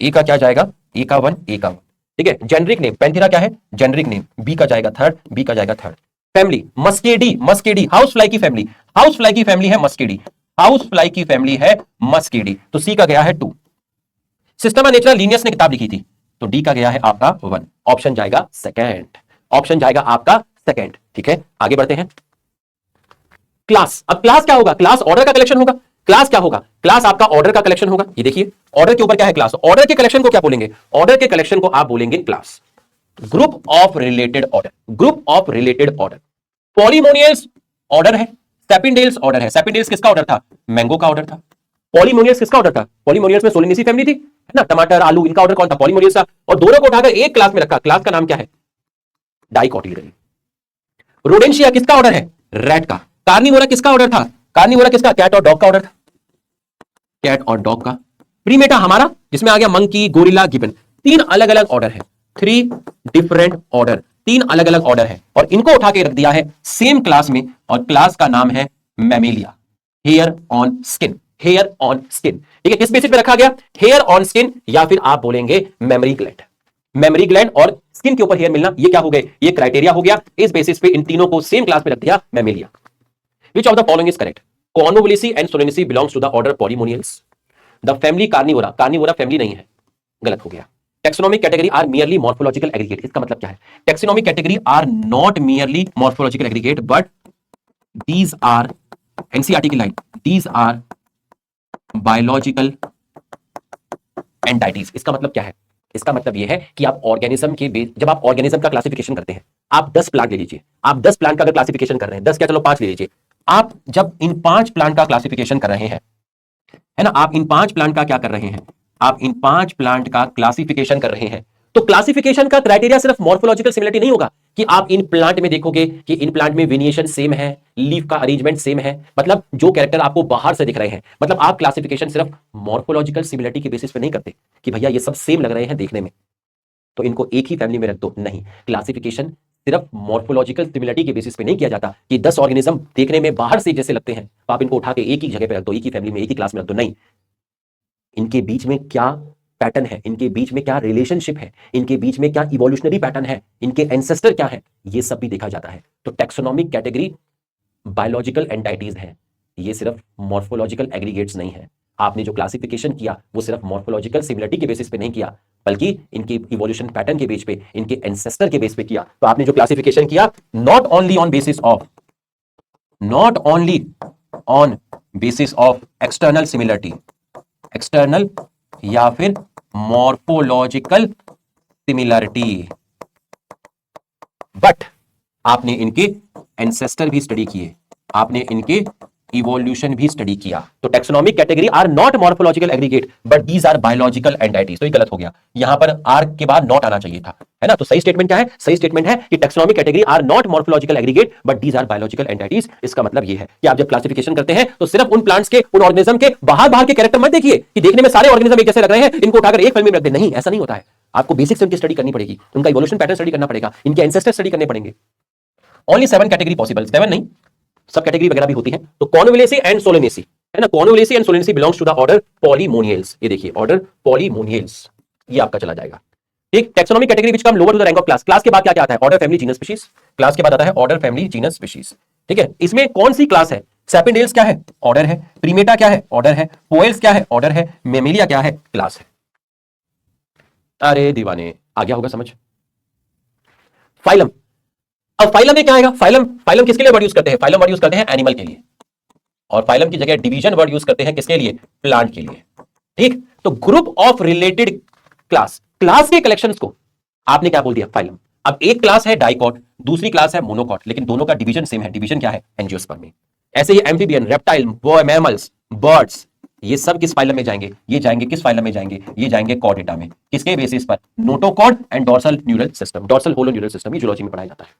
ए का क्या जाएगा? ए का 1, ए का 1। ठीक है। जेनरिक नेम, पैंथेरा क्या है? Generic name. बी का जाएगा थर्ड, बी का जाएगा थर्ड। फैमिली मस्केडी, मस्केडी हाउस फ्लाई की फैमिली, हाउस फ्लाई की फैमिली है मस्केडी, हाउस फ्लाई की फैमिली है मस्केडी। तो सी का गया है 2। सिस्टम ऑफ नेचर लीनियस ने किताब लिखी थी, तो डी का गया है आपका 1। ऑप्शन जाएगा सेकंड, ऑप्शन जाएगा आपका सेकंड। ठीक है, आगे बढ़ते हैं। क्लास, अब क्लास क्या होगा? क्लास ऑर्डर का कलेक्शन होगा। क्लास क्या होगा? क्लास आपका ऑर्डर का कलेक्शन होगा। ये देखिए, ऑर्डर के ऊपर क्या है? क्लास। ऑर्डर के कलेक्शन को क्या बोलेंगे? ऑर्डर के कलेक्शन को आप बोलेंगे class. Group of related order, group of related order. Polemoniales order है, सेपिंडेल्स ऑर्डर है। सेपिंडेल्स किसका ऑर्डर था? मैंगो का ऑर्डर था। पॉलीमोनियल्स किसका ऑर्डर था? पॉलीमोनियल्स में सोलेनेसी फैमिली थी, है ना? टमाटर, आलू, इनका ऑर्डर कौन था? पॉलीमोनियल्स था। और दोनों को उठाकर एक क्लास में रखा। क्लास का नाम क्या है? डाइकोटिलिडनी। रोडेंशिया किसका ऑर्डर है? रैट का। कार्निवोरा किसका ऑर्डर था? कार्निवोरा किसका? कैट और डॉग का ऑर्डर था, कैट और डॉग का। प्रीमेटा हमारा, जिसमें आ गया मंकी, गोरिल्ला, गिबन। 3 अलग अलग ऑर्डर है, 3 डिफरेंट ऑर्डर, 3 अलग अलग ऑर्डर है, और इनको उठा के रख दिया है सेम क्लास में, और क्लास का नाम है Mammalia. Hair on skin, hair on skin. ठीक है, किस बेसिस पे रखा गया? हेयर ऑन स्किन, या फिर आप बोलेंगे मेमरी ग्लैंड। मेमरी ग्लैंड और स्किन के ऊपर हेयर मिलना, ये क्या हो गए? ये क्राइटेरिया हो गया। इस बेसिस पे इन तीनों को सेम क्लास में रख दिया, Mammalia. Which of the following is correct? Convolvulaceae and Solanaceae belongs to the order Polymoniales. The family Carnivora, Carnivora family नहीं है, गलत हो गया। Taxonomic category are merely morphological aggregate. इसका मतलब क्या है? Taxonomic category are not merely morphological aggregate, but these are NCERT की line, these are biological entities. इसका मतलब क्या है? इसका मतलब यह है कि आप ऑर्गेनिज्म के जब आप ऑर्गेनिज्म का क्लासिफिकेशन करते हैं, आप 10 प्लांट ले लीजिए, आप 10 प्लांट का अगर क्लासिफिकेशन कर रहे हैं, 10 क्या, चलो 5 ले लीजिए। आप जब इन 5 प्लांट का क्लासिफिकेशन कर रहे हैं, है ना, आप इन 5 प्लांट का क्या कर रहे हैं? आप इन 5 प्लांट का क्लासिफिकेशन कर रहे हैं, तो क्लासिफिकेशन का क्राइटेरिया सिर्फ मॉर्फोलॉजिकल सिमिलरिटी नहीं होगा कि आप इन प्लांट में देखोगे कि इन प्लांट में वेरिएशन सेम है, लीफ का अरेंजमेंट सेम है, मतलब जो कैरेक्टर आपको बाहर से दिख रहे हैं, मतलब आप क्लासिफिकेशन सिर्फ मॉर्फोलॉजिकल सिमिलरिटी के बेसिस पे नहीं करते कि भैया ये सब सेम लग रहे हैं देखने में, तो इनको एक ही फैमिली में रख दो। नहीं, क्लासिफिकेशन सिर्फ मॉर्फोलॉजिकल सिमिलरिटी के बेसिस पे नहीं किया जाता कि 10 ऑर्गेनिज्म देखने में बाहर से जैसे लगते हैं तो आप इनको उठा के एक ही जगह पे रख दो, एक ही फैमिली में, एक ही क्लास में रख दो। नहीं, इनके बीच में क्या पैटर्न है, इनके बीच में क्या रिलेशनशिप है, इनके बीच में क्या इवोल्यूशनरी पैटर्न है, इनके एंसेस्टर क्या है, ये सब भी देखा जाता है। तो टैक्सोनॉमिक कैटेगरी बायोलॉजिकल एंटाइटीज है, ये सिर्फ मॉर्फोलॉजिकल एग्रीगेट्स नहीं है। आपने जो क्लासिफिकेशन किया वो सिर्फ मॉर्फोलॉजिकल सिमिलरिटी के बेसिस पे नहीं किया, बल्कि इनके इवोल्यूशन पैटर्न के बेस पे, इनके एंसेस्टर के बेस पे किया। तो आपने जो क्लासिफिकेशन किया, not only on basis of external similarity, external या फिर मॉर्फोलॉजिकल सिमिलरिटी, बट आपने इनके एंसेस्टर भी स्टडी किए, आपने इनके इवोल्यूशन भी स्टडी किया। तो taxonomic category are not morphological aggregate but these are biological entities. तो ये गलत हो गया, यहां पर आर के बाद नॉट आना चाहिए था, है ना। तो सही स्टेटमेंट क्या है? सही स्टेटमेंट है कि taxonomic category are not morphological aggregate but these are biological entities. इसका मतलब ये है कि आप जब क्लासिफिकेशन करते हैं तो सिर्फ उन प्लांट्स के, उन ऑर्गेनिज्म के बाहर के कैरेक्टर मत देखिए कि देखने में सारे ऑर्गेनिज्म एक जैसे लग रहे हैं, इनको उठाकर एक फैमिली में रख दे। नहीं, ऐसा नहीं होता है। आपको बेसिक्स उनकी स्टडी करनी पड़ेगी, उनका इवोल्यूशन पैटर्न स्टडी करना पड़ेगा, इनके एंसेस्टर स्टडी करने पड़ेंगे। ओनली 7 कैटेगरी पॉसिबल, 7 नहीं, सब कैटेगरी वगैरह भी होती है। तो कॉन्वोवुलेसी एंड सोलेनेसी, है ना, convolvulaceae and solanaceae belongs to the order polemoniales. ये देखिए, ऑर्डर पॉलीमोनियल्स, ये आपका चला जाएगा। ठीक, taxonomy category which come lower to the rank of class. Class के बाद क्या क्या आता है? Order, family, genus, species. Class के बाद आता है ऑर्डर, फैमिली, जीनस, स्पीशीज। ठीक है, इसमें कौन सी क्लास है? सैपिडेल्स क्या है? ऑर्डर है। प्रीमेटा क्या है? ऑर्डर है। पोएल्स क्या है? ऑर्डर है। मेमेलिया क्या है? क्लास है। अरे दीवाने, आ गया होगा समझ। फाइलम, अब फाइलम में क्या आएगा? फाइलम, फाइलम किसके लिए वर्ड यूज करते हैं? फाइलम वर्ड यूज करते हैं एनिमल के लिए, और फाइलम की जगह डिवीजन वर्ड यूज करते हैं किसके लिए? प्लांट के लिए। ठीक, तो group of related class, class के कलेक्शंस को आपने क्या बोल दिया? फाइलम। अब एक क्लास है डाइकॉट, दूसरी क्लास है मोनोकॉट, लेकिन दोनों का डिवीजन सेम है। डिवीजन क्या है? एंजियोस्पर्मी। ऐसे ही एम्फीबियन, रेप्टाइल, मैमल्स, बर्ड्स, ये सब किस फाइलम में जाएंगे? ये जाएंगे किस फाइलम में जाएंगे? ये जाएंगे कॉर्डेटा में। किसके बेसिस पर? Notochord and dorsal neural system. Dorsal hollow neural system, ये जूलॉजी में पढ़ाया जाता है।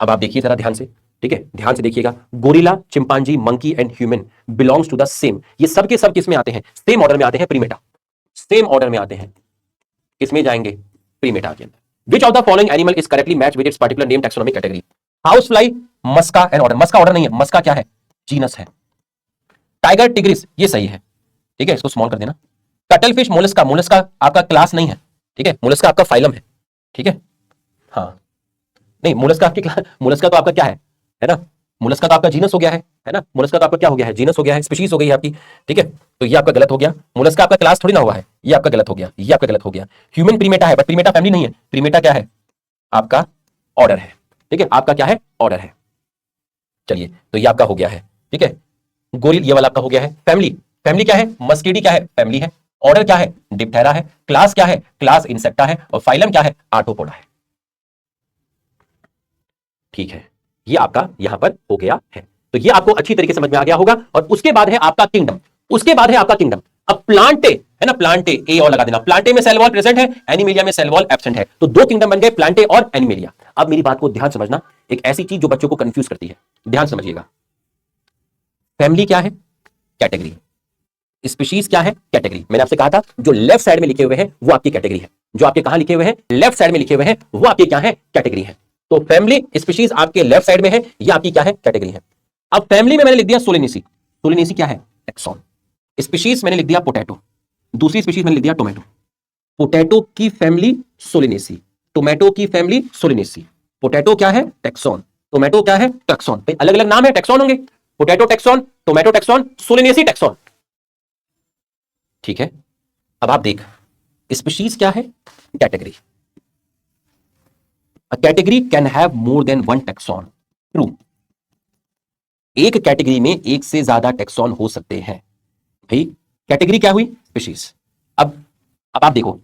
अब आप देखिए जरा ध्यान से, ठीक है, ध्यान से देखिएगा। Gorilla, chimpanzee, monkey and human belongs to the same, ये सब के सब किस में आते हैं? सेम ऑर्डर में आते हैं, प्रीमेटा। सेम ऑर्डर में आते हैं, किसमें जाएंगे? प्रीमेटा के अंदर। Which of the following animal is correctly match with its particular name taxonomic category? House fly, Musca and order. Musca order नहीं है, मस्का क्या है? जीनस है। टाइगर, टिग्रिस, ये सही है। ठीक है, इसको स्मॉल कर देना। कटल फिश, मोलस्का, मोलस्का आपका क्लास नहीं है। ठीक है, मोलस्का आपका फाइलम है। ठीक है, हाँ नहीं, मोलस्का आपकी क्लास, मोलस्का तो आपका क्या है ना? मोलस्का तो आपका जीनस हो गया है ना? मोलस्का तो आपका क्या हो गया है? जीनस हो गया है, स्पीशीज हो गई है आपकी। ठीक है, तो ये आपका गलत हो गया। मोलस्का आपका क्लास थोड़ी ना हुआ है, ये आपका गलत हो गया, ये आपका गलत हो गया। ह्यूमन प्रीमेटा है, बट प्रीमेटा फैमिली नहीं है। प्रीमेटा क्या है? आपका ऑर्डर है। ठीक है, आपका क्या है? ऑर्डर है। चलिए, तो ये आपका हो गया है। ठीक है, गोरिल ये वाला आपका हो गया है। फैमिली, फैमिली क्या है? मस्कीडी क्या है? फैमिली है। ऑर्डर क्या है? डिप्टेरा है। क्लास क्या है? क्लास इंसेक्टा है। और फाइलम क्या है? आर्थ्रोपोडा है। ठीक है, ये आपका यहां पर हो गया है। तो ये आपको अच्छी तरीके से समझ में आ गया होगा। और उसके बाद है आपका किंगडम, उसके बाद है आपका किंगडम। अब प्लांटे है ना, प्लांटे, ए और लगा देना। प्लांटे में सेल वॉल प्रेजेंट है, एनिमेलिया में सेल वॉल एब्सेंट है। तो दो किंगडम बन गए, प्लांटे और एनिमेलिया। अब मेरी बात को ध्यान समझना, एक ऐसी चीज जो बच्चों को कंफ्यूज करती है, ध्यान समझिएगा। फैमिली क्या है? कैटेगरी। स्पीशीज क्या है? कैटेगरी। मैंने आपसे कहा था जो लेफ्ट साइड में लिखे हुए हैं वो आपकी कैटेगरी है, जो आपके कहां लिखे हुए हैं? लेफ्ट साइड में लिखे हुए हैं, वो आपके क्या है? कैटेगरी है। तो फैमिली, स्पीशीज आपके लेफ्ट साइड में है, ये आपकी क्या है? कैटेगरी है। अब फैमिली में मैंने लिख दिया सोलेनेसी। सोलेनेसी क्या है? टैक्सॉन। स्पीशीज मैंने लिख दिया पोटैटो, दूसरी स्पीशीज मैंने लिख दिया टोमेटो। पोटैटो की फैमिली सोलेनेसी, टोमेटो की फैमिली सोलेनेसी। पोटैटो क्या है? टैक्सॉन। टोमेटो क्या है? टैक्सॉन। भाई अलग अलग नाम है, टैक्सॉन होंगे। Potato taxon, tomato taxon, Solanaceae taxon. ठीक है, अब आप देख, स्पीशीज क्या है? Category. A category can have more than one taxon. True. एक कैटेगरी में एक से ज्यादा टैक्सॉन हो सकते हैं। भाई कैटेगरी क्या हुई? स्पीशीज। अब आप देखो,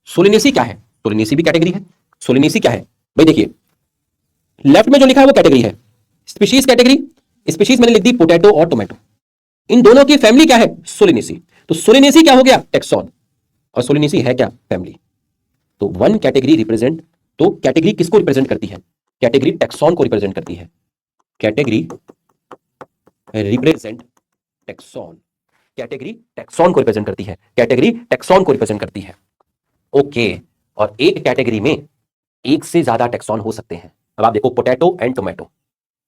सोलिनेसी क्या है? सोलिनेसी भी कैटेगरी है। सोलिनेसी क्या है? भाई देखिए, लेफ्ट में जो लिखा है वो कैटेगरी है, स्पीशीज कैटेगरी। स्पीशीज मैंने लिख दी पोटैटो और टोमेटो। इन दोनों की फैमिली क्या है? सोलिनेसी। तो सोलिनेसी क्या हो गया? टैक्सॉन। और सोलिनेसी है क्या? फैमिली। तो वन कैटेगरी रिप्रेजेंट, तो कैटेगरी किसको रिप्रेजेंट करती है? कैटेगरी टैक्सॉन को रिप्रेजेंट करती है। Category represent taxon, category taxon को रिप्रेजेंट करती है। कैटेगरी टैक्सॉन को रिप्रेजेंट करती है। ओके, और एक कैटेगरी में एक से ज्यादा टैक्सॉन हो सकते हैं। अब आप देखो, potato and tomato,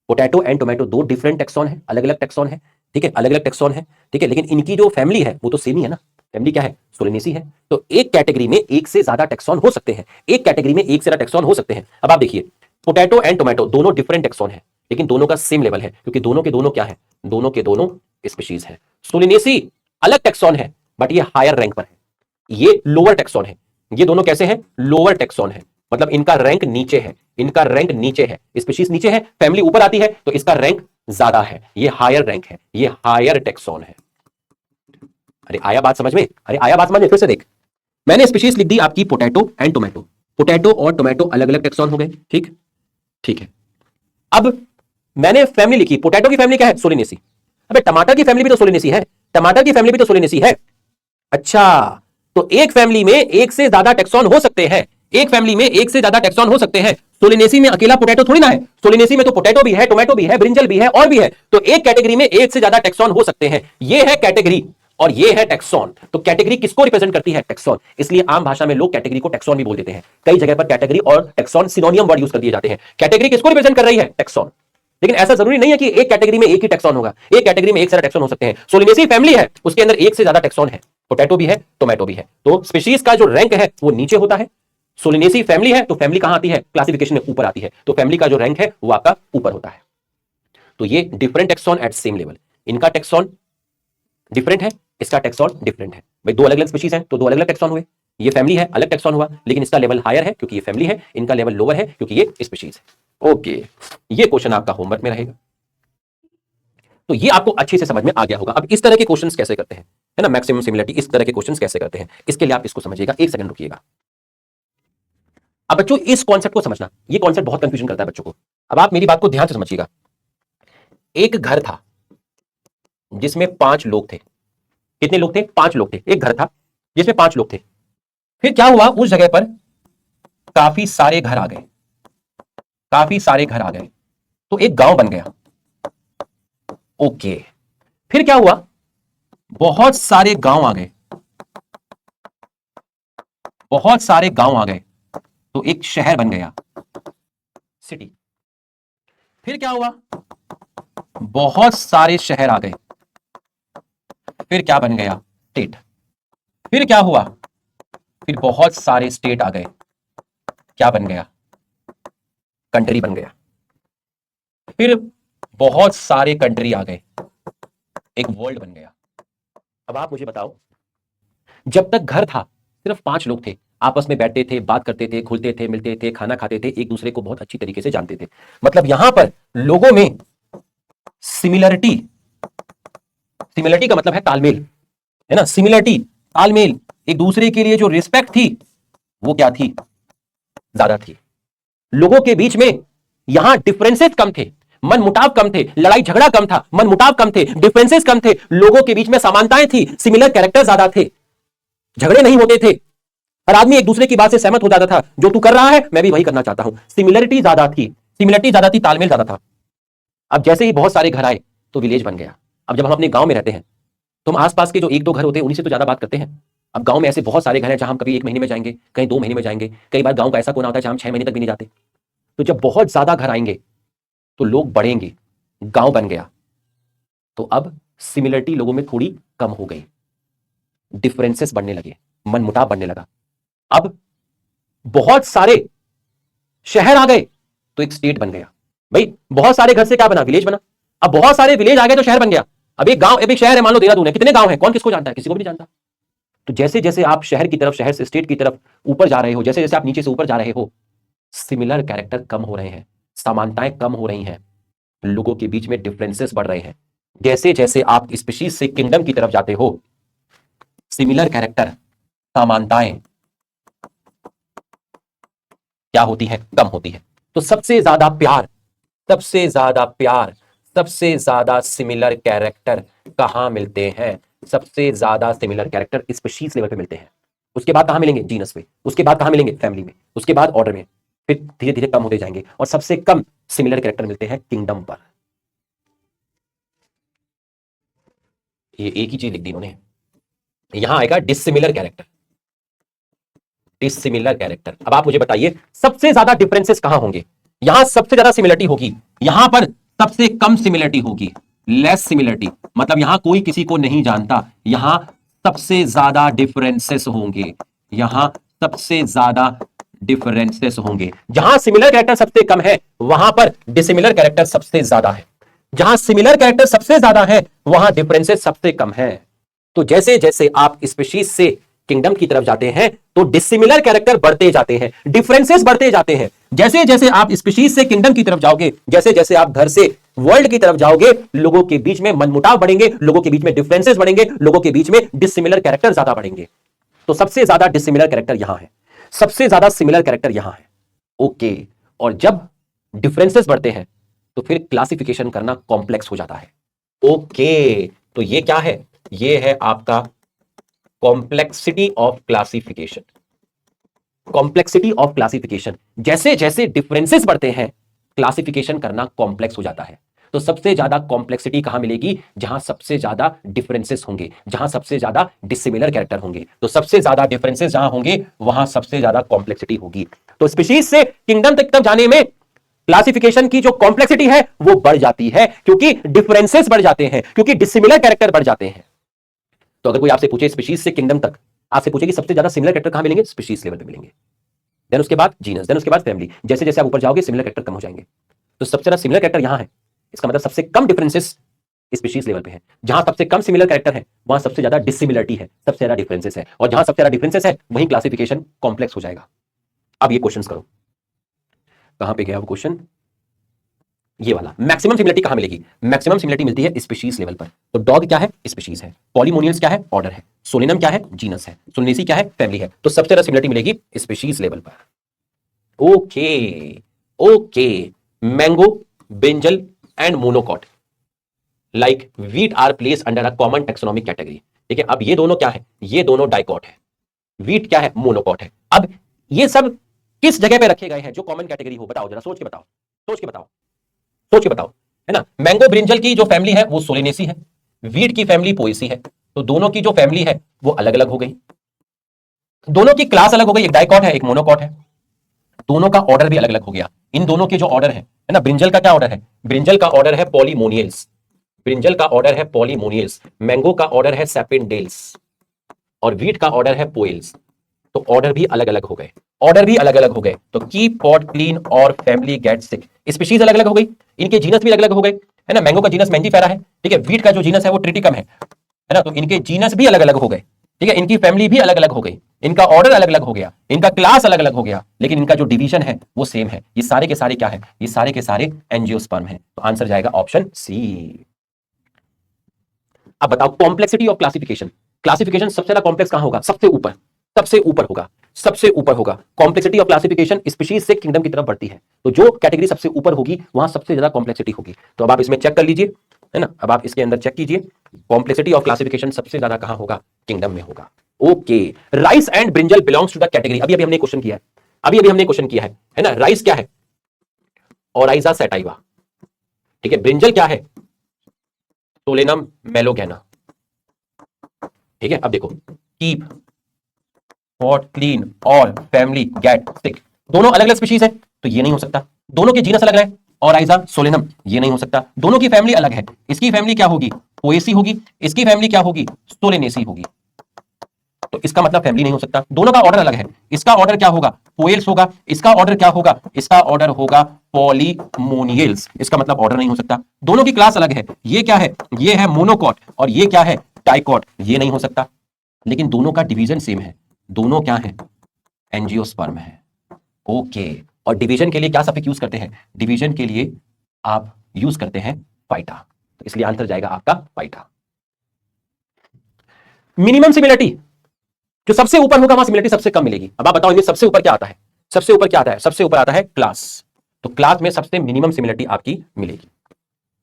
potato and tomato दो डिफरेंट टैक्सॉन है, अलग अलग टैक्सॉन है। ठीक है, अलग अलग टैक्सॉन है। ठीक है, लेकिन इनकी जो फैमिली है वो तो सेम ही है ना। फैमिली क्या है? सोलिनेसी है। तो एक कैटेगरी में एक से ज्यादा टैक्सॉन हो सकते हैं, एक कैटेगरी में एक से ज्यादा टैक्सॉन हो सकते हैं। अब आप देखिए, पोटैटो एंड टोमेटो दोनों डिफरेंट टैक्सॉन है, लेकिन दोनों का सेम लेवल है, क्योंकि दोनों के दोनों क्या है? दोनों के दोनों स्पीशीज है। सोलिनेसी अलग टैक्सॉन है, बट ये हायर रैंक पर है, ये लोअर टैक्सॉन है। ये दोनों कैसे हैं? लोअर टैक्सॉन है, मतलब इनका रैंक नीचे है, इनका रैंक नीचे है। स्पीशीज नीचे है, फैमिली ऊपर आती है, तो इसका रैंक ज्यादा है, ये हायर रैंक है, ये हायर टैक्सॉन है। अरे आया बात समझ में? अरे आया बात समझ में? फिर से देख, मैंने स्पीशीज लिख दी आपकी पोटैटो एंड टोमेटो। पोटैटो और टोमेटो अलग अलग टैक्सॉन हो गए। ठीक, ठीक है। अब मैंने फैमिली लिखी, पोटैटो की फैमिली क्या है? सोलिनेसी। अबे टमाटर की फैमिली भी तो सोलिनेसी है, टमाटर की फैमिली भी तो सोलिनेसी है। अच्छा, तो एक फैमिली में एक से ज्यादा टैक्सॉन हो सकते हैं, एक फैमिली में एक से ज्यादा टैक्सॉन हो सकते हैं। सोलिनेसी में अकेला पोटैटो थोड़ी ना है, सोलिनेसी में तो पोटैटो भी है, टोमेटो भी है, ब्रिंजल भी है, और भी है। तो एक कैटेगरी में एक से ज्यादा टैक्सॉन हो सकते हैं। ये है कैटेगरी और ये है टैक्सॉन। तो कैटेगरी किसको रिप्रेजेंट करती है? टैक्सॉन। इसलिए आम भाषा में लोग कैटेगरी को टैक्सॉन भी बोल देते हैं। कई जगह पर कैटेगरी और टैक्सॉन सिनोनियम वर्ड यूज कर दिए जाते हैं। कैटेगरी किसको रिप्रेजेंट कर रही है? टैक्सॉन। लेकिन ऐसा जरूरी नहीं है कि एक कैटेगरी में एक ही टेक्सॉन होगा, एक कैटेगरी में एक सारा टेक्सॉन हो सकते हैं। सोलिनेसी फैमिली है, उसके अंदर एक से ज्यादा टेक्सॉन है, पोटैटो भी है, टोमेटो भी है, तो स्पीशीज का जो रैंक है वो नीचे होता है। सोलिनेसी फैमिली है तो फैमिली कहां आती है, क्लासिफिकेशन में ऊपर आती है, तो फैमिली का जो रैंक है वो आपका ऊपर होता है। तो ये different taxon at same level, इनका टेक्सॉन डिफरेंट है, इसका टेक्सॉन डिफरेंट है। भाई दो अलग अलग स्पीशीज हैं तो दो अलग अलग टेक्सॉन हुए, ये फैमिली है अलग टेक्सॉन हुआ, लेकिन इसका लेवल हायर है क्योंकि ये फैमिली है, इनका लेवल लोअर है क्योंकि ये स्पीशीज है। ओके, ये क्वेश्चन आपका होमवर्क में रहेगा, तो ये आपको अच्छे से समझ में आ गया होगा। अब इस तरह के क्वेश्चंस कैसे करते हैं, है ना, मैक्सिमम सिमिलरिटी, इस तरह के क्वेश्चंस कैसे करते हैं, इसके लिए आप इसको समझिएगा, एक सेकंड रुकिएगा। अब बच्चों इस कॉन्सेप्ट को समझना, ये कॉन्सेप्ट बहुत कंफ्यूजन करता है बच्चों को। अब आप मेरी बात को ध्यान से समझिएगा। एक घर था जिसमें 5 लोग थे, कितने लोग थे, 5 लोग थे, एक घर था जिसमें 5 लोग थे। फिर क्या हुआ, उस जगह पर काफी सारे घर आ गए, काफी सारे घर आ गए, तो एक गांव बन गया। ओके, फिर क्या हुआ, बहुत सारे गांव आ गए, बहुत सारे गांव आ गए, तो एक शहर बन गया, सिटी। फिर क्या हुआ, बहुत सारे शहर आ गए, फिर क्या बन गया, स्टेट। फिर क्या हुआ, फिर बहुत सारे स्टेट आ गए, क्या बन गया, कंट्री बन गया। फिर बहुत सारे कंट्री आ गए, एक वर्ल्ड बन गया। अब आप मुझे बताओ, जब तक घर था सिर्फ 5 लोग थे, आपस में बैठते थे, बात करते थे, घुलते थे, मिलते थे, खाना खाते थे, एक दूसरे को बहुत अच्छी तरीके से जानते थे। मतलब यहां पर लोगों में सिमिलरिटी, सिमिलरिटी का मतलब है तालमेल, है ना, सिमिलरिटी, तालमेल, एक दूसरे के लिए जो रिस्पेक्ट थी वो क्या थी, ज्यादा थी। लोगों के बीच में यहां डिफरेंसेस कम थे, मन मुटाव कम थे, लड़ाई झगड़ा कम था, मन मुटाव कम थे, डिफरेंसेस कम थे, लोगों के बीच में समानताएं थी, सिमिलर कैरेक्टर ज्यादा थे, झगड़े नहीं होते थे, हर आदमी एक दूसरे की बात से सहमत हो जाता था, जो तू कर रहा है मैं भी वही करना चाहता हूं। सिमिलरिटी ज्यादा थी, सिमिलरिटी ज्यादा थी, तालमेल ज्यादा था। अब जैसे ही बहुत सारे घर आए तो विलेज बन गया। अब जब हम अपने गांव में रहते हैं तो हम आसपास के जो 1-2 घर होते हैं उन्हीं से तो ज्यादा बात करते हैं। अब गांव में ऐसे बहुत सारे घर हैं जहां हम कभी 1 महीने में जाएंगे, कहीं 2 महीने में जाएंगे, कई बार गांव का ऐसा कोना होता है जहां हम 6 महीने तक भी नहीं जाते। तो जब बहुत ज्यादा घर आएंगे तो लोग बढ़ेंगे, गांव बन गया, तो अब सिमिलरिटी लोगों में थोड़ी कम हो गई, डिफरेंसेस बढ़ने लगे, मन मुटाव बढ़ने लगा। अब बहुत सारे शहर आ गए तो एक स्टेट बन गया। भाई बहुत सारे घर से क्या बना, विलेज बना। अब बहुत सारे विलेज आ गए तो शहर बन गया। अब एक गांव, अब एक शहर है, मान लो देहरादून है, कितने गांव हैं, कौन किसको जानता है, किसी को भी नहीं जानता। तो जैसे जैसे आप शहर की तरफ, शहर से स्टेट की तरफ ऊपर जा रहे हो, जैसे जैसे आप नीचे से ऊपर जा रहे हो, सिमिलर कैरेक्टर कम हो रहे हैं, समानताएं कम हो रही हैं, लोगों के बीच में डिफरेंसेस बढ़ रहे हैं। जैसे जैसे आप स्पीशीज से किंगडम की तरफ जाते हो, सिमिलर कैरेक्टर, समानताएं क्या होती है, कम होती है। तो सबसे ज्यादा प्यार, सबसे ज्यादा प्यार, सबसे ज्यादा सिमिलर कैरेक्टर कहां मिलते हैं, सबसे ज्यादा सिमिलर कैरेक्टर स्पीशीज लेवल पे मिलते हैं। उसके बाद कहां मिलेंगे, जीनस पे, उसके बाद कहां मिलेंगे, फैमिली में, उसके बाद ऑर्डर में, फिर धीरे धीरे कम होते जाएंगे और सबसे कम सिमिलर कैरेक्टर मिलते हैं किंगडम पर। ये एक ही चीज लिख दी इन्होंने, यहां आएगा डिसिमिलर कैरेक्टर, डिसिमिलर कैरेक्टर। अब आप मुझे बताइए सबसे ज्यादा डिफरेंसेस कहां होंगे, यहां सबसे ज्यादा सिमिलरिटी होगी, यहां पर सबसे कम सिमिलरिटी होगी, लेस सिमिलरिटी, मतलब यहां कोई किसी को नहीं जानता, यहां सबसे ज्यादा डिफरेंसेस होंगे, यहां सबसे ज्यादा डिफरेंसेस होंगे। जहां सिमिलर कैरेक्टर सबसे कम है वहां पर डिसिमिलर कैरेक्टर सबसे ज्यादा है, जहां सिमिलर कैरेक्टर सबसे ज्यादा है वहां डिफरेंसेस सबसे कम है। तो जैसे जैसे आप स्पीशीज से किंगडम की तरफ जाते हैं तो डिसिमिलर कैरेक्टर बढ़ते जाते हैं, डिफरेंसेस बढ़ते जाते हैं। जैसे जैसे आप स्पीशीज से किंगडम की तरफ जाओगे, जैसे जैसे आप घर से वर्ल्ड की तरफ जाओगे, लोगों के बीच में मनमुटाव बढ़ेंगे, लोगों के बीच में डिफरेंसेस बढ़ेंगे, लोगों के बीच में डिसिमिलर कैरेक्टर ज्यादा बढ़ेंगे। तो सबसे ज्यादा डिसिमिलर कैरेक्टर यहां है, सबसे ज्यादा सिमिलर कैरेक्टर यहां है। ओके, और जब डिफरेंसेस बढ़ते हैं तो फिर क्लासिफिकेशन करना कॉम्प्लेक्स हो जाता है। ओके, तो ये क्या है, ये है आपका complexity of classification, complexity of classification. जैसे जैसे डिफरेंसेस बढ़ते हैं क्लासिफिकेशन करना कॉम्प्लेक्स हो जाता है। तो सबसे ज्यादा कॉम्प्लेक्सिटी कहां मिलेगी, जहां सबसे ज्यादा डिफरेंसेस होंगे, जहां सबसे ज्यादा डिसिमिलर कैरेक्टर होंगे। तो सबसे ज्यादा डिफरेंसेस जहां होंगे वहां सबसे ज्यादा कॉम्प्लेक्सिटी होगी। तो स्पीशीज से किंगडम तक जाने में क्लासिफिकेशन की जो कॉम्प्लेक्सिटी है वो बढ़ जाती है, क्योंकि डिफरेंसेस बढ़ जाते हैं, क्योंकि डिसिमिलर कैरेक्टर बढ़ जाते हैं। तो अगर कोई आपसे पूछे स्पीशीज से किंगडम तक, आपसे पूछे कि सबसे ज्यादा सिमिलर कैरेक्टर कहां मिलेंगे, स्पीशीज लेवल पे मिलेंगे, देन उसके बाद जीनस, देन उसके बाद फैमिली। जैसे जैसे आप ऊपर जाओगे सिमिलर कैरेक्टर कम हो जाएंगे। तो सबसे ज्यादा सिमिलर कैरेक्टर यहां है, इसका मतलब सबसे कम डिफरेंसेस स्पीशीज लेवल पे है। जहां सबसे कम सिमिलर कैरेक्टर है वहां सबसे ज्यादा डिसिमिलरिटी है, सबसे ज्यादा डिफरेंसेस है, और जहां सबसे ज्यादा डिफरेंसेस है वहीं क्लासिफिकेशन कॉम्प्लेक्स हो जाएगा। अब ये क्वेश्चंस करो, कहां पे गया वो क्वेश्चन, ये वाला। मैक्सिमम सिमिलरिटी कहां मिलेगी, मैक्सिमम सिमिलरिटी मिलती है स्पीशीज लेवल पर। तो डॉग क्या है, स्पीशीज है, पॉलीमोनियल्स क्या है, ऑर्डर है, सोलेनम क्या है, जीनस है, सोलनेसी क्या है, फैमिली है। तो सबसे ज्यादा सिमिलरिटी मिलेगी स्पीशीज लेवल पर। Okay okay, mango, brinjal and monocot like wheat are place under a common taxonomic category. ठीक है, अब ये दोनों क्या है, ये दोनों डाइकॉट है, वीट क्या है, मोनोकॉट है। अब ये सब किस जगह पे रखे गए हैं जो कॉमन कैटेगरी हो, बताओ जरा, सोच के बताओ, सोच के बताओ, सोच के बताओ, है ना। मैंगो ब्रिंजल की जो फैमिली है वो सोलेनेसी है, वीट की फैमिली पोएसी है। तो दोनों की जो फैमिली है वो अलग अलग हो गई, दोनों की क्लास अलग हो गई, एक डाइकॉट है एक मोनोकॉट है, दोनों का ऑर्डर भी अलग अलग हो गया। इन दोनों के जो ऑर्डर है ना, ब्रिंजल का क्या ऑर्डर है, ब्रिंजल का ऑर्डर है पॉलीमोनियल्स, ब्रिंजल का ऑर्डर है पॉलीमोनियल्स, मैंगो का ऑर्डर है सेपेंडेल्स, और वीट का ऑर्डर है पोएल्स। तो ऑर्डर भी अलग अलग हो गए, ऑर्डर भी अलग अलग हो गए। तो कीप पॉट क्लीन और फैमिली गेट सिक, स्पीशीज अलग अलग हो गई, इनके जीनस भी अलग अलग हो गए, है ना। मैंगो का जीनस मैंजीफेरा है, ठीक है, वीट का जो जीनस है वो ट्रिटिकम है ना। तो इनके जीनस भी अलग अलग हो गए, ठीक है, इनकी फैमिली भी अलग अलग हो गई, इनका ऑर्डर अलग अलग हो गया, इनका क्लास अलग अलग हो गया, लेकिन इनका जो डिवीजन है वो सेम है। ये सारे के सारे क्या है, ये सारे के सारे एंजियोस्पर्म है। तो आंसर जाएगा ऑप्शन सी। अब बताओ कॉम्प्लेक्सिटी ऑफ क्लासिफिकेशन, क्लासिफिकेशन सबसे ज्यादा कॉम्प्लेक्स कहां होगा, सबसे ऊपर, सबसे ऊपर होगा, सबसे ऊपर होगा। कॉम्प्लेक्सिटी ऑफ क्लासिफिकेशन स्पीशीज से किंगडम की तरफ बढ़ती है, तो जो कैटेगरी सबसे ऊपर होगी वहां सबसे ज्यादा कॉम्प्लेक्सिटी होगी। तो अब आप इसमें चेक कर लीजिए, है ना, अब आप इसके अंदर चेक कीजिए, कॉम्प्लेक्सिटी ऑफ क्लासिफिकेशन सबसे ज्यादा कहां होगा, किंगडम में होगा। Okay, rice and brinjal belongs to the category, अभी अभी हमने क्वेश्चन किया है, अभी अभी हमने क्वेश्चन किया है ना। राइस क्या है, ओराइजा सैटाइवा, ठीक है, ब्रिंजल क्या है, सोलेनम मेलोगैना, ठीक है। अब देखो, कीप पॉट क्लीन और फैमिली गेट सिक, दोनों अलग अलग स्पीशीज है, तो ये नहीं हो सकता। दोनों के जीनस अलग है, ओराइजा सोलेनम, ये नहीं हो सकता। दोनों की फैमिली अलग है, इसकी फैमिली क्या होगी, पोएसी होगी, इसकी फैमिली क्या होगी, सोलेनेसी होगी। तो इसका मतलब फैमिली नहीं हो सकता। दोनों का ऑर्डर अलग है, इसका ऑर्डर क्या होगा, पोएल्स होगा, इसका ऑर्डर क्या होगा, इसका ऑर्डर होगा पॉलीमोनियल्स, इसका मतलब ऑर्डर नहीं हो सकता। दोनों की क्लास अलग है, ये क्या है, ये है मोनोकॉट और ये क्या है, डाइकॉट, ये नहीं हो सकता। लेकिन दोनों का डिवीजन सेम है, दोनों क्या है, एंजियोस्पर्म है। ओके, और डिवीजन के लिए क्या सफिक्स यूज करते हैं, डिवीजन के लिए आप यूज करते हैं फाइटा, तो इसलिए आंसर जाएगा आपका फाइटा। मिनिमम सिमिलरिटी, जो सबसे ऊपर होगा वहां सिमिलरिटी सबसे कम मिलेगी। अब आप बताओ इनमें सबसे ऊपर क्या आता है, सबसे ऊपर क्या आता है, सबसे ऊपर आता है क्लास। तो क्लास में सबसे मिनिमम सिमिलरिटी आपकी मिलेगी,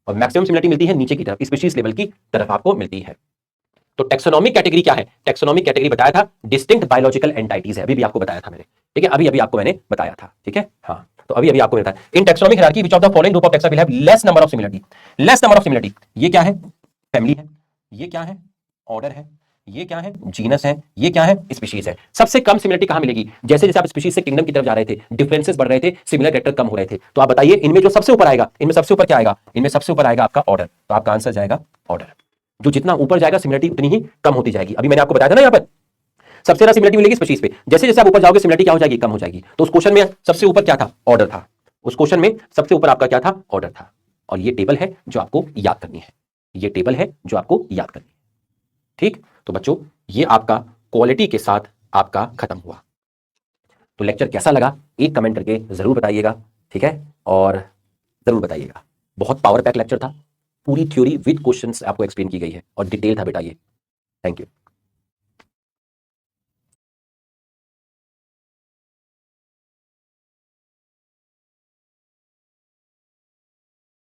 और मैक्सिमम सिमिलरिटी मिलती है नीचे की तरफ, स्पीशीज लेवल की तरफ आपको मिलती है। तो टेक्सोनॉमिक कैटेगरी क्या है, टेक्सोनॉमिक कैटेगरी बताया था डिस्टिंक्ट बायोलॉजिकल एंटाइटीज है, अभी भी आपको बताया था मैंने, ठीक है, अभी अभी आपको मैंने बताया था, ठीक है, हाँ। तो अभी अभी आपको बताया, इन taxonomic hierarchy which of the following group of taxa will have less number of similarity, less number of similarity. ये क्या है, फैमिली है, ये क्या है, ऑर्डर है, ये क्या है, जीनस है, ये क्या है, स्पीशीज है। सबसे कम सिमिलरिटी कहां मिलेगी, जैसे जैसे आप स्पीशीज से किंगडम की तरफ जा रहे थे, डिफरेंसेस बढ़ रहे थे, सिमिलर कैरेक्टर कम हो रहे थे। तो आप बताइए इनमें जो सबसे ऊपर आएगा, इनमें सबसे ऊपर क्या आएगा, इनमें सबसे ऊपर आएगा आपका ऑर्डर, तो आपका आंसर जाएगा ऑर्डर। जो जितना ऊपर जाएगा सिमिलरिटी उतनी ही कम होती जाएगी। अभी मैंने आपको बताया था ना, यहां पर सबसे ज्यादा सिमिलरिटी मिलेगी स्पीशीज पे, जैसे जैसे आप ऊपर जाओगे सिमिलरिटी क्या हो जाएगी, कम हो जाएगी। तो उस क्वेश्चन में सबसे ऊपर क्या था, ऑर्डर था, उस क्वेश्चन में सबसे ऊपर आपका क्या था, ऑर्डर था। और ये टेबल है जो आपको याद करनी है, ये टेबल है जो आपको याद करनी है, ठीक। तो बच्चों ये आपका क्वालिटी के साथ आपका खत्म हुआ। तो लेक्चर कैसा लगा एक कमेंट करके जरूर बताइएगा, ठीक है, और जरूर बताइएगा। बहुत पावर पैक लेक्चर था, पूरी थ्योरी विद क्वेश्चंस आपको एक्सप्लेन की गई है और डिटेल था बेटा ये। Thank you.